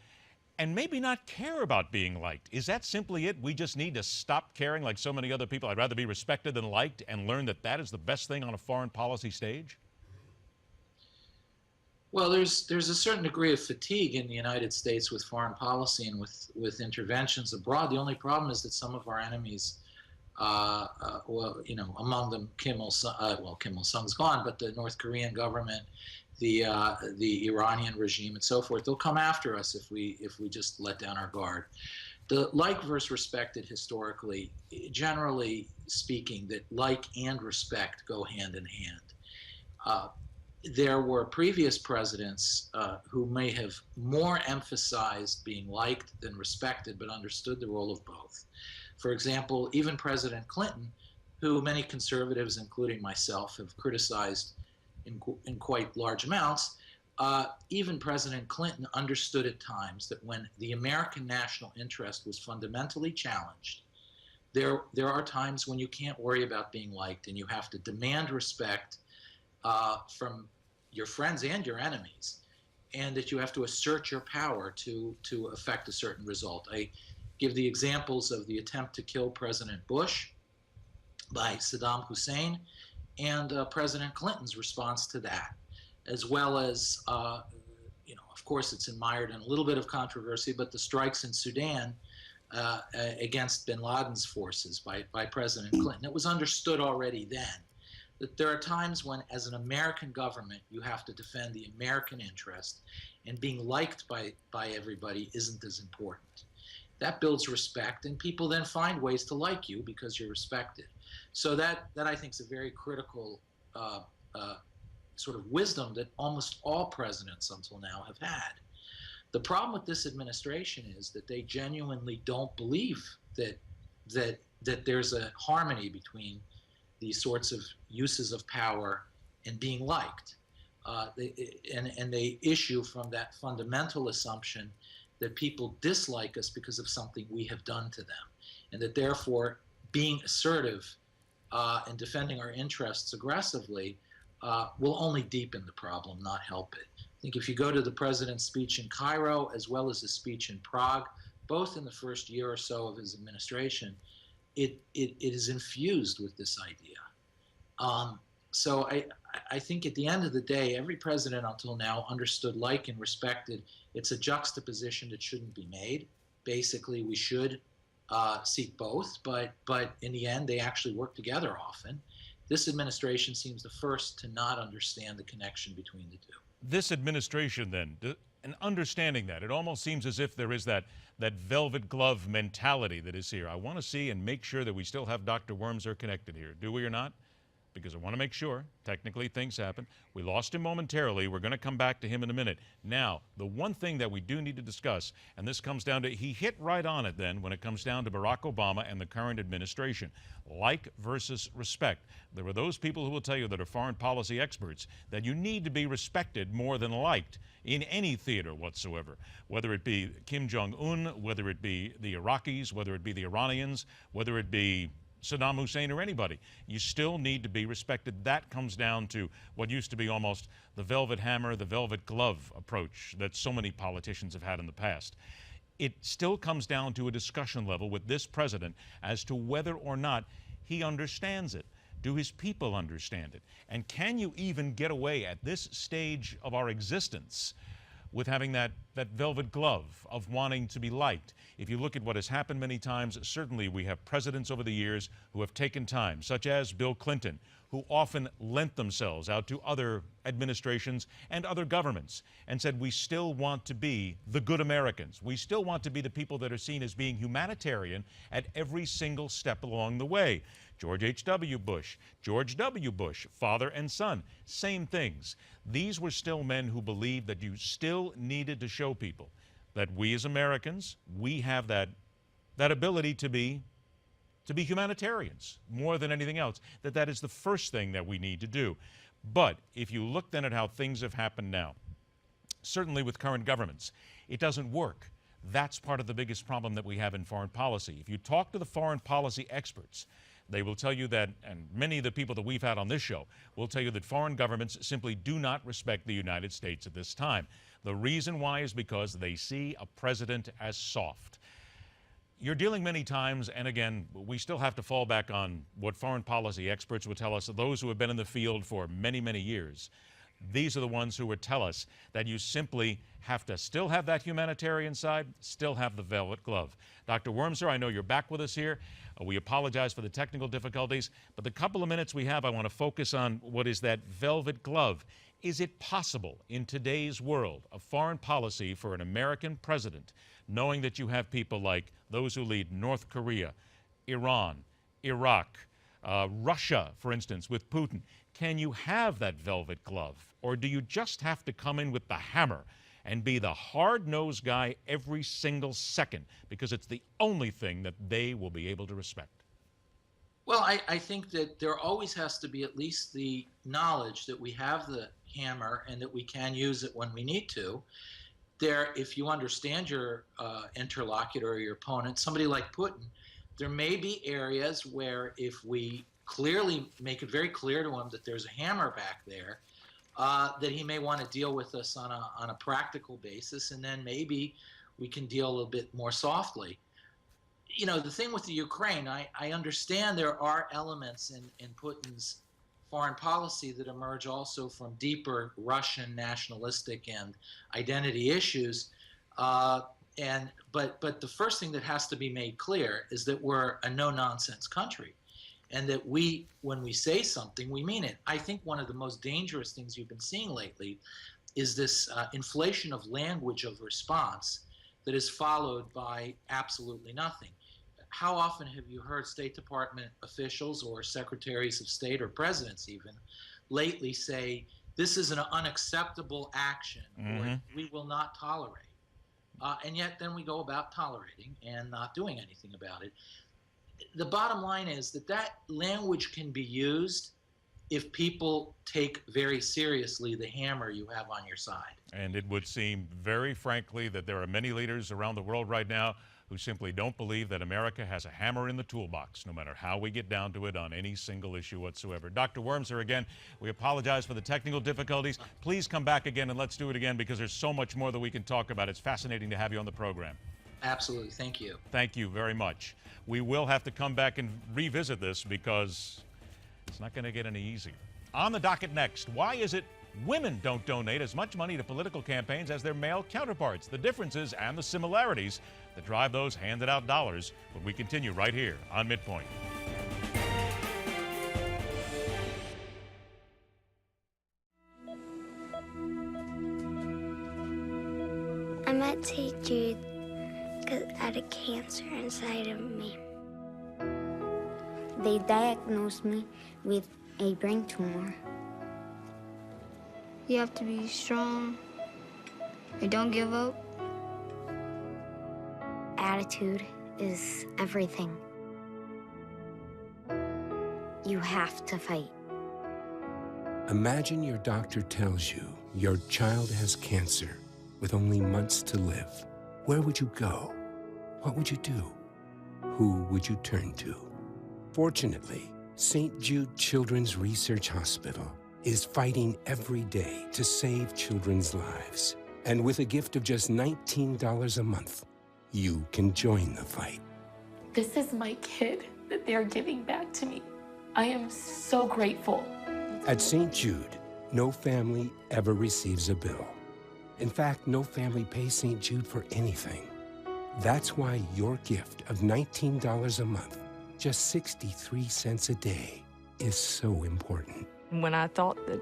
and maybe not care about being liked? Is that simply it? We just need to stop caring like so many other people. I'd rather be respected than liked, and learn that that is the best thing on a foreign policy stage? Well, there's a certain degree of fatigue in the United States with foreign policy and with interventions abroad. The only problem is that some of our enemies, well, you know, among them Kim Il-sung's gone, but the North Korean government, the Iranian regime, and so forth, they'll come after us if we just let down our guard. The like versus respected historically, generally speaking, that like and respect go hand in hand. there were previous presidents who may have more emphasized being liked than respected, but understood the role of both. For example, even President Clinton, who many conservatives, including myself, have criticized in quite large amounts, even President Clinton understood at times that when the American national interest was fundamentally challenged, there are times when you can't worry about being liked and you have to demand respect from your friends and your enemies, and that you have to assert your power to affect a certain result. I give the examples of the attempt to kill President Bush by Saddam Hussein and President Clinton's response to that, as well as, of course, it's mired in a little bit of controversy, but the strikes in Sudan against bin Laden's forces by President Clinton. It was understood already then that there are times when, as an American government, you have to defend the American interest, and being liked by everybody isn't as important. That builds respect, and people then find ways to like you because you're respected. So that I think is a very critical sort of wisdom that almost all presidents until now have had. The problem with this administration is that they genuinely don't believe that there's a harmony between these sorts of uses of power and being liked. And they issue from that fundamental assumption that people dislike us because of something we have done to them, and that therefore being assertive and defending our interests aggressively will only deepen the problem, not help it. I think if you go to the president's speech in Cairo as well as his speech in Prague, both in the first year or so of his administration, it is infused with this idea. So I think at the end of the day, every president until now understood, like, and respected. It's a juxtaposition that shouldn't be made. Basically, we should seek both, but in the end, they actually work together often. This administration seems the first to not understand the connection between the two. This administration, then, and understanding that, it almost seems as if there is that velvet glove mentality that is here. I want to see and make sure that we still have Dr. Wormser connected here. Do we or not? Because I want to make sure. Technically, things happen. We lost him momentarily. We're going to come back to him in a minute. Now, the one thing that we do need to discuss, and this comes down to, he hit right on it then when it comes down to Barack Obama and the current administration. Like versus respect. There are those people who will tell you that are foreign policy experts that you need to be respected more than liked in any theater whatsoever, whether it be Kim Jong-un, whether it be the Iraqis, whether it be the Iranians, whether it be Saddam Hussein or anybody. You still need to be respected. That comes down to what used to be almost the velvet hammer, the velvet glove approach that so many politicians have had in the past. It still comes down to a discussion level with this president as to whether or not he understands it. Do his people understand it? And can you even get away at this stage of our existence with having that velvet glove of wanting to be liked? If you look at what has happened many times, certainly we have presidents over the years who have taken time, such as Bill Clinton, who often lent themselves out to other administrations and other governments and said, we still want to be the good Americans. We still want to be the people that are seen as being humanitarian at every single step along the way. George H.W. Bush, George W. Bush, father and son, same things. These were still men who believed that you still needed to show people that we as Americans, we have that ability to be humanitarians more than anything else, that is the first thing that we need to do. But if you look then at how things have happened now, certainly with current governments, it doesn't work. That's part of the biggest problem that we have in foreign policy. If you talk to the foreign policy experts, they will tell you that, and many of the people that we've had on this show will tell you that foreign governments simply do not respect the United States at this time. The reason why is because they see a president as soft. You're dealing many times, and again, we still have to fall back on what foreign policy experts would tell us, those who have been in the field for many, many years. These are the ones who would tell us that you simply have to still have that humanitarian side, still have the velvet glove. Dr. Wormser, I know you're back with us here. We apologize for the technical difficulties, but the couple of minutes we have, I want to focus on what is that velvet glove. Is it possible in today's world of foreign policy for an American president, knowing that you have people like those who lead North Korea, Iran, Iraq, Russia, for instance, with Putin? Can you have that velvet glove, or do you just have to come in with the hammer and be the hard-nosed guy every single second because it's the only thing that they will be able to respect? Well, I think that there always has to be at least the knowledge that we have the hammer and that we can use it when we need to. If you understand your interlocutor or your opponent, somebody like Putin, there may be areas where if we clearly make it very clear to him that there's a hammer back there, that he may want to deal with us on a practical basis, and then maybe we can deal a little bit more softly. You know, the thing with the Ukraine, I understand there are elements in Putin's foreign policy that emerge also from deeper Russian nationalistic and identity issues. But the first thing that has to be made clear is that we're a no-nonsense country, and that when we say something, we mean it. I think one of the most dangerous things you've been seeing lately is this inflation of language of response that is followed by absolutely nothing. How often have you heard State Department officials or secretaries of state or presidents even lately say, this is an unacceptable action, or we will not tolerate? And yet then we go about tolerating and not doing anything about it. The bottom line is that language can be used if people take very seriously the hammer you have on your side. And it would seem, very frankly, that there are many leaders around the world right now who simply don't believe that America has a hammer in the toolbox, no matter how we get down to it on any single issue whatsoever. Dr. Wormser, again, we apologize for the technical difficulties. Please come back again and let's do it again, because there's so much more that we can talk about. It's fascinating to have you on the program. Absolutely. Thank you. Thank you very much. We will have to come back and revisit this because it's not going to get any easier. On the docket next, why is it women don't donate as much money to political campaigns as their male counterparts? The differences and the similarities that drive those handed out dollars when we continue right here on MidPoint. I met St. Jude because I had a cancer inside of me. They diagnosed me with a brain tumor. You have to be strong and don't give up. Attitude is everything. You have to fight. Imagine your doctor tells you your child has cancer with only months to live. Where would you go? What would you do? Who would you turn to? Fortunately, St. Jude Children's Research Hospital is fighting every day to save children's lives. And with a gift of just $19 a month, you can join the fight. This is my kid that they're giving back to me. I am so grateful. At St. Jude, no family ever receives a bill. In fact, no family pays St. Jude for anything. That's why your gift of $19 a month, just 63 cents a day, is so important. When I thought that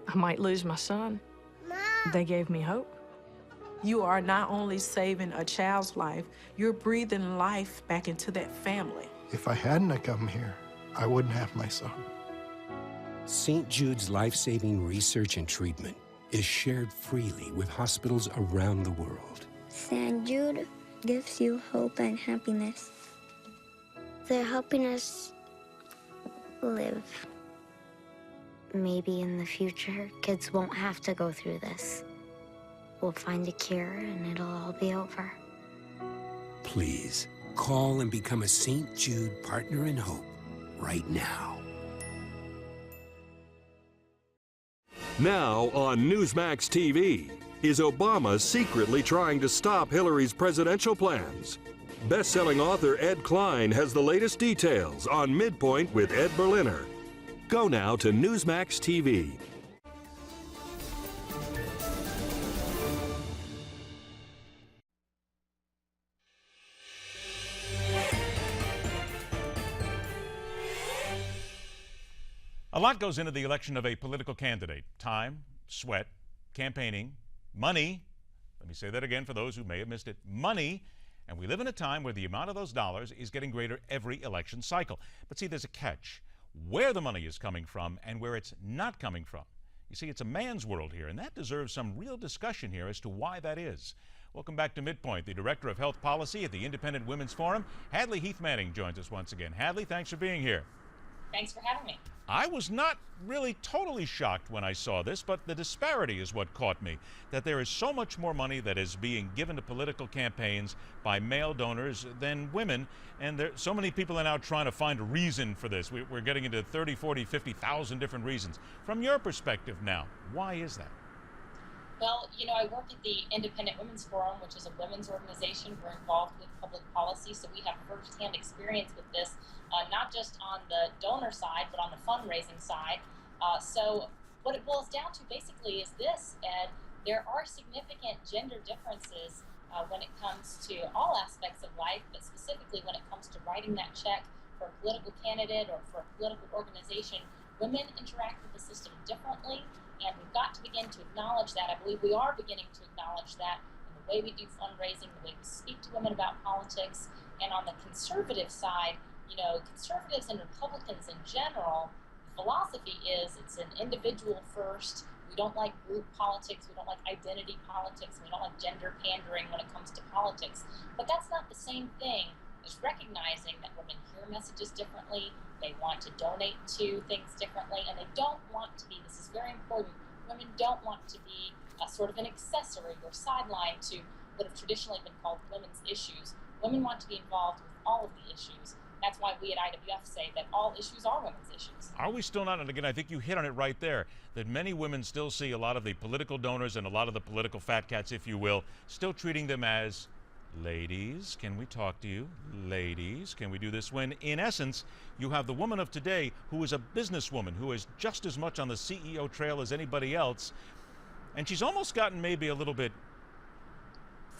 I might lose my son, they gave me hope. You are not only saving a child's life, you're breathing life back into that family. If I hadn't have come here, I wouldn't have my son. St. Jude's life-saving research and treatment is shared freely with hospitals around the world. St. Jude gives you hope and happiness. They're helping us live. Maybe in the future, kids won't have to go through this. We'll find a cure and it'll all be over. Please, call and become a St. Jude Partner in Hope right now. Now on Newsmax TV, is Obama secretly trying to stop Hillary's presidential plans? Best-selling author Ed Klein has the latest details on MidPoint with Ed Berliner. Go now to Newsmax TV. A lot goes into the election of a political candidate. Time, sweat, campaigning, money. Let me say that again for those who may have missed it. Money. And we live in a time where the amount of those dollars is getting greater every election cycle. But see, there's a catch. where the money is coming from and where it's not coming from. You see, it's a man's world here, and that deserves some real discussion here as to why that is. Welcome back to MidPoint. The Director of Health Policy at the Independent Women's Forum, Hadley Heath Manning, joins us once again. Hadley, thanks for being here. Thanks for having me. I was not really totally shocked when I saw this, but the disparity is what caught me, that there is so much more money that is being given to political campaigns by male donors than women, and there so many people are now trying to find a reason for this. We're getting into 30, 40, 50,000 different reasons. From your perspective now, why is that? Well, you know, I work at the Independent Women's Forum, which is a women's organization. We're involved with public policy, so we have firsthand experience with this, not just on the donor side, but on the fundraising side. So what it boils down to basically is this, Ed, there are significant gender differences when it comes to all aspects of life, but specifically when it comes to writing that check for a political candidate or for a political organization. Women interact with the system differently, and we've got to begin to acknowledge that. I believe we are beginning to acknowledge that in the way we do fundraising, the way we speak to women about politics. And on the conservative side, you know, conservatives and Republicans in general, the philosophy is it's an individual first. We don't like group politics. We don't like identity politics. We don't like gender pandering when it comes to politics. But that's not the same thing as recognizing that women hear messages differently. They want to donate to things differently, and they don't want to be, this is very important, women don't want to be a sort of an accessory or sideline to what have traditionally been called women's issues. Women want to be involved with all of the issues. That's why we at IWF say that all issues are women's issues. Are we still not, and again, I think you hit on it right there, that many women still see a lot of the political donors and a lot of the political fat cats, if you will, still treating them as ladies, can we talk to you? Ladies, can we do this? When, in essence, you have the woman of today who is a businesswoman, who is just as much on the CEO trail as anybody else, and she's almost gotten maybe a little bit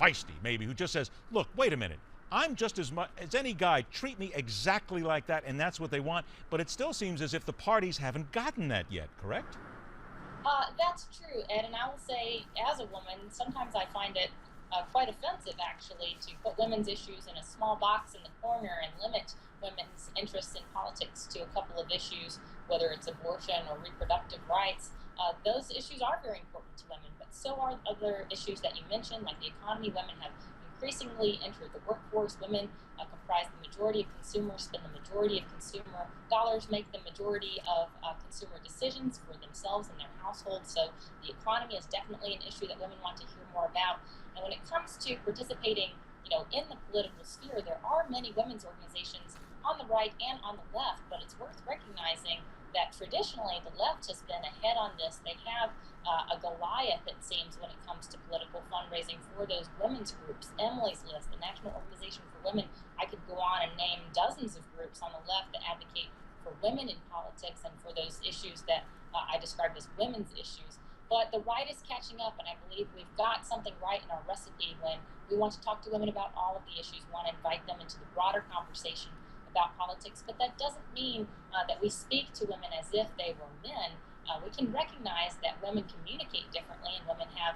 feisty, maybe, who just says, look, wait a minute, I'm just as much as any guy, treat me exactly like that, and that's what they want, but it still seems as if the parties haven't gotten that yet, correct? That's true, Ed, and I will say, as a woman, sometimes I find it quite offensive, actually, to put women's issues in a small box in the corner and limit women's interests in politics to a couple of issues, whether it's abortion or reproductive rights. Those issues are very important to women, but so are other issues that you mentioned, like the economy. Women have increasingly entered the workforce. Women comprise the majority of consumers, spend the majority of consumer dollars, make the majority of consumer decisions for themselves and their households. So the economy is definitely an issue that women want to hear more about. And when it comes to participating, you know, in the political sphere, there are many women's organizations on the right and on the left, but it's worth recognizing that traditionally the left has been ahead on this. They have a Goliath, it seems, when it comes to political fundraising for those women's groups. Emily's List, the National Organization for Women. I could go on and name dozens of groups on the left that advocate for women in politics and for those issues that I described as women's issues. But the right is catching up, and I believe we've got something right in our recipe when we want to talk to women about all of the issues. We want to invite them into the broader conversation about politics, but that doesn't mean that we speak to women as if they were men. We can recognize that women communicate differently, and women have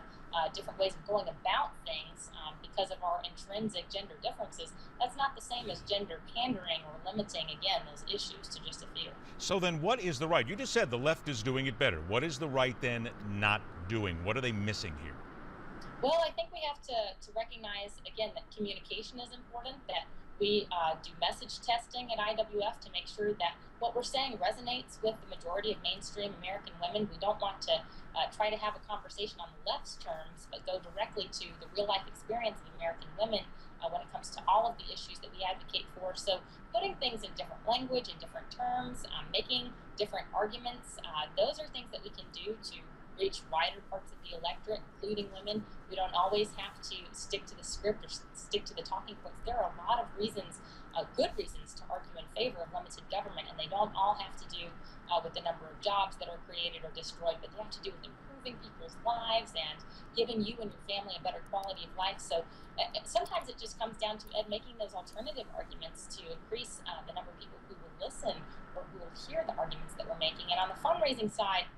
different ways of going about things because of our intrinsic gender differences. That's not the same as gender pandering or limiting, again, those issues to just a few. So then what is the right? You just said the left is doing it better. What is the right then not doing? What are they missing here? Well, I think we have to recognize, again, that communication is important, that we do message testing at IWF to make sure that what we're saying resonates with the majority of mainstream American women. We don't want to try to have a conversation on the left's terms, but go directly to the real-life experience of American women when it comes to all of the issues that we advocate for. So putting things in different language, in different terms, making different arguments, those are things that we can do to reach wider parts of the electorate, including women. We don't always have to stick to the script or stick to the talking points. There are a lot of reasons, good reasons, to argue in favor of limited government, and they don't all have to do with the number of jobs that are created or destroyed, but they have to do with improving people's lives and giving you and your family a better quality of life. So sometimes it just comes down to, Ed, making those alternative arguments to increase the number of people who will listen or who will hear the arguments that we're making. And on the fundraising side,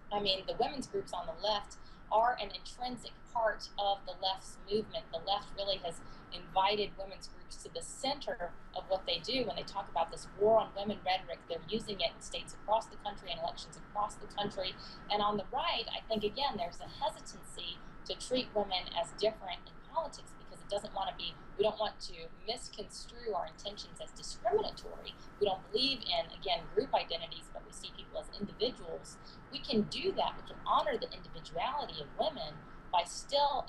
I mean, the women's groups on the left are an intrinsic part of the left's movement. The left really has invited women's groups to the center of what they do when they talk about this war on women rhetoric. They're using it in states across the country and elections across the country. And on the right, I think, again, there's a hesitancy to treat women as different in politics because it doesn't want to be, we don't want to misconstrue our intentions as discriminatory. We don't believe in, again, group identities, but we see people as individuals. We can do that. We can honor the individuality of women by still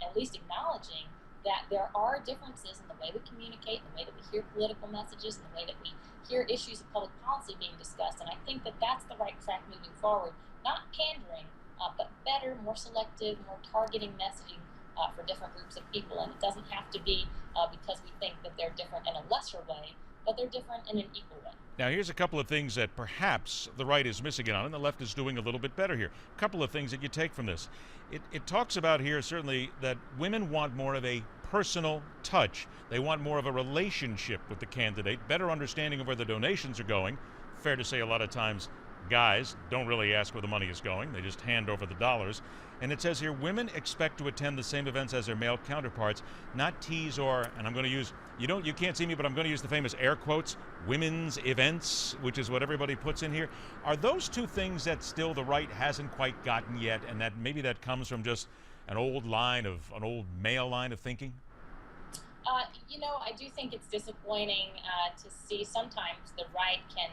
at least acknowledging that there are differences in the way we communicate, the way that we hear political messages, and the way that we hear issues of public policy being discussed. And I think that that's the right track moving forward. Not pandering, but better, more selective, more targeting messaging for different groups of people. And it doesn't have to be because we think that they're different in a lesser way, but they're different in an equal way. Now, here's a couple of things that perhaps the right is missing on, and the left is doing a little bit better here. A couple of things that you take from this. It talks about here, certainly, that women want more of a personal touch. They want more of a relationship with the candidate, better understanding of where the donations are going. Fair to say a lot of times guys don't really ask where the money is going. They just hand over the dollars. And it says here, women expect to attend the same events as their male counterparts, not tease or, and I'm going to use, you can't see me, but I'm going to use the famous air quotes, women's events, which is what everybody puts in here. Are those two things that still the right hasn't quite gotten yet, and that maybe that comes from just an old male line of thinking? I do think it's disappointing to see sometimes the right can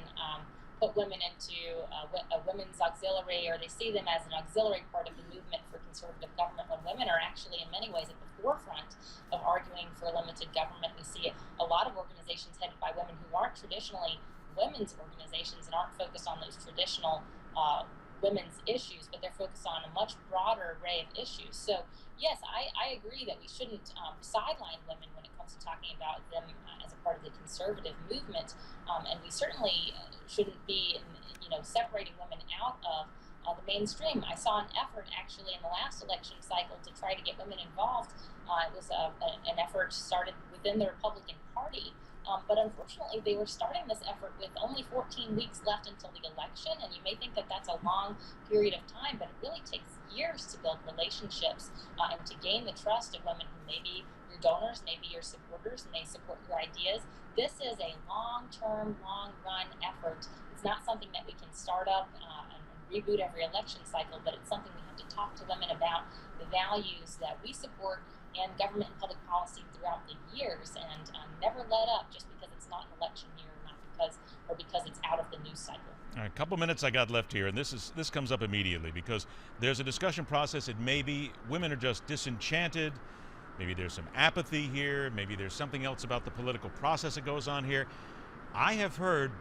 put women into a women's auxiliary, or they see them as an auxiliary part of the movement for conservative government, when women are actually in many ways at the forefront of arguing for limited government. We see a lot of organizations headed by women who aren't traditionally women's organizations and aren't focused on those traditional women's issues, but they're focused on a much broader array of issues. So yes, I agree that we shouldn't sideline women when it comes to talking about them as a part of the conservative movement, and we certainly shouldn't be, separating women out of the mainstream. I saw an effort actually in the last election cycle to try to get women involved. It was an effort started within the Republican Party. But unfortunately, they were starting this effort with only 14 weeks left until the election, and you may think that that's a long period of time, but it really takes years to build relationships and to gain the trust of women who may be your donors, maybe your supporters, and they support your ideas. This is a long-term, long-run effort. It's not something that we can start up and reboot every election cycle, but it's something we have to talk to women about, the values that we support and government and public policy throughout the years, and never let up just because it's not an election year, because it's out of the news cycle. All right, a couple minutes I got left here, and this comes up immediately because there's a discussion process. It may be women are just disenchanted. Maybe there's some apathy here. Maybe there's something else about the political process that goes on here. I have heard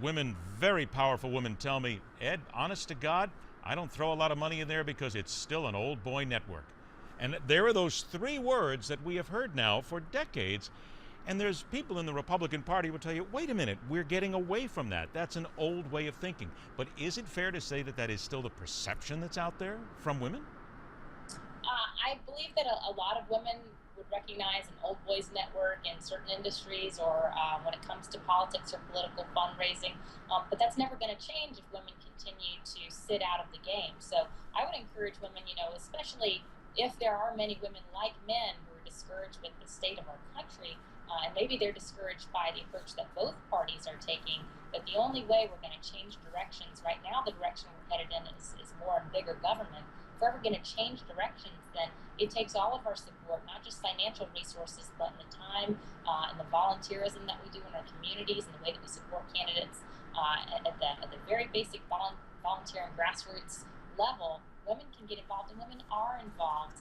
women, very powerful women, tell me, Ed, honest to God, I don't throw a lot of money in there because it's still an old boy network. And there are those three words that we have heard now for decades. And there's people in the Republican Party who will tell you, wait a minute, we're getting away from that. That's an old way of thinking. But is it fair to say that that is still the perception that's out there from women? I believe that a lot of women would recognize an old boys network in certain industries, or when it comes to politics or political fundraising. But that's never going to change if women continue to sit out of the game. So I would encourage women, especially if there are many women like men who are discouraged with the state of our country, and maybe they're discouraged by the approach that both parties are taking, but the only way we're going to change directions, right now the direction we're headed in is more and bigger government. If we're ever going to change directions, then it takes all of our support, not just financial resources, but in the time and the volunteerism that we do in our communities and the way that we support candidates at the very basic volunteer and grassroots level. Women can get involved, and women are involved.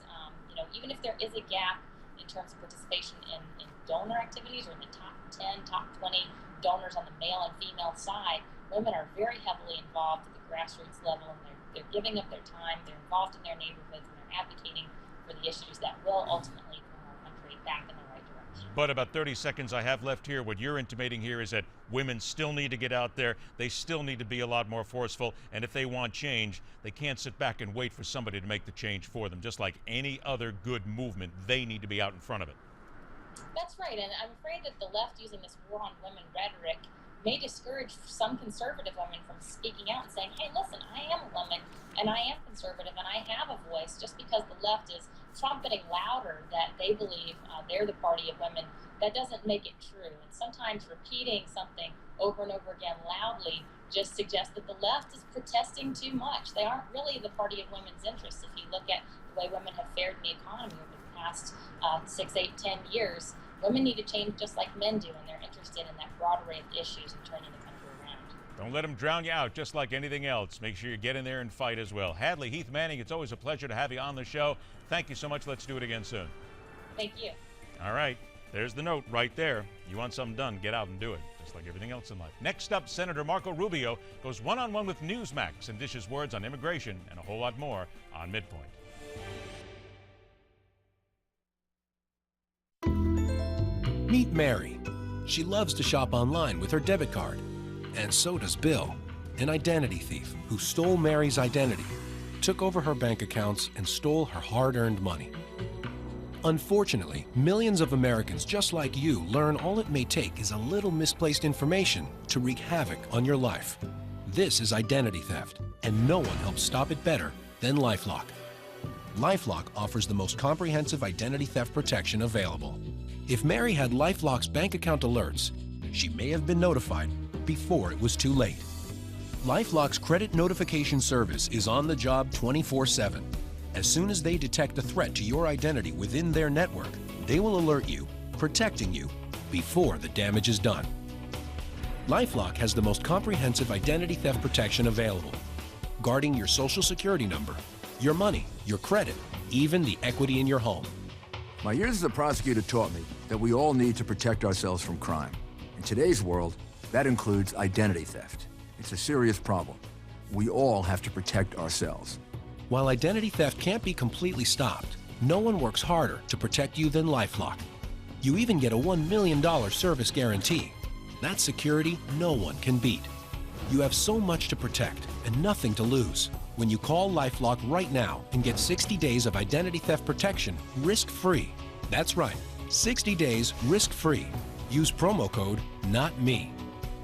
Even if there is a gap in terms of participation in donor activities or in the top 10, top 20 donors on the male and female side, women are very heavily involved at the grassroots level, and they're giving up their time, they're involved in their neighborhoods, and they're advocating for the issues that will ultimately bring our country back in the right direction. But about 30 seconds I have left here. What you're intimating here is that women still need to get out there. They still need to be a lot more forceful. And if they want change, they can't sit back and wait for somebody to make the change for them. Just like any other good movement, they need to be out in front of it. That's right, and I'm afraid that the left using this war on women rhetoric may discourage some conservative women from speaking out and saying, hey, listen, I am a woman, and I am conservative, and I have a voice. Just because the left is trumpeting louder that they believe they're the party of women, that doesn't make it true. And sometimes repeating something over and over again loudly just suggests that the left is protesting too much. They aren't really the party of women's interests. If you look at the way women have fared in the economy over the past 6, 8, 10 years, women need to change just like men do, and they're interested in that broad array of issues and turning the country around. Don't let them drown you out, just like anything else. Make sure you get in there and fight as well. Hadley, Heath Manning, it's always a pleasure to have you on the show. Thank you so much. Let's do it again soon. Thank you. All right. There's the note right there. You want something done, get out and do it, just like everything else in life. Next up, Senator Marco Rubio goes one-on-one with Newsmax and dishes words on immigration and a whole lot more on MidPoint. Meet Mary. She loves to shop online with her debit card. And so does Bill, an identity thief who stole Mary's identity, took over her bank accounts, and stole her hard-earned money. Unfortunately, millions of Americans just like you learn all it may take is a little misplaced information to wreak havoc on your life. This is identity theft, and no one helps stop it better than LifeLock. LifeLock offers the most comprehensive identity theft protection available. If Mary had LifeLock's bank account alerts, she may have been notified before it was too late. LifeLock's credit notification service is on the job 24/7. As soon as they detect a threat to your identity within their network, they will alert you, protecting you before the damage is done. LifeLock has the most comprehensive identity theft protection available, guarding your social security number, your money, your credit, even the equity in your home. My years as a prosecutor taught me that we all need to protect ourselves from crime. In today's world, that includes identity theft. It's a serious problem. We all have to protect ourselves. While identity theft can't be completely stopped, no one works harder to protect you than LifeLock. You even get a $1 million service guarantee. That's security no one can beat. You have so much to protect and nothing to lose. When you call LifeLock right now and get 60 days of identity theft protection risk-free. That's right, 60 days risk-free. Use promo code NOTME.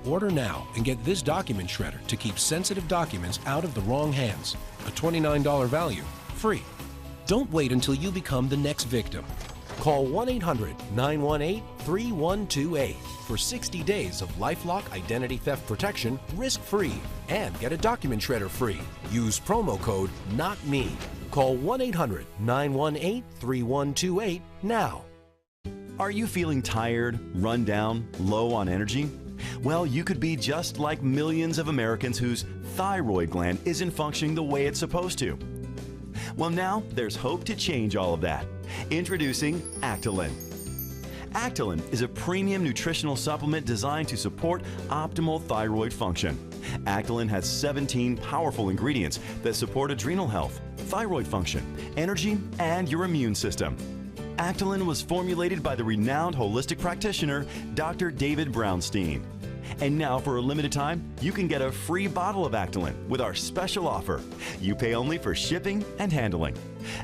Order now and get this document shredder to keep sensitive documents out of the wrong hands. A $29 value, free. Don't wait until you become the next victim. Call 1-800-918-3128 for 60 days of LifeLock identity theft protection risk-free and get a document shredder free. Use promo code NOTME. Call 1-800-918-3128 now. Are you feeling tired, run down, low on energy? Well, you could be just like millions of Americans whose thyroid gland isn't functioning the way it's supposed to. Well, now there's hope to change all of that. Introducing Actilin. Actilin is a premium nutritional supplement designed to support optimal thyroid function. Actilin has 17 powerful ingredients that support adrenal health, thyroid function, energy, and your immune system. Actilin was formulated by the renowned holistic practitioner, Dr. David Brownstein. And now, for a limited time, you can get a free bottle of Actilin with our special offer. You pay only for shipping and handling.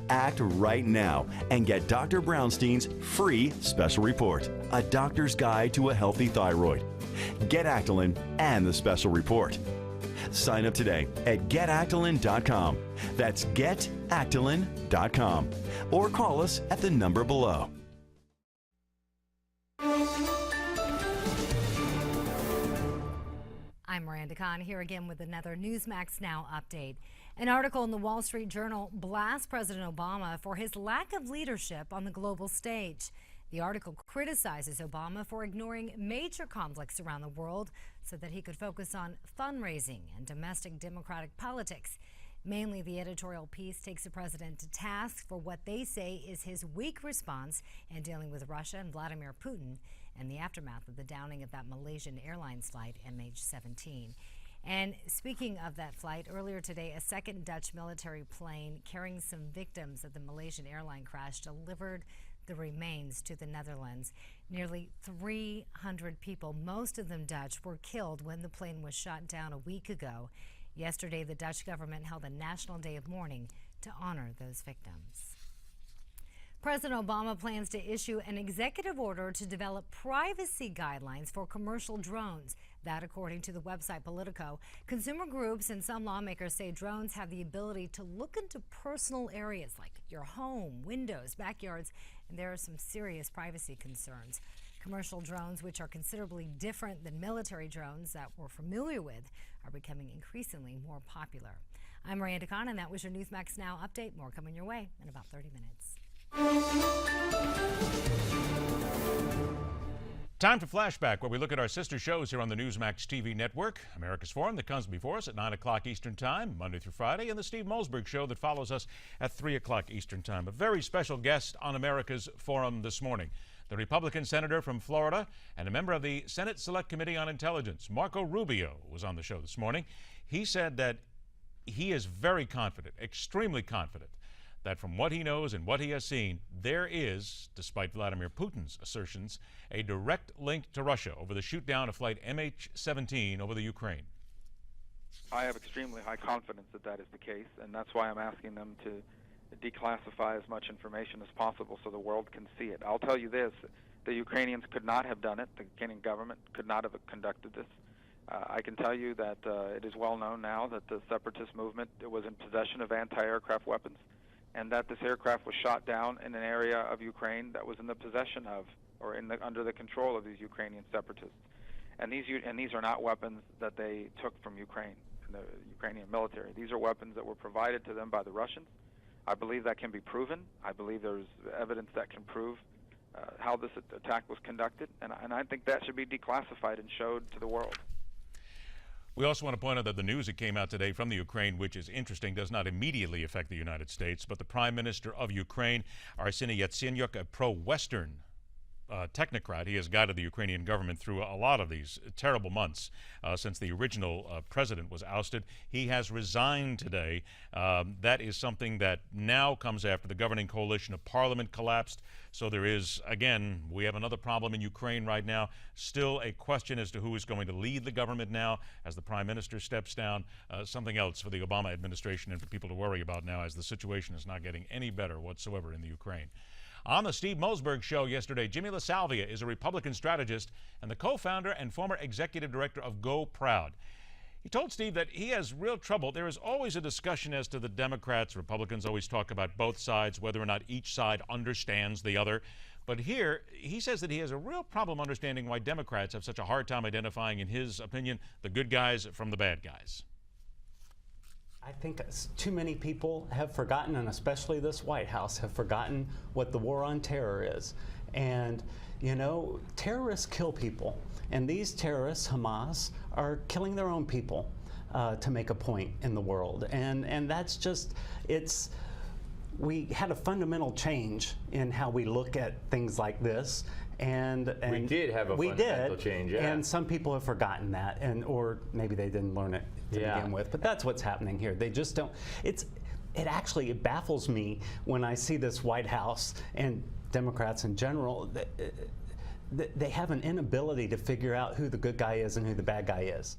Act right now and get Dr. Brownstein's free special report, A Doctor's Guide to a Healthy Thyroid. Get Actilin and the special report. Sign up today at getactilin.com. That's getactilin.com. Or call us at the number below. I'm Miranda Kahn here again with another Newsmax Now update. An article in the Wall Street Journal blasts President Obama for his lack of leadership on the global stage. The article criticizes Obama for ignoring major conflicts around the world so that he could focus on fundraising and domestic democratic politics. Mainly, the editorial piece takes the president to task for what they say is his weak response in dealing with Russia and Vladimir Putin and the aftermath of the downing of that Malaysian Airlines flight MH17. And speaking of that flight, earlier today, a second Dutch military plane carrying some victims of the Malaysian airline crash delivered the remains to the Netherlands. Nearly 300 people, most of them Dutch, were killed when the plane was shot down a week ago. Yesterday, the Dutch government held a national day of mourning to honor those victims. President Obama plans to issue an executive order to develop privacy guidelines for commercial drones. That, according to the website Politico. Consumer groups and some lawmakers say drones have the ability to look into personal areas like your home, windows, backyards, and there are some serious privacy concerns. Commercial drones, which are considerably different than military drones that we're familiar with, are becoming increasingly more popular. I'm Miranda Khan, and that was your Newsmax Now update. More coming your way in about 30 minutes. Time for Flashback, where we look at our sister shows here on the Newsmax TV network. America's Forum that comes before us at 9 o'clock Eastern Time, Monday through Friday, and the Steve Mosberg Show that follows us at 3 o'clock Eastern Time. A very special guest on America's Forum this morning. The Republican senator from Florida and a member of the Senate Select Committee on Intelligence, Marco Rubio, was on the show this morning. He said that he is very confident, extremely confident, that from what he knows and what he has seen, there is, despite Vladimir Putin's assertions, a direct link to Russia over the shoot-down of flight MH17 over the Ukraine. I have extremely high confidence that that is the case, and that's why I'm asking them to declassify as much information as possible so the world can see it. I'll tell you this, the Ukrainians could not have done it. The Ukrainian government could not have conducted this. I can tell you that it is well known now that the separatist movement was in possession of anti-aircraft weapons, and that this aircraft was shot down in an area of Ukraine that was in the possession of, or under the control of these Ukrainian separatists. And these are not weapons that they took from Ukraine, from the Ukrainian military. These are weapons that were provided to them by the Russians. I believe that can be proven. I believe there's evidence that can prove how this attack was conducted, and I think that should be declassified and showed to the world. We also want to point out that the news that came out today from the Ukraine, which is interesting, does not immediately affect the United States, but the Prime Minister of Ukraine, Arseniy Yatsenyuk, a pro-Western technocrat. He has guided the Ukrainian government through a lot of these terrible months since the original president was ousted. He has resigned today. That is something that now comes after the governing coalition of parliament collapsed. So there is, again, we have another problem in Ukraine right now. Still a question as to who is going to lead the government now as the prime minister steps down. Something else for the Obama administration and for people to worry about now as the situation is not getting any better whatsoever in the Ukraine. On the Steve Mosberg Show yesterday, Jimmy LaSalvia is a Republican strategist and the co-founder and former executive director of Go Proud. He told Steve that he has real trouble. There is always a discussion as to the Democrats. Republicans always talk about both sides, whether or not each side understands the other. But here, he says that he has a real problem understanding why Democrats have such a hard time identifying, in his opinion, the good guys from the bad guys. I think too many people have forgotten, and especially this White House, have forgotten what the war on terror is. And, you know, terrorists kill people. And these terrorists, Hamas, are killing their own people to make a point in the world. And that's just, we had a fundamental change in how we look at things like this. And we did have a fundamental change, yeah. And some people have forgotten that, or maybe they didn't learn it to begin with. But that's what's happening here. They just don't. It actually baffles me when I see this White House and Democrats in general. They have an inability to figure out who the good guy is and who the bad guy is.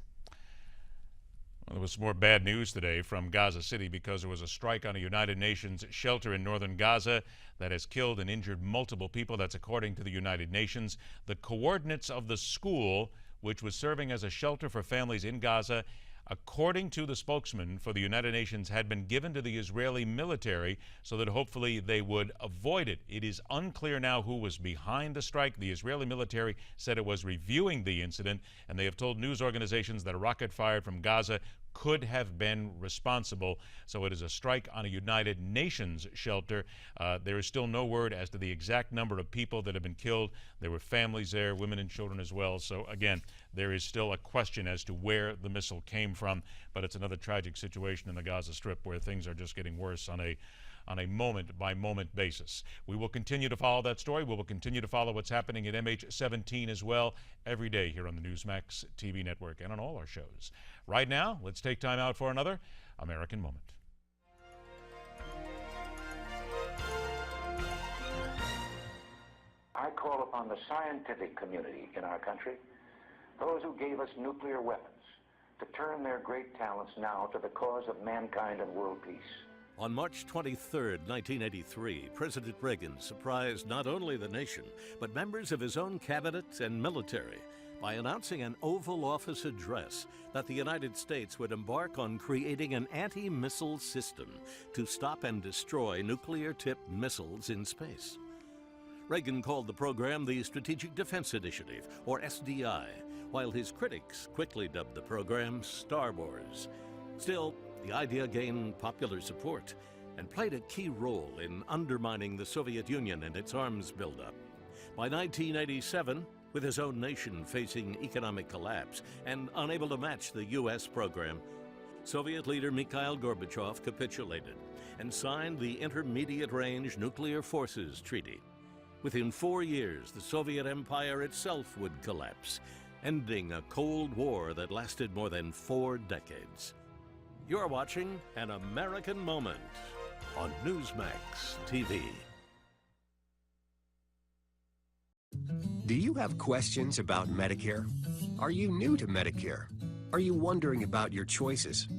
Well, there was more bad news today from Gaza City because there was a strike on a United Nations shelter in northern Gaza that has killed and injured multiple people. That's according to the United Nations. The coordinates of the school, which was serving as a shelter for families in Gaza, according to the spokesman for the United Nations, had been given to the Israeli military so that hopefully they would avoid it. It is unclear now who was behind the strike. The Israeli military said it was reviewing the incident, and they have told news organizations that a rocket fired from Gaza could have been responsible. So it is a strike on a United Nations shelter. There is still no word as to the exact number of people that have been killed. There were families there, women and children as well. So again, there is still a question as to where the missile came from, but it's another tragic situation in the Gaza Strip where things are just getting worse on a moment-by-moment basis. We will continue to follow that story. We will continue to follow what's happening at MH17 as well every day here on the Newsmax TV network and on all our shows. Right now, let's take time out for another American Moment. I call upon the scientific community in our country, those who gave us nuclear weapons, to turn their great talents now to the cause of mankind and world peace. On March 23, 1983, President Reagan surprised not only the nation, but members of his own cabinet and military by announcing an Oval Office address that the United States would embark on creating an anti-missile system to stop and destroy nuclear-tipped missiles in space. Reagan called the program the Strategic Defense Initiative, or SDI, while his critics quickly dubbed the program Star Wars. Still, the idea gained popular support and played a key role in undermining the Soviet Union and its arms buildup. By 1987, with his own nation facing economic collapse and unable to match the U.S. program, Soviet leader Mikhail Gorbachev capitulated and signed the Intermediate Range Nuclear Forces Treaty. Within 4 years, the Soviet Empire itself would collapse, ending a Cold War that lasted more than 4 decades. You're watching An American Moment on Newsmax TV. Do you have questions about Medicare? Are you new to Medicare? Are you wondering about your choices?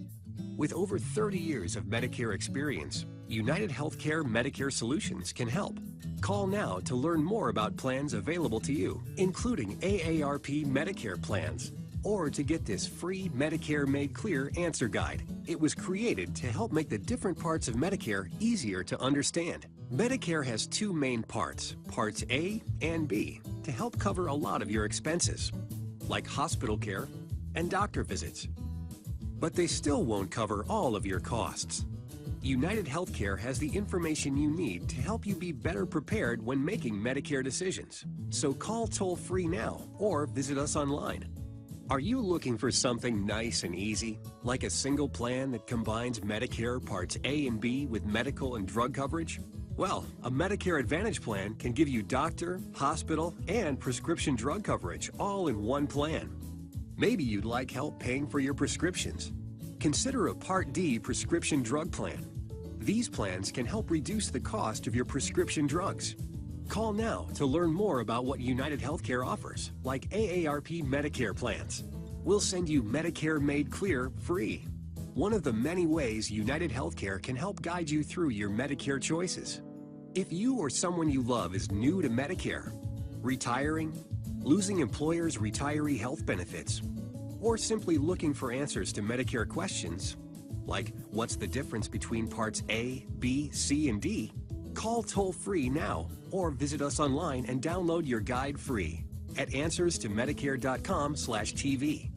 With over 30 years of Medicare experience, United Healthcare Medicare Solutions can help. Call now to learn more about plans available to you, including AARP Medicare plans, or to get this free Medicare Made Clear answer guide. It was created to help make the different parts of Medicare easier to understand. Medicare has 2 main parts, Parts A and B, to help cover a lot of your expenses, like hospital care and doctor visits. But they still won't cover all of your costs. United Healthcare has the information you need to help you be better prepared when making Medicare decisions. So call toll-free now or visit us online. Are you looking for something nice and easy, like a single plan that combines Medicare Parts A and B with medical and drug coverage? Well, a Medicare Advantage plan can give you doctor, hospital, and prescription drug coverage all in one plan. Maybe you'd like help paying for your prescriptions. Consider a Part D prescription drug plan. These plans can help reduce the cost of your prescription drugs. Call now to learn more about what United Healthcare offers, like AARP Medicare plans. We'll send you Medicare Made Clear free. One of the many ways United Healthcare can help guide you through your Medicare choices. If you or someone you love is new to Medicare, retiring, losing employers' retiree health benefits, or simply looking for answers to Medicare questions, like what's the difference between Parts A, B, C, and D, call toll-free now or visit us online and download your guide free at answerstomedicare.com/TV.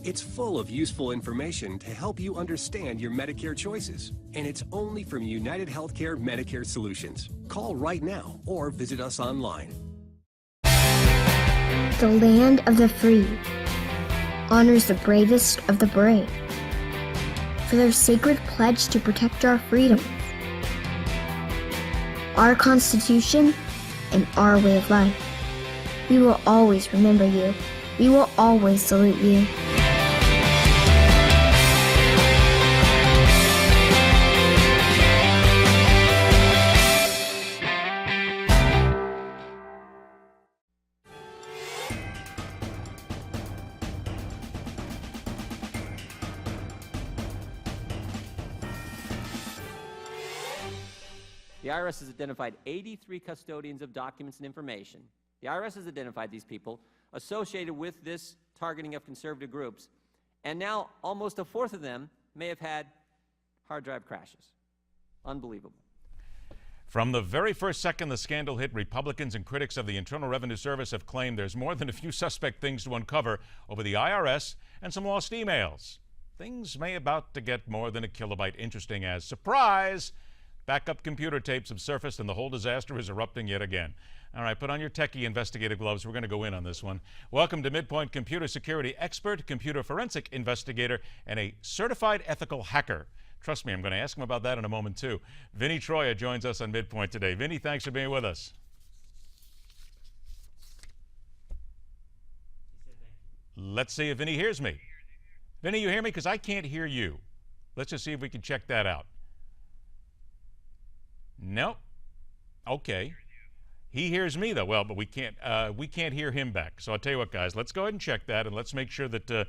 It's full of useful information to help you understand your Medicare choices, and it's only from United Healthcare Medicare Solutions. Call right now or visit us online. The land of the free honors the bravest of the brave for their sacred pledge to protect our freedoms, our Constitution, and our way of life. We will always remember you. We will always salute you. The IRS has identified 83 custodians of documents and information. The IRS has identified these people associated with this targeting of conservative groups, and now almost a fourth of them may have had hard drive crashes. Unbelievable. From the very first second the scandal hit, Republicans and critics of the Internal Revenue Service have claimed there's more than a few suspect things to uncover over the IRS and some lost emails. Things may about to get more than a kilobyte interesting as, surprise, backup computer tapes have surfaced and the whole disaster is erupting yet again. All right, put on your techie investigative gloves. We're going to go in on this one. Welcome to MidPoint computer security expert, computer forensic investigator, and a certified ethical hacker. Trust me, I'm going to ask him about that in a moment, too. Vinny Troya joins us on MidPoint today. Vinny, thanks for being with us. Let's see if Vinny hears me. Vinny, you hear me? Because I can't hear you. Let's just see if we can check that out. Nope. Okay. He hears me though. Well, but we can't hear him back. So I'll tell you what, guys, let's go ahead and check that, and let's make sure that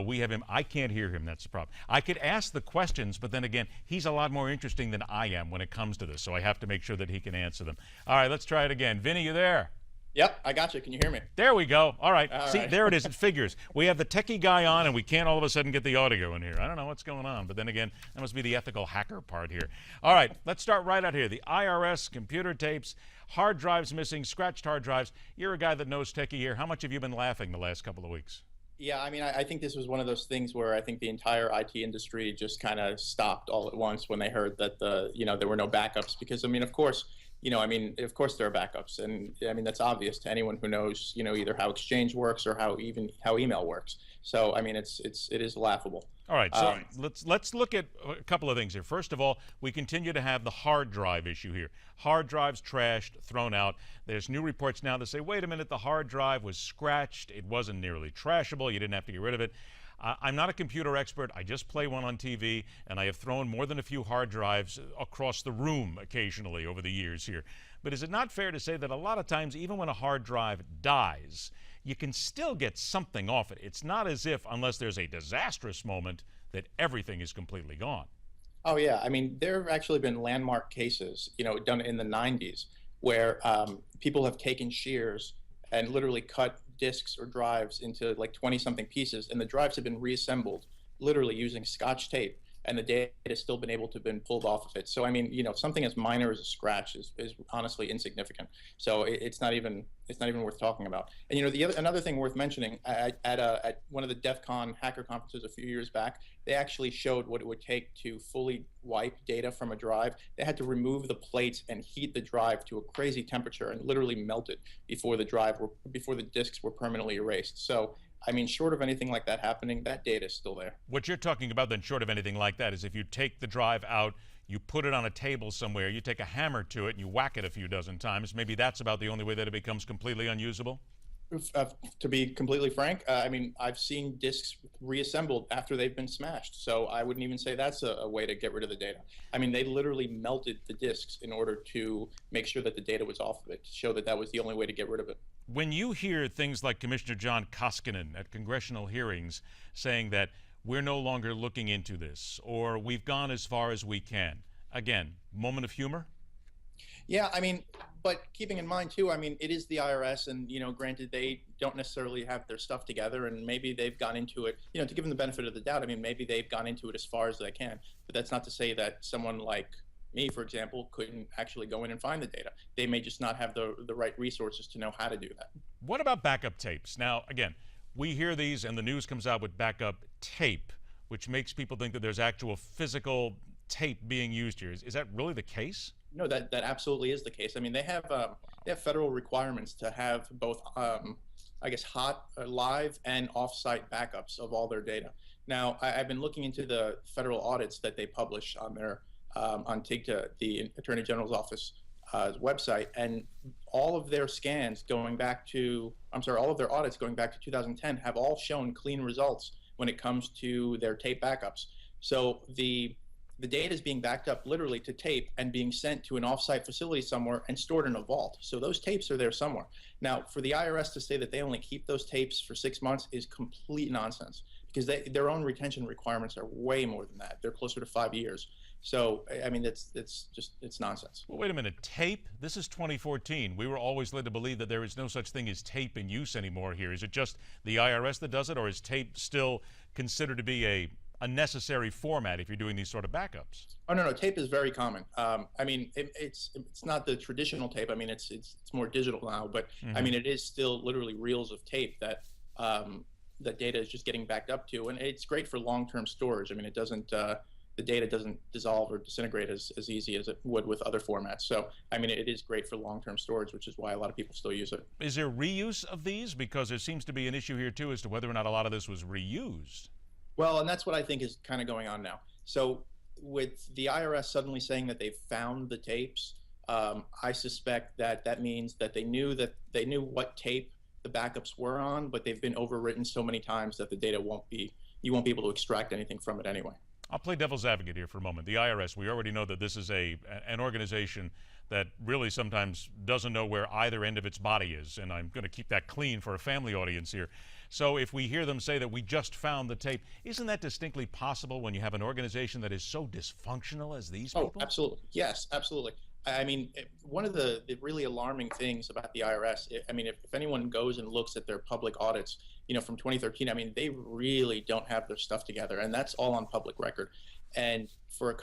we have him. I can't hear him. That's the problem. I could ask the questions, but then again, he's a lot more interesting than I am when it comes to this. So I have to make sure that he can answer them. All right, let's try it again. Vinny, you there? Yep, I got you. Can you hear me? There we go. All right. All See, right. there it is. It figures. We have the techie guy on, and we can't all of a sudden get the audio in here. I don't know what's going on. But then again, that must be the ethical hacker part here. All right, let's start right out here. The IRS, computer tapes, hard drives missing, scratched hard drives. You're a guy that knows techie here. How much have you been laughing the last couple of weeks? Yeah, I mean, I think this was one of those things where I think the entire IT industry just kind of stopped all at once when they heard that there were no backups. Because, I mean, of course, of course there are backups, and I mean that's obvious to anyone who knows, either how Exchange works or how email works. So I mean, it is laughable. All right, so let's look at a couple of things here. First of all, we continue to have the hard drive issue here. Hard drives trashed, thrown out. There's new reports now that say, wait a minute, the hard drive was scratched. It wasn't nearly trashable. You didn't have to get rid of it. I'm not a computer expert. I just play one on TV, and I have thrown more than a few hard drives across the room occasionally over the years here. But is it not fair to say that a lot of times, even when a hard drive dies, you can still get something off it? It's not as if, unless there's a disastrous moment, that everything is completely gone. Oh yeah, I mean there have actually been landmark cases, done in the 90s, where people have taken shears and literally cut disks or drives into like 20-something pieces, and the drives have been reassembled literally using Scotch tape, and the data has still been able to have been pulled off of it. So I mean, something as minor as a scratch is honestly insignificant. So it's not even worth talking about. And another thing worth mentioning, at one of the DEF CON hacker conferences a few years back, they actually showed what it would take to fully wipe data from a drive. They had to remove the plates and heat the drive to a crazy temperature and literally melt it before the disks were permanently erased. So I mean, short of anything like that happening, that data is still there. What you're talking about then, short of anything like that, is if you take the drive out, you put it on a table somewhere, you take a hammer to it, and you whack it a few dozen times. Maybe that's about the only way that it becomes completely unusable? To be completely frank, I mean, I've seen disks reassembled after they've been smashed, so I wouldn't even say that's a way to get rid of the data. I mean, they literally melted the disks in order to make sure that the data was off of it, to show that that was the only way to get rid of it. When you hear things like Commissioner John Koskinen at congressional hearings saying that we're no longer looking into this, or we've gone as far as we can, again, moment of humor? Yeah, I mean, but keeping in mind too, I mean, it is the IRS, and granted, they don't necessarily have their stuff together, and maybe they've gone into it, to give them the benefit of the doubt. I mean, maybe they've gone into it as far as they can, but that's not to say that someone like me, for example, couldn't actually go in and find the data. They may just not have the right resources to know how to do that. What about backup tapes? Now, again, we hear these, and the news comes out with backup tape, which makes people think that there's actual physical tape being used here. Is that really the case? No, that absolutely is the case. I mean, they have federal requirements to have both, I guess, hot, live, and off-site backups of all their data. Now, I've been looking into the federal audits that they publish on their on TIGTA, the Attorney General's office website, and all of their scans going back to, all of their audits going back to 2010 have all shown clean results when it comes to their tape backups. So the data is being backed up literally to tape and being sent to an off-site facility somewhere and stored in a vault. So those tapes are there somewhere. Now, for the IRS to say that they only keep those tapes for 6 months is complete nonsense, because their own retention requirements are way more than that. They're closer to 5 years. So, I mean, it's nonsense. Well, wait a minute. Tape? This is 2014. We were always led to believe that there is no such thing as tape in use anymore here. Is it just the IRS that does it, or is tape still considered to be a necessary format if you're doing these sort of backups? Oh, no, tape is very common. I mean, it's not the traditional tape. I mean, it's more digital now, but I mean, it is still literally reels of tape that that data is just getting backed up to, and it's great for long-term storage. I mean, it doesn't the data doesn't dissolve or disintegrate as easy as it would with other formats. So, I mean, it is great for long-term storage, which is why a lot of people still use it. Is there reuse of these? Because there seems to be an issue here, too, as to whether or not a lot of this was reused. Well, and that's what I think is kind of going on now. So with the IRS suddenly saying that they've found the tapes, I suspect that means that they knew what tape the backups were on, but they've been overwritten so many times that the data you won't be able to extract anything from it anyway. I'll play devil's advocate here for a moment. The IRS, we already know that this is an organization that really sometimes doesn't know where either end of its body is. And I'm going to keep that clean for a family audience here. So if we hear them say that we just found the tape, isn't that distinctly possible when you have an organization that is so dysfunctional as these people? Oh, absolutely. Yes, absolutely. I mean, one of the really alarming things about the IRS, I mean, if anyone goes and looks at their public audits, you know, from 2013, I mean, they really don't have their stuff together, and that's all on public record. And for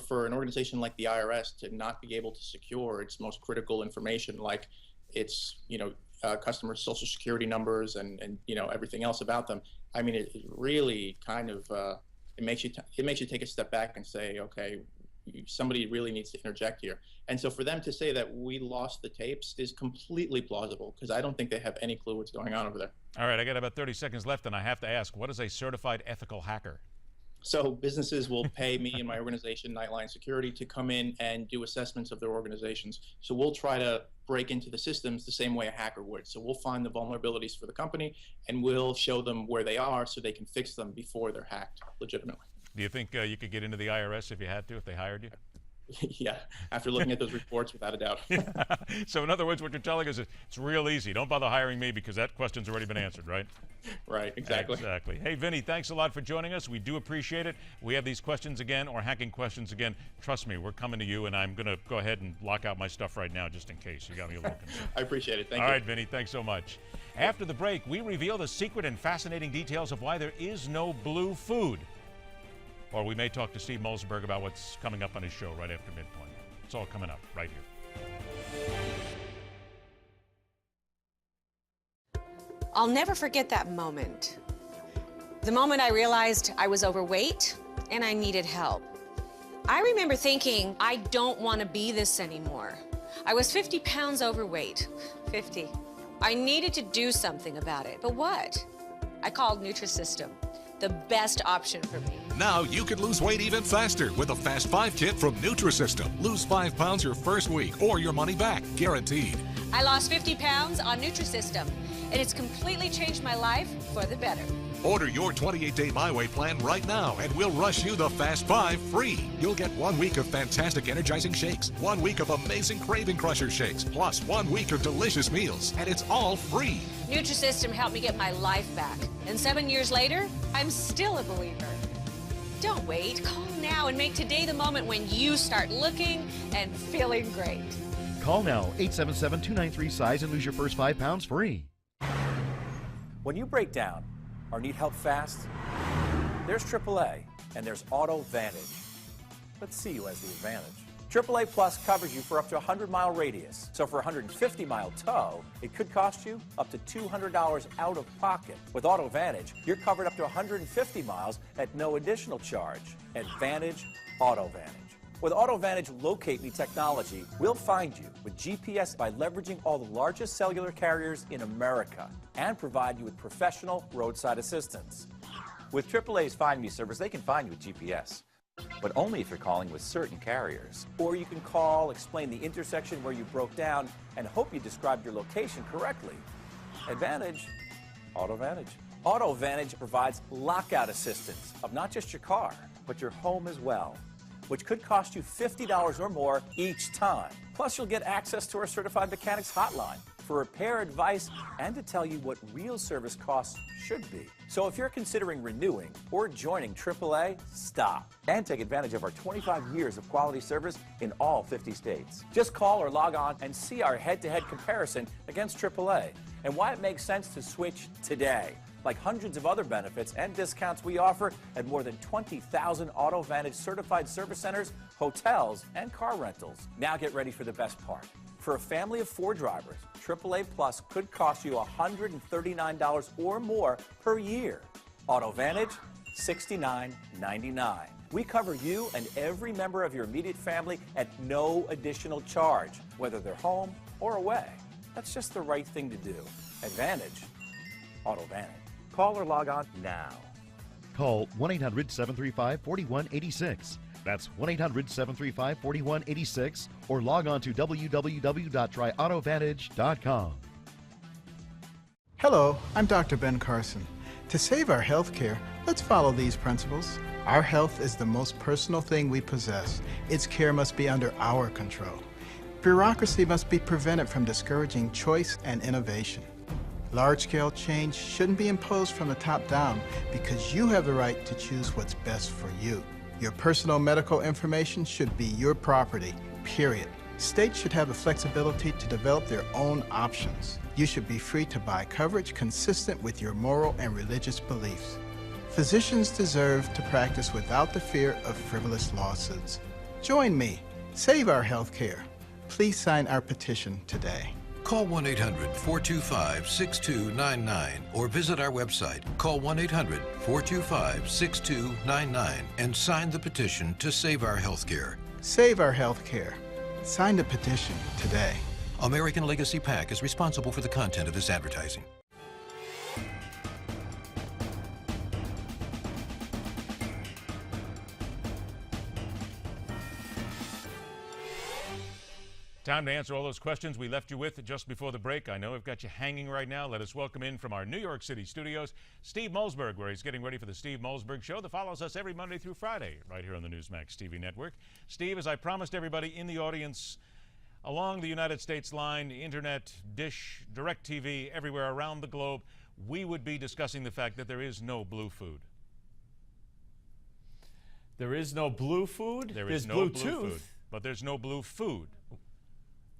for an organization like the IRS to not be able to secure its most critical information, like its, you know, customers' social security numbers and you know, everything else about them, I mean, it really kind of it makes you take a step back and say, okay, somebody really needs to interject here. And so for them to say that we lost the tapes is completely plausible, because I don't think they have any clue what's going on over there. All right, I got about 30 seconds left, and I have to ask, what is a certified ethical hacker? So businesses will pay me and my organization, Nightline Security, to come in and do assessments of their organizations. So we'll try to break into the systems the same way a hacker would. So we'll find the vulnerabilities for the company, and we'll show them where they are so they can fix them before they're hacked legitimately. Do you think you could get into the IRS if you had to, if they hired you? Yeah, after looking at those reports, without a doubt. So in other words, what you're telling us is it's real easy. Don't bother hiring me because that question's already been answered, right? Right, exactly. Exactly. Hey, Vinny, thanks a lot for joining us. We do appreciate it. We have these questions again, or hacking questions again. Trust me, we're coming to you, and I'm going to go ahead and lock out my stuff right now just in case. You got me a little concerned. I appreciate it. Thank you. All right, Vinny, thanks so much. After the break, we reveal the secret and fascinating details of why there is no blue food. Or we may talk to Steve Molzenberg about what's coming up on his show right after MidPoint. It's all coming up right here. I'll never forget that moment. The moment I realized I was overweight and I needed help. I remember thinking, I don't want to be this anymore. I was 50 pounds overweight. 50. I needed to do something about it, but what? I called Nutrisystem, the best option for me. Now you could lose weight even faster with a Fast 5 kit from Nutrisystem. Lose 5 pounds your first week or your money back, guaranteed. I lost 50 pounds on Nutrisystem, and it's completely changed my life for the better. Order your 28-day My Way plan right now, and we'll rush you the Fast 5 free. You'll get 1 week of fantastic energizing shakes, 1 week of amazing craving crusher shakes, plus 1 week of delicious meals, and it's all free. Nutrisystem helped me get my life back, and 7 years later, I'm still a believer. Don't wait. Call now and make today the moment when you start looking and feeling great. Call now, 877-293-SIZE, and lose your first 5 pounds free. When you break down or need help fast, there's AAA and there's Auto Vantage. Let's see you as the advantage. AAA Plus covers you for up to a 100-mile radius. So for a 150-mile tow, it could cost you up to $200 out of pocket. With Auto Vantage, you're covered up to 150 miles at no additional charge. Advantage Auto Vantage. With Auto Vantage Locate Me technology, we'll find you with GPS by leveraging all the largest cellular carriers in America and provide you with professional roadside assistance. With AAA's Find Me service, they can find you with GPS, but only if you're calling with certain carriers. Or you can call, explain the intersection where you broke down, and hope you described your location correctly. Advantage Auto Vantage. Auto Vantage provides lockout assistance of not just your car, but your home as well, which could cost you $50 or more each time. Plus, you'll get access to our certified mechanics hotline for repair advice and to tell you what real service costs should be. So if you're considering renewing or joining AAA, stop and take advantage of our 25 years of quality service in all 50 states. Just call or log on and see our head-to-head comparison against AAA and why it makes sense to switch today. Like hundreds of other benefits and discounts we offer at more than 20,000 Auto Vantage certified service centers, hotels, and car rentals. Now get ready for the best part. For a family of 4 drivers, AAA Plus could cost you $139 or more per year. Auto Vantage, $69.99. We cover you and every member of your immediate family at no additional charge, whether they're home or away. That's just the right thing to do. Advantage Auto Vantage. Call or log on now. Call 1-800-735-4186. That's 1-800-735-4186, or log on to www.tryautovantage.com. Hello, I'm Dr. Ben Carson. To save our health care, let's follow these principles. Our health is the most personal thing we possess. Its care must be under our control. Bureaucracy must be prevented from discouraging choice and innovation. Large-scale change shouldn't be imposed from the top down because you have the right to choose what's best for you. Your personal medical information should be your property, period. States should have the flexibility to develop their own options. You should be free to buy coverage consistent with your moral and religious beliefs. Physicians deserve to practice without the fear of frivolous lawsuits. Join me. Save our health care. Please sign our petition today. Call 1-800-425-6299 or visit our website. Call 1-800-425-6299 and sign the petition to save our health care. Save our health care. Sign the petition today. American Legacy PAC is responsible for the content of this advertising. Time to answer all those questions we left you with just before the break. I know I've got you hanging right now. Let us welcome in from our New York City studios, Steve Malzberg, where he's getting ready for the Steve Malzberg Show that follows us every Monday through Friday right here on the Newsmax TV network. Steve, as I promised everybody in the audience, along the United States line, internet, Dish, DirecTV, everywhere around the globe, we would be discussing the fact that there is no blue food. There is no blue food? There's no blue food, but there's no blue food.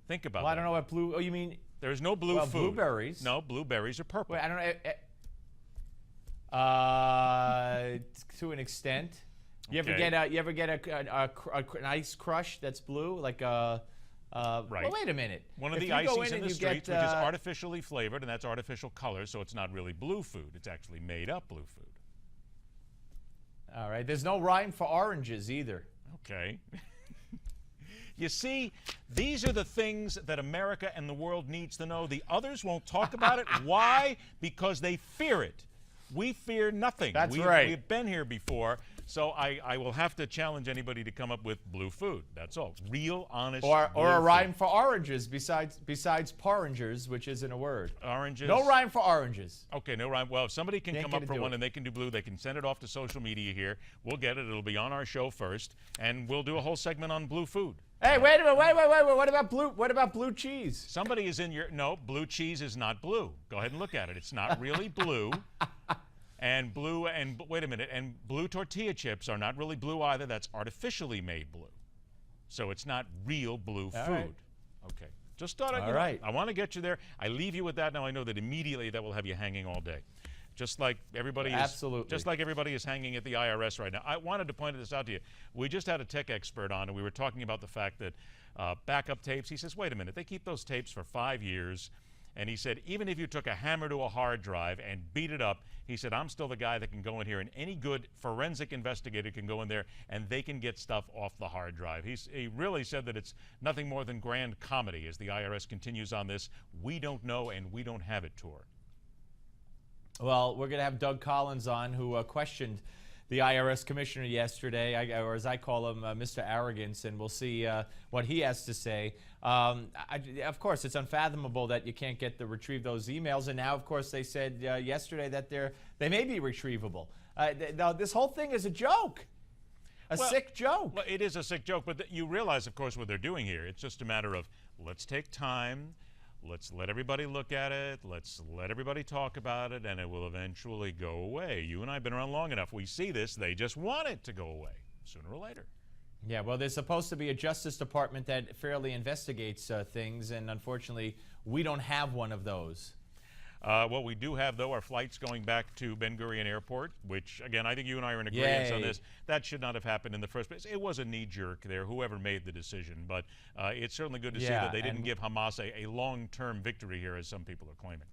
Think about that. I don't know what blue. Oh, you mean there's no blue food? Blueberries. No, blueberries are purple. Wait, I don't know. To an extent. You ever get an ice crush that's blue, like a? Right. Well, wait a minute. One of the ices in the streets, which is artificially flavored, and that's artificial color, so it's not really blue food. It's actually made up blue food. All right. There's no rhyme for oranges either. Okay. You see, these are the things that America and the world needs to know. The others won't talk about it. Why? Because they fear it. We fear nothing. That's right. We've been here before, so I will have to challenge anybody to come up with blue food. That's all. Real, honest or a blue rhyme food. for oranges besides porringers, which isn't a word. Oranges? No rhyme for oranges. Okay, no rhyme. Well, if somebody can come up for one it. and they can do blue, they can send it off to social media here. We'll get it. It'll be on our show first, and we'll do a whole segment on blue food. Hey, wait a minute, wait. What about blue cheese? Somebody is in your no, blue cheese is not blue. Go ahead and look at it. It's not really blue. And wait a minute, and blue tortilla chips are not really blue either. That's artificially made blue. So it's not real blue food. Right. Okay. Just thought I'd, I want to get you there. I leave you with that. Now I know that immediately that will have you hanging all day. Just like everybody is hanging at the IRS right now. I wanted to point this out to you. We just had a tech expert on, and we were talking about the fact that backup tapes. He says, wait a minute, they keep those tapes for 5 years. And he said, even if you took a hammer to a hard drive and beat it up, he said, I'm still the guy that can go in here, and any good forensic investigator can go in there, and they can get stuff off the hard drive. He really said that it's nothing more than grand comedy as the IRS continues on this "we don't know and we don't have it" tour. Well, we're going to have Doug Collins on, who questioned the IRS commissioner yesterday, or as I call him, Mr. Arrogance, and we'll see what he has to say. Of course, it's unfathomable that you can't retrieve those emails, and now, of course, they said yesterday that they may be retrievable. Now, this whole thing is a joke. Sick joke. Well, it is a sick joke, but you realize, of course, what they're doing here. It's just a matter of let's take time. Let's let everybody look at it. Let's let everybody talk about it, and it will eventually go away. You and I have been around long enough. We see this. They just want it to go away sooner or later. Yeah, well, there's supposed to be a Justice Department that fairly investigates things, and unfortunately, we don't have one of those. What we do have, though, are flights going back to Ben Gurion Airport, which, again, I think you and I are in agreement on this. That should not have happened in the first place. It was a knee-jerk there, whoever made the decision. But it's certainly good to see that they didn't give Hamas a long-term victory here, as some people are claiming.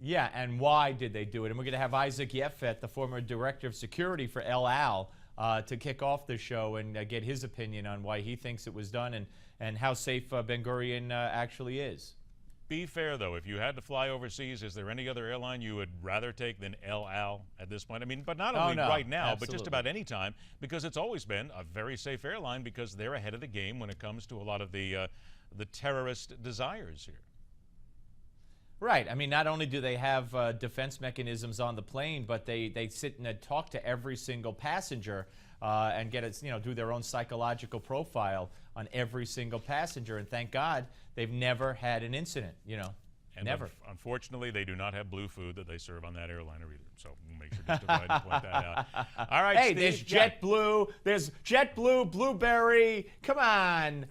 Yeah, and why did they do it? And we're going to have Isaac Yefet, the former director of security for El Al, to kick off the show and get his opinion on why he thinks it was done and how safe Ben Gurion actually is. Be fair, though. If you had to fly overseas, is there any other airline you would rather take than El Al at this point? I mean, but not only right now, but just about any time, because it's always been a very safe airline because they're ahead of the game when it comes to a lot of the terrorist desires here. Right. I mean, not only do they have defense mechanisms on the plane, but they sit and talk to every single passenger. and get it, do their own psychological profile on every single passenger. And thank God they've never had an incident, And never. Unfortunately, they do not have blue food that they serve on that airliner either. So we'll make sure to divide and point that out. All right, hey, Steve. there's JetBlue. There's JetBlue, Blueberry. Come on.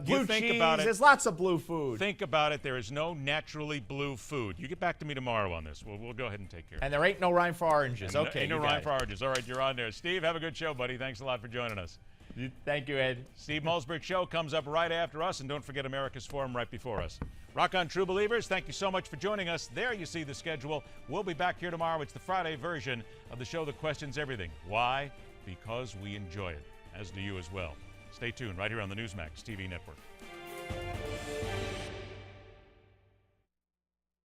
Blue cheese. About it. There's lots of blue food. Think about it. There is no naturally blue food. You get back to me tomorrow on this. We'll go ahead and take care of it. And there ain't no rhyme for oranges. And Okay. Ain't no rhyme for oranges. All right, you're on there. Steve, have a good show, buddy. Thanks a lot for joining us. Thank you, Ed. Steve Malzberg Show comes up right after us, and don't forget America's Forum right before us. Rock on, true believers. Thank you so much for joining us. There you see the schedule. We'll be back here tomorrow. It's the Friday version of the show that questions everything. Why? Because we enjoy it, as do you as well. Stay tuned right here on the Newsmax TV network.